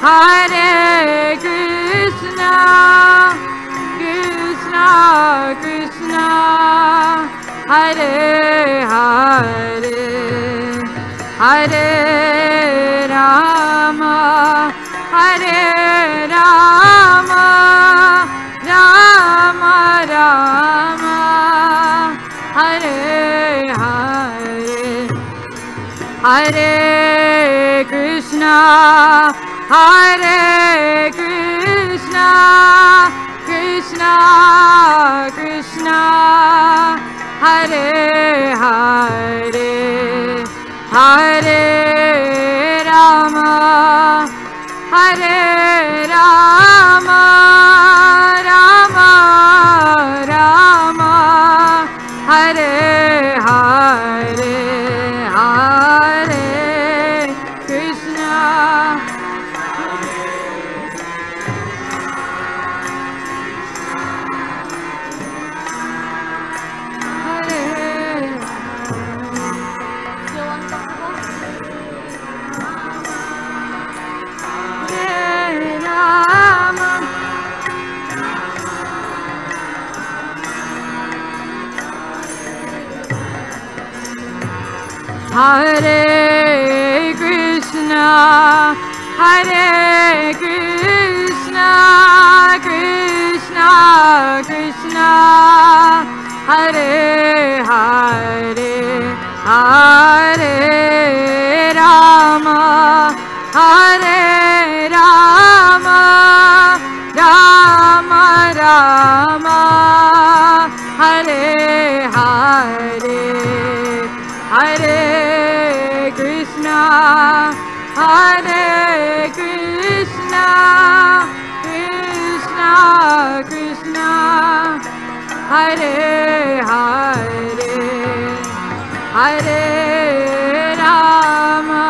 Hare Krishna, Krishna Krishna, Hare Hare, Hare Rama, Hare Rama, Rama Rama, Hare Hare, Hare Krishna, Hare Krishna, Krishna Krishna, Hare Hare, Hare Rama, Hare Rama, Rama Rama, Hare Hare, Hare Krishna, Hare Rama, Hare Krishna, Hare Krishna, Krishna Krishna, Hare Hare, Hare Rama, Hare Rama, Rama Rama, Hare Hare, Hare Krishna, Hare Krishna, Krishna Krishna, Hare Hare, Hare Rama,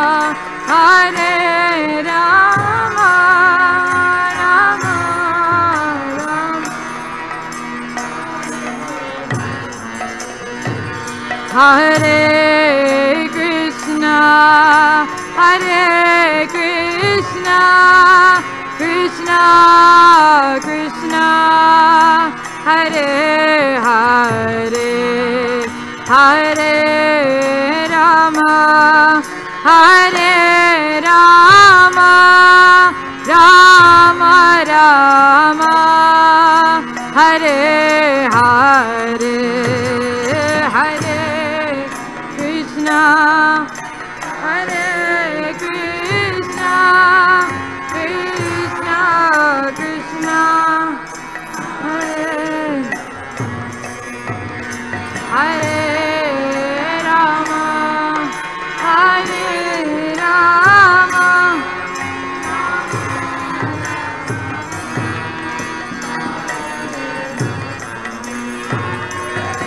Hare Rama, Rama Rama, Hare Krishna, Hare Krishna, Krishna Krishna, Hare Hare, Hare Rama, Hare Rama, Rama Rama, Hare Hare, Hare Krishna, Hare Krishna, Krishna Krishna, Hare Hare Rama, Hare Rama,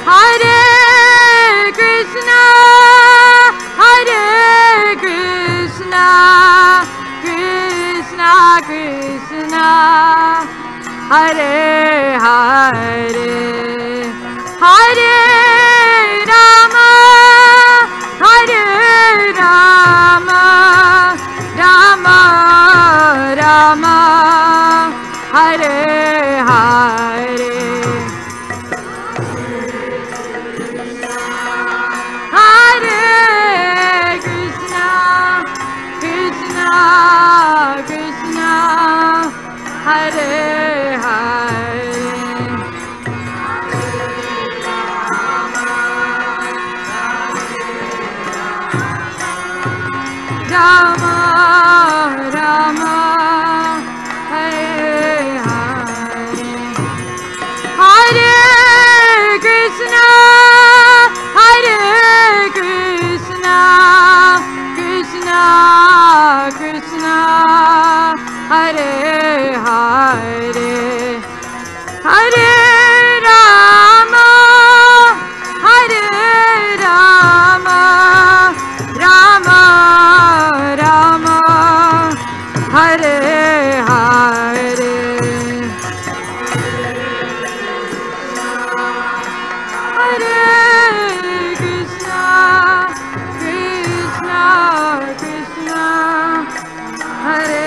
Hare Krishna, Hare Krishna, Krishna Krishna, Hare Hare, Hare Rama, Hare Rama, Rama Rama, Hare Hare, Hare Krishna, Krishna Krishna, Hare Hare, Rama Rama, Hare Hare, Hare Krishna, Hare Krishna, Krishna, Hare Hare, Hare Rama, Hare Rama, Rama Rama, Hare Hare. Hare Krishna, Krishna Krishna, Hare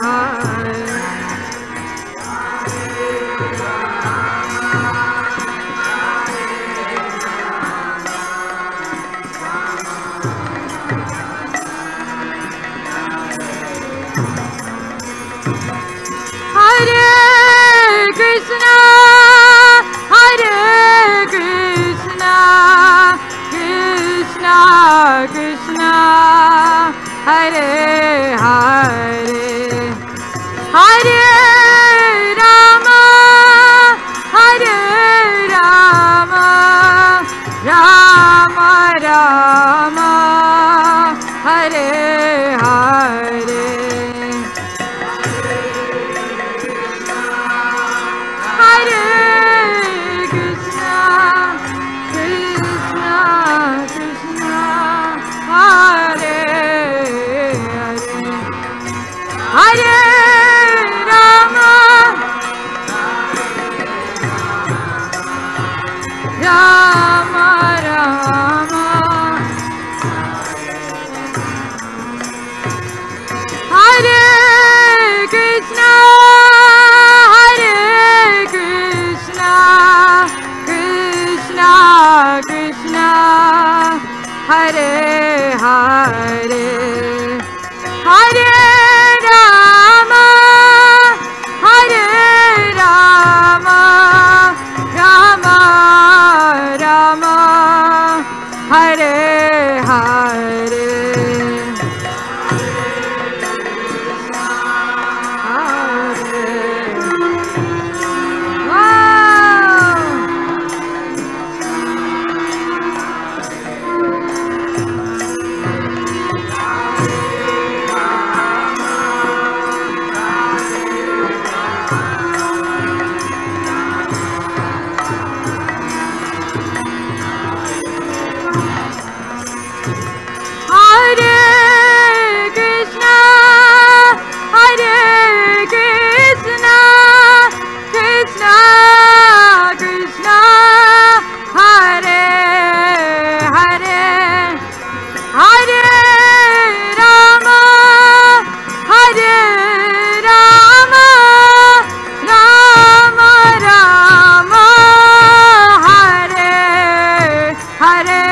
Hare. Hare Krishna, Hare Krishna, Krishna Krishna, Hare Hare, Hare Rama, Hare Rama, Rama Rama, Hare Hare. Hare Krishna, Krishna Krishna, Hare Hare, Hare Rama, Rama Rama, Hare Krishna, Hare Krishna, Krishna Krishna, Hare Hare, Hare Rama, Hare Rama, Rama Rama, Hare Hare. Hare Krishna, Hare Krishna, Krishna Krishna, Hare Hare, Hare Rama, Hare Rama, Rama Rama, Hare Hare.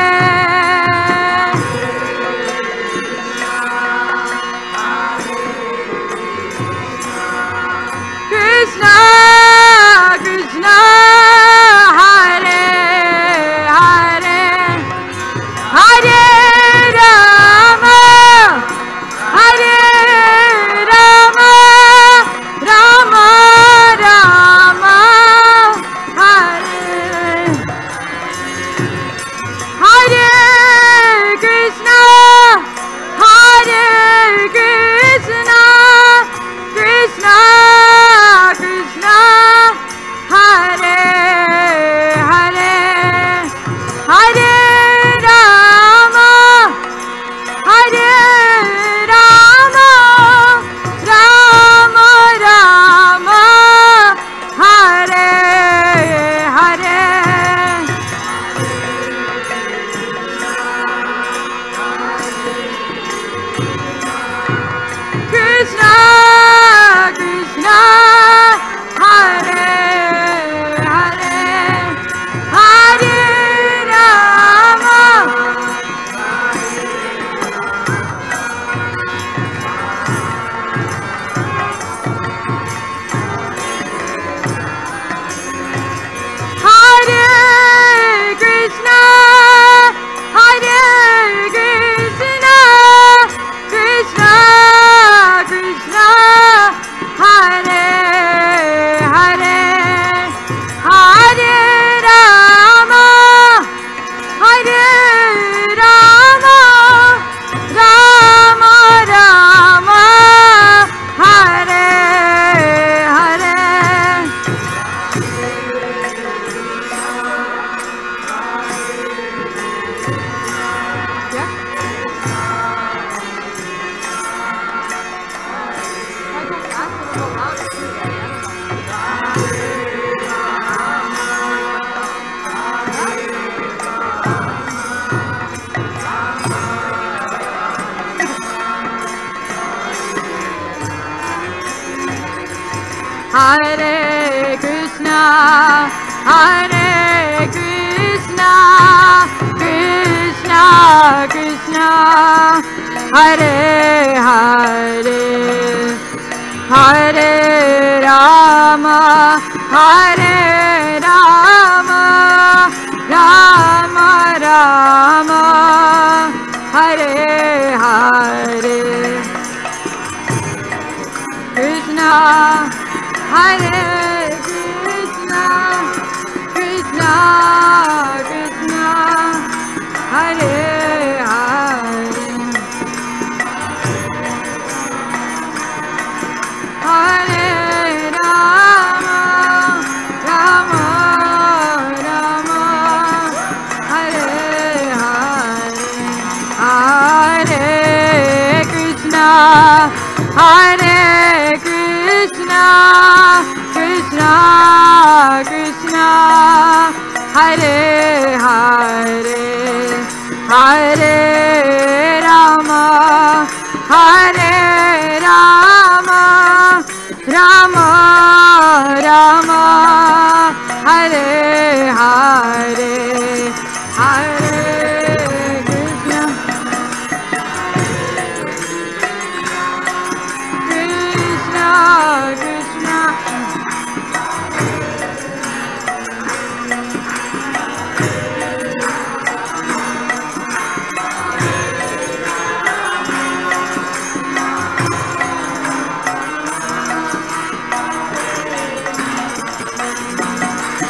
Hare Krishna, Hare Krishna, Krishna Krishna, Hare Hare, Hare Rama, Hare Rama, Rama Rama, Hare Hare, Krishna, Hare Krishna, Krishna Krishna, Hare Hare, Hare Rama, Rama Rama, Hare Hare, Hare Krishna, Hare Krishna, Krishna Krishna, Hare Hare, Hare Rama, Hare Rama, Rama Rama, Hare Hare, Hare Krishna, Krishna Krishna,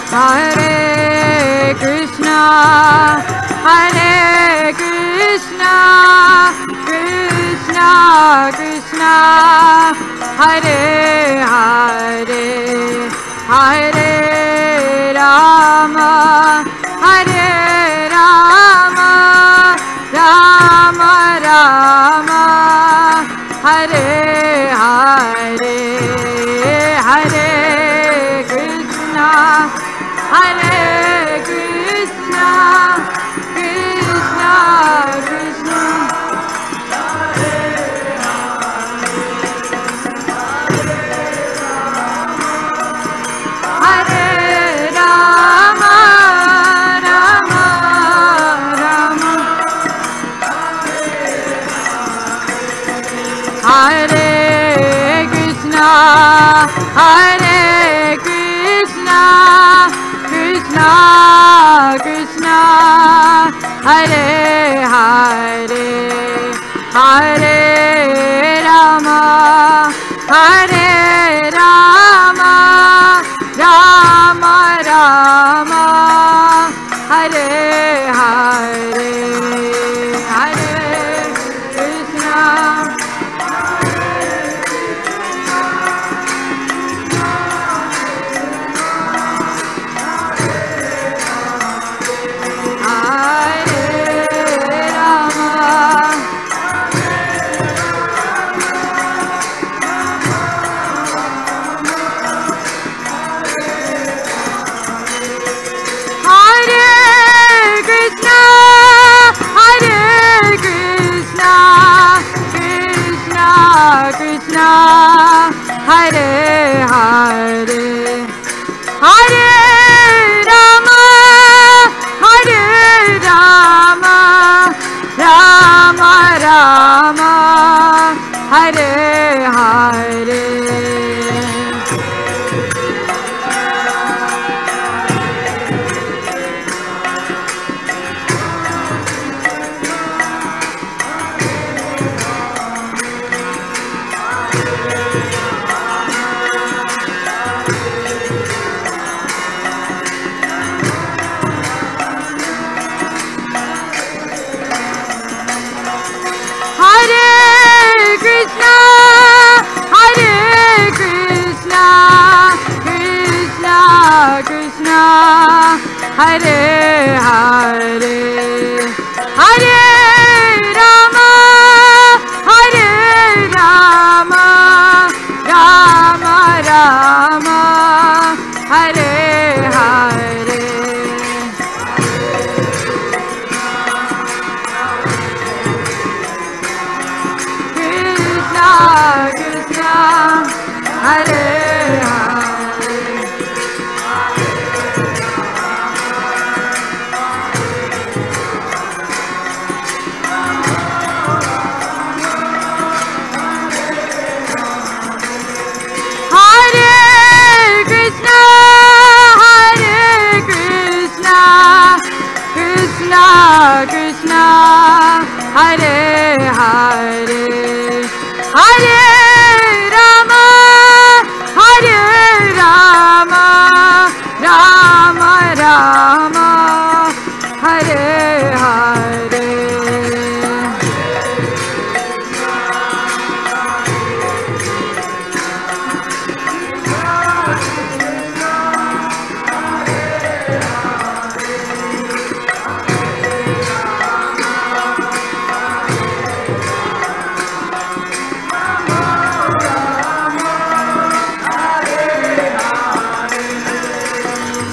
Hare Krishna, Hare Krishna, Krishna Krishna, Hare Hare, Hare Rama, Hare Rama, Rama Rama, Hare Hare, Hare Krishna, Hare Krishna, Krishna Krishna, Hare Rama, Rama Rama, Hare Krishna, Hare Krishna, Krishna Krishna, Hare Hare, Hare Rama, Hare Rama, Rama Rama, Hare Hare, Hare Krishna, Hare Rama, Hare Krishna, Hare Krishna, Krishna Krishna, Hare Hare, Hare Rama, Hare Rama, Rama Rama, Hare Hare, Hare Krishna, Hare Krishna, Krishna Krishna, Hare Hare, Hare Rama, Hare Rama, Rama Rama, Hare Hare, Krishna Krishna, Hare Hare.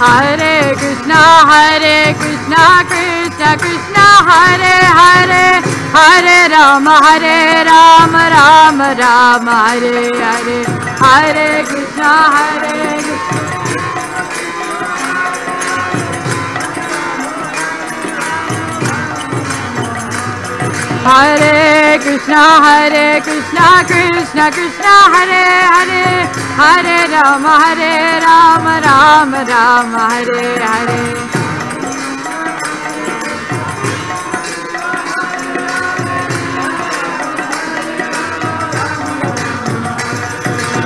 Hare Krishna, Krishna Krishna, Hare Hare, Hare Rama, Rama Rama, Hare Hare, Hare Krishna, Hare Krishna, Krishna Krishna, Hare Hare, Hare Rama, Rama Rama, Hare Hare.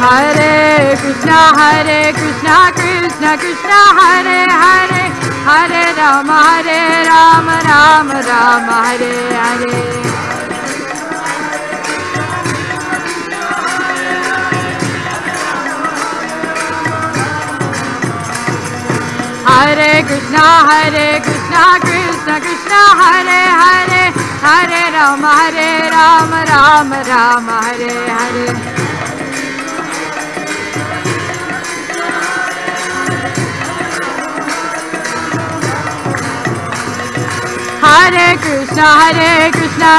Hare Krishna, Krishna Krishna, Hare Hare, Hare Rama, Rama Rama, Hare Hare. Hare Krishna, Krishna Krishna, Hare Hare, Hare Rama, Rama Rama, Hare Hare. Hare Krishna, Krishna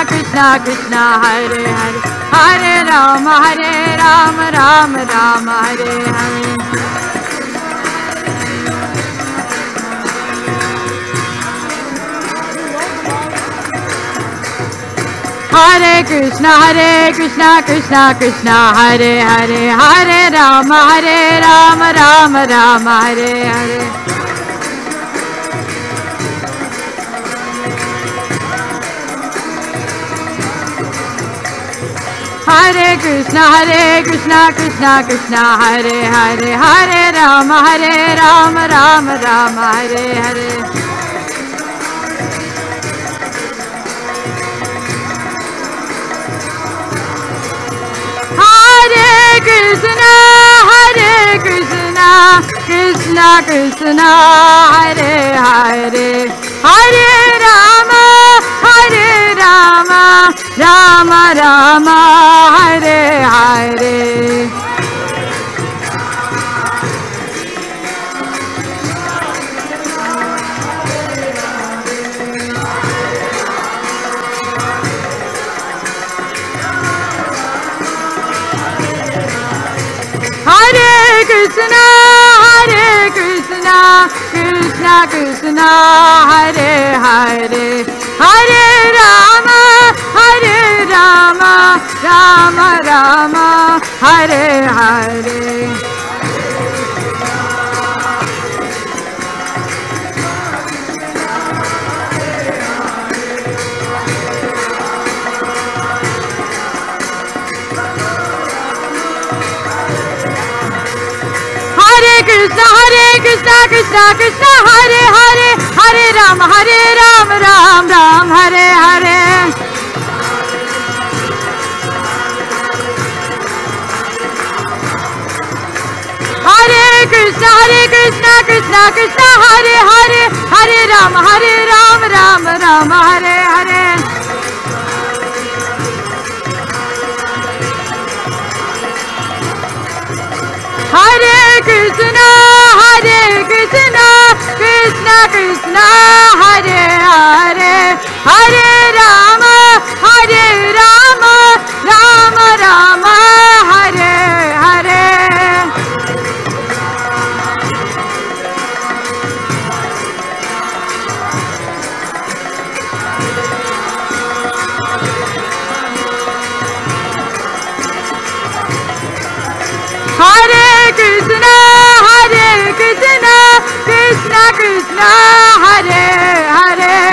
Krishna, Hare Hare, Hare Rama, Rama Rama, Hare Hare. Hare Krishna, Krishna Krishna, Hare Hare, Hare Rama, Rama Rama, Hare Hare. Hare Krishna, Krishna Krishna, Hare Hare, Hare Rama, Rama Rama, Hare Hare. Hare Krishna, Krishna Krishna, Hare Hare, Hare Rama, Rama Rama, Hare Hare. Hare Krishna, Krishna Krishna, Hare Hare, Hare Rama, Rama Rama, Hare Hare. Hare Krishna, Krishna Krishna, Hare Hare, Hare Rama, Ram Ram, Hare Hare. Hare Krishna, Krishna Krishna, Hare Hare, Hare Rama, Ram Ram, Hare Hare. Hare Krishna, Krishna Krishna, Hare Hare, Hare Rama, Rama Rama, Hare Hare. Hare Krishna, Krishna Krishna, Hare Hare, Hare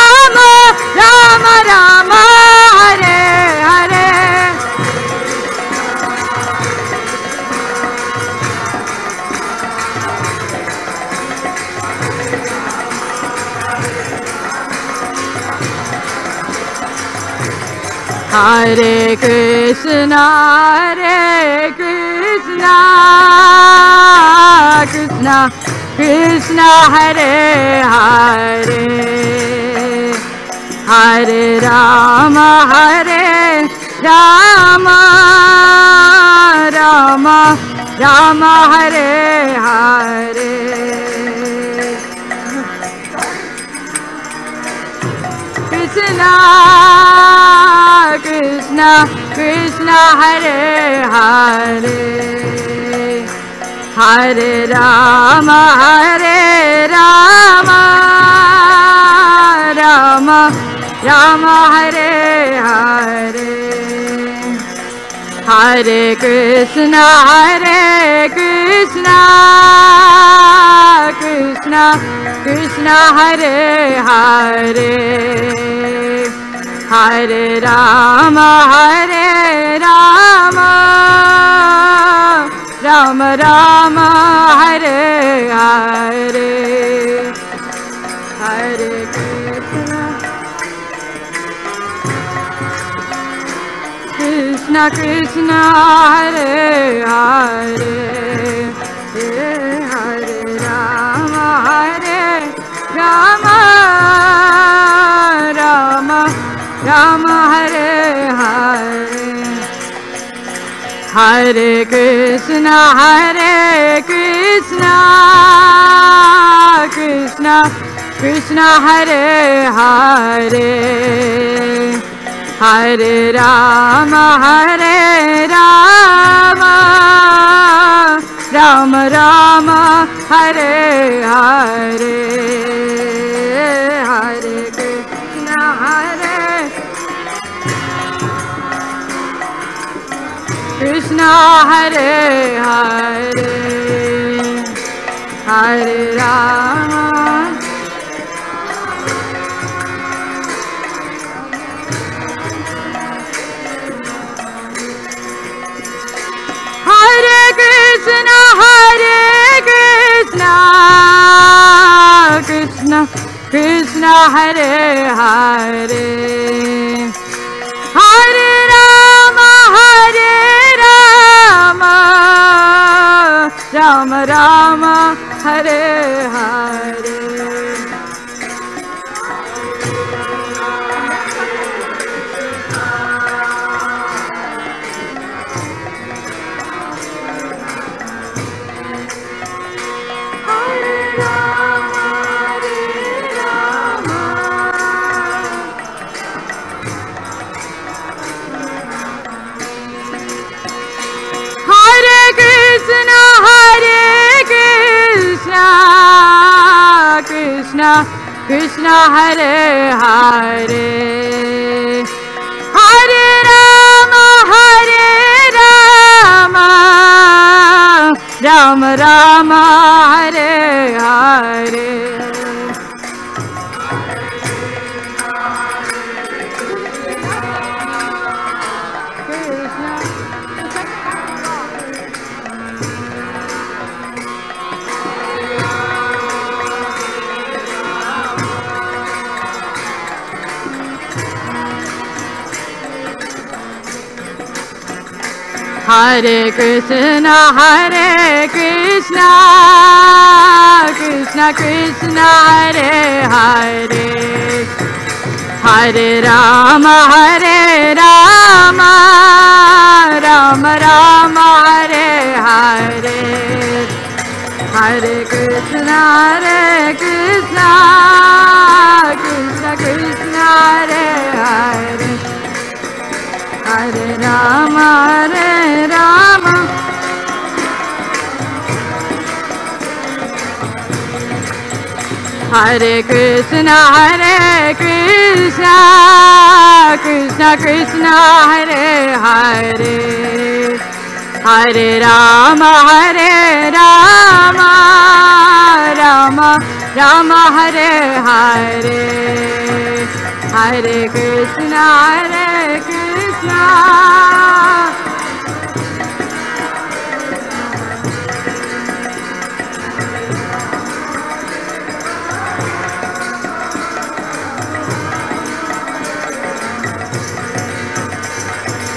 Rama, Rama Rama, Hare Hare. Hare Krishna, Krishna Krishna, Hare Hare, Hare Rama, Rama Rama Hare Hare Krishna Krishna Krishna Hare Hare Hare Rama Rama Rama Hare Hare Hare Krishna Krishna Krishna Hare Hare Hare Rama Rama Rama Hare Hare Hare Krishna Krishna Hare Hare Hare Rama Rama Hare Hare Hare Krishna Krishna Krishna Hare Hare Hare Rama Rama Rama Hare Hare Hare Krishna Hare Hare Hare Rama Hare Krishna Krishna Krishna Hare Hare Hare Rama Rama Rama Hare Hare Krishna Hare Hare Hare Rama Rama Rama Hare Hare Hare Krishna Krishna Krishna Hare Hare Hare Rama Rama Rama Hare Hare Hare Krishna Krishna Krishna Hare Hare Hare Rama Hare Krishna Krishna Krishna Hare Hare Hare Rama Rama Hare Hare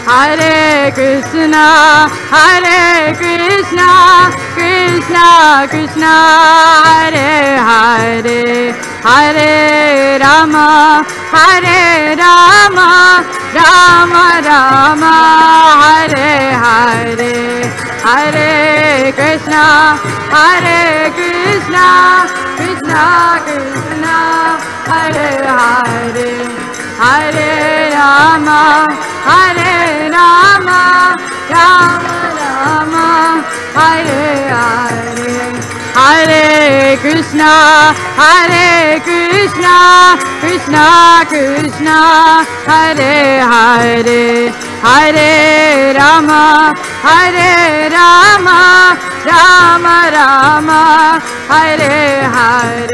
Hare Krishna Hare Krishna Krishna Krishna Hare Hare Hare Rama Rama Rama Hare Hare Hare Krishna, Hare Krishna, Krishna Krishna, Hare Hare, Hare Rama, Hare Rama, Rama Rama, Hare Hare, Hare Krishna, Krishna Krishna, Hare Hare, Hare Rama, Rama Rama, Hare Hare.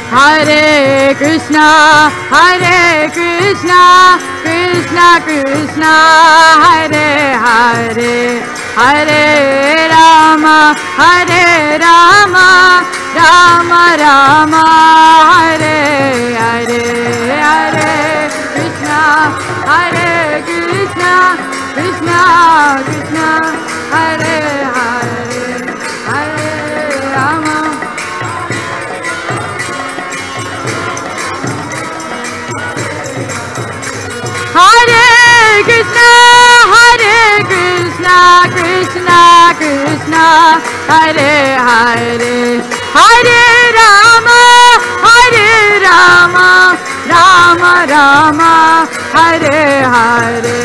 Hare Krishna, Krishna Krishna, Hare Hare, Hare Rama, Rama Rama, Hare Hare, Hare Krishna, Krishna Krishna, Hare Hare, Hare Rama. Hare Krishna, Krishna Krishna, Hare Hare, Hare Rama, Rama Rama, Hare Hare.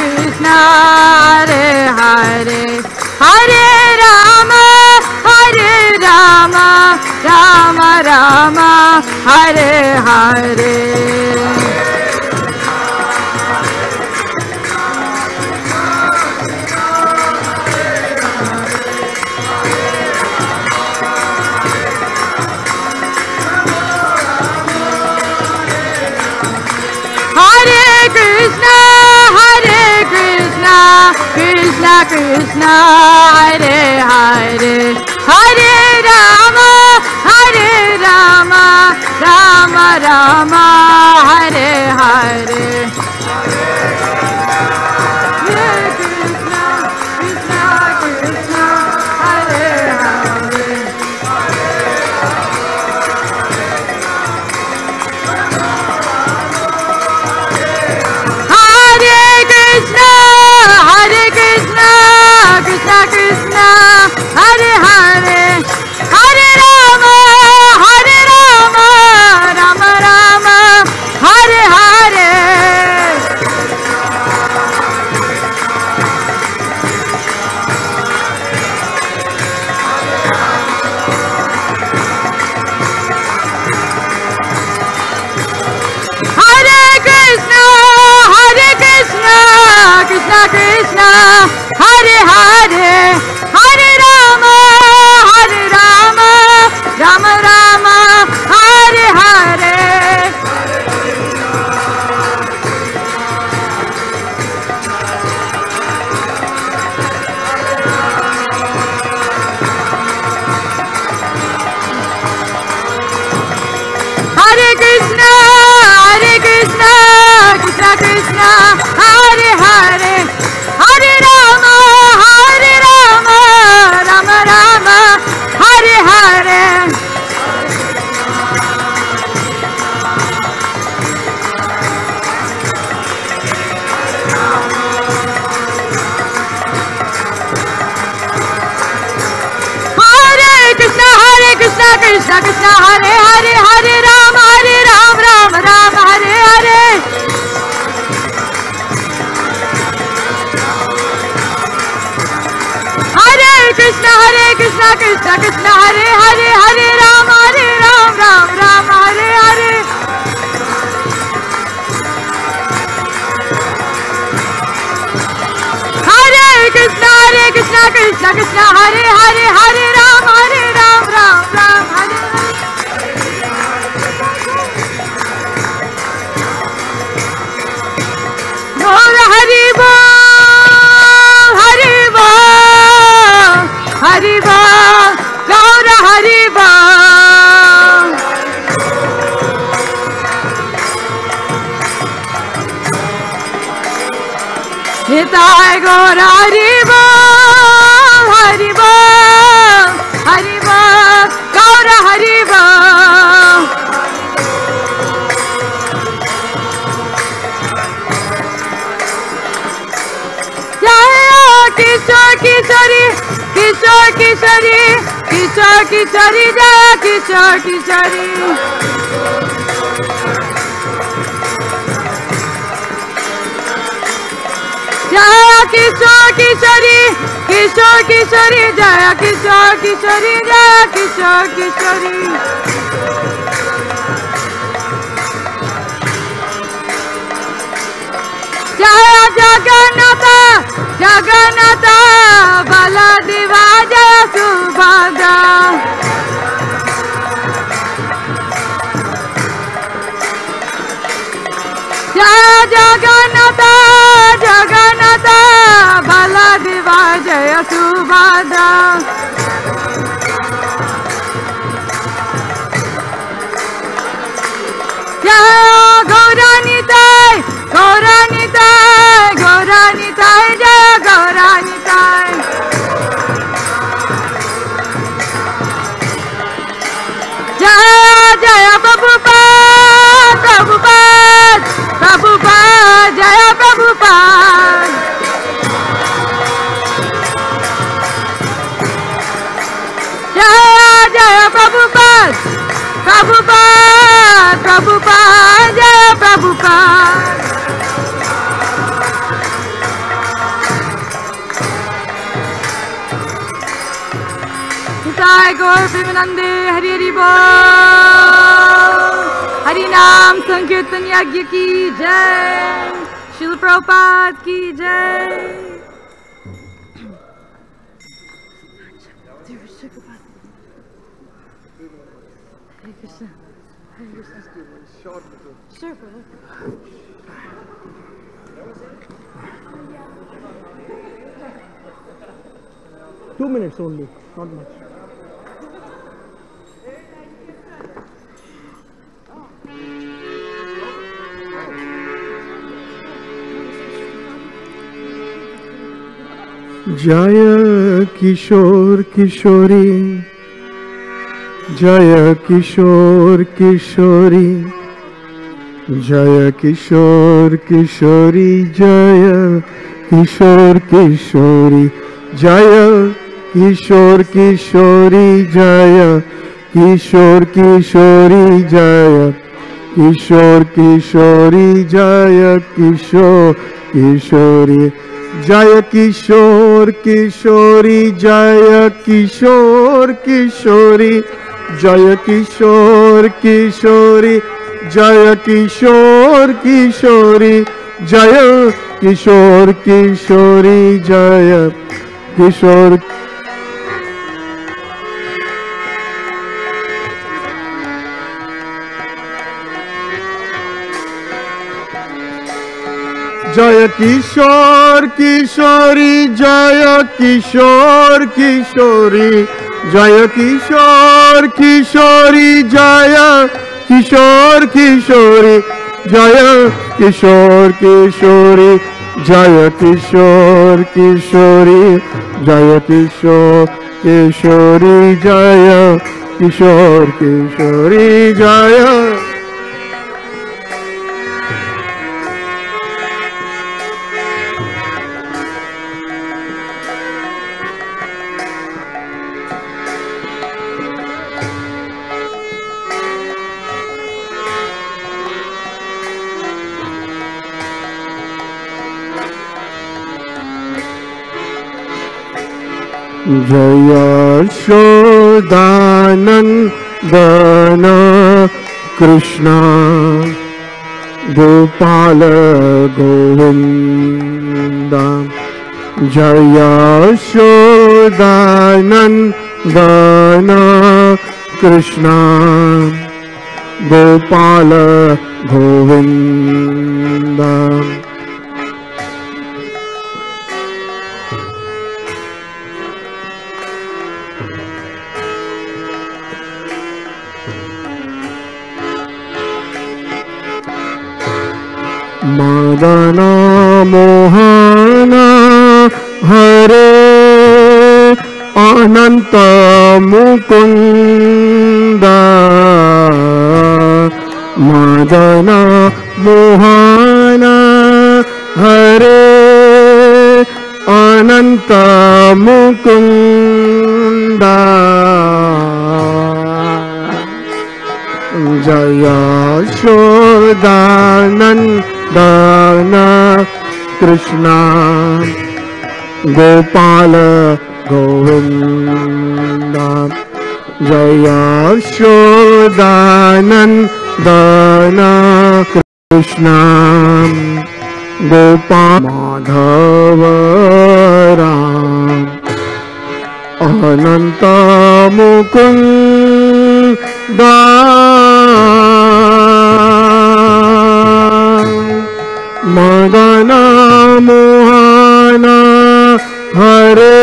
Krishna, Hare Hare, Hare Rama, Rama Rama, Hare Hare. Krishna Krishna, Hare Hare, Hare Rama, Rama Rama, Hare Hare. Hare Krishna, Krishna Krishna, Hare Hare. Hare Krishna, Krishna Krishna, Hare Hare, Hare Rama, Rama Rama, Hare Hare. Hare Krishna, Krishna Krishna, Hare Hare, Hare Rama, Rama Rama, Hare Hare. Hare Krishna, Krishna Krishna, Hare Hare, Hare Rama, Rama Rama, Hare Hare. Krishna Krishna, Hare Hare, Hare Rama, Rama Hare Hare. Hare Krishna, Krishna Krishna, Hare Hare, Hare Rama, Rama Hare Hare. Hare Krishna, Krishna Krishna, Hare Hare, Hare Rama, Rama Hare Hare. Gaura Hari Bol, Hari Bol, Hari Bol, Gaura Hari Bol. Jaya Kishore Kishori, Kishore Kishori, Kishore Kishori, Jaya Kishore Kishori. Jaya Kishore Kishori, Kishore Kishori, Jaya Kishore Kishori, Jaya Kishore Kishori. Jaya Jagannatha, Jagannatha, Baladeva, Jaya Subhadra. Jaya Jagannatha, Jagannatha, Baladeva, Jaya Subhadra. Jaya Gauranitai, Gauranitai, Gauranitai, Jaya Gauranitai. Jaya Jaya Prabhupada, Prabhupada, Prabhupada, Jaya Prabhupada. Jaya Jaya Prabhupada, Prabhupada, Prabhupada, Jaya Prabhupada. Nitai Gaur Premanande, Hari Hari Bol. Hari Naam Sankirtan Yagya ki jai. Srila Prabhupada ki jai. Hare Krishna. Hare Krishna. Sure, brother. 2 minutes only, not much. Jaya Kishore Kishori, Jaya Kishore Kishori, Jaya Kishore Kishori, Jaya Kishore Kishori, Jaya Kishore Kishori, Jaya Kishore Kishori, Jaya Kishore Kishori, Jaya Kishore Kishori. Jaya Kishore Kishori, Jaya Kishore Kishori, Jaya Kishore Kishori, Jaya Kishore Kishori, Jaya Kishore Kishori, Jaya Kishore. Jaya Kishore Kishori, Jaya Kishore Kishori, Jaya Kishore Kishori, Jaya Kishore Kishori, Jaya Kishore Kishori, Jaya Kishore Kishori, Jaya Kishore Kishori, Jaya Kishore Kishori, Jaya. Jaya Shodanandana Krishna Gopala Govinda. Jaya Shodanandana Krishna Gopala Govinda. Madana Mohana अनंत मुकुंद मदन मोहन हरे अनंत मुकुंद जय यशोदानंदन कृष्ण गोपाल गोविंद जय यशोदानंदन कृष्ण गोपाल माधव राम अनंत मुकुंद मदन मोहन हरे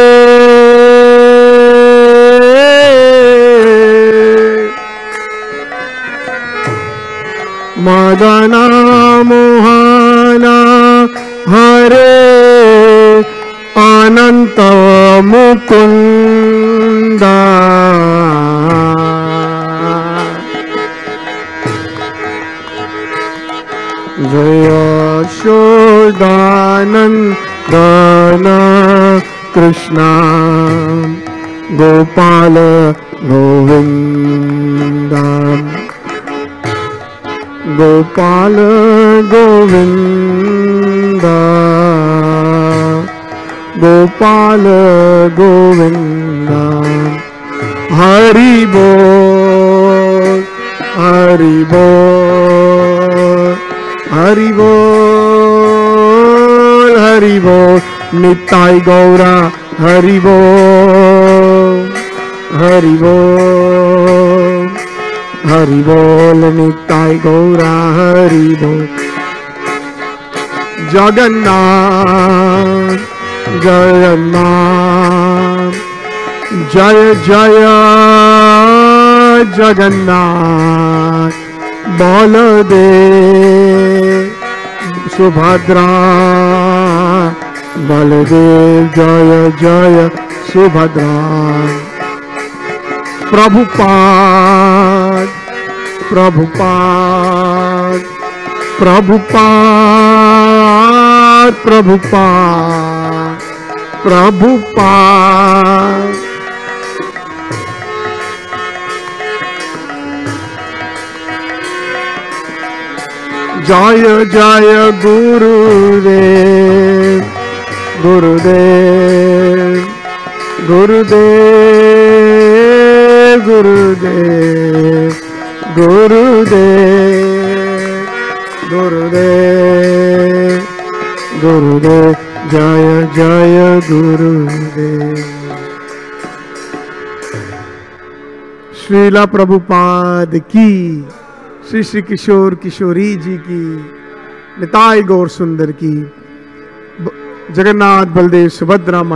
मदन मोहन हरे अनंत मुकुंद जय यशोदानंदन कृष्ण गोपाल गोविंद गोपाल गोविंद गोपाल गोविंद हरि बोल हरि बोल हरि बोल हरि बोल निताय गौरा हरि बोल हरि बोल हरि बोल निताय गौरा हरि बोल जगन्नाथ जगन्नाथ जय जय जगन्नाथ बलदेव सुभद्रा बलदेव जय जय सुभद्रा प्रभुपाद प्रभुपाद प्रभुपाद प्रभुपाद प्रभुपाद जय जय गुरुदेव गुरुदेव गुरुदेव गुरुदेव गुरुदेव गुरुदेव गुरुदेव जय जय गुरुदेव। श्रीला प्रभुपाद की, श्री श्री किशोर किशोरी जी की, निताई गौर सुंदर की, जगन्नाथ बलदेव सुभद्रा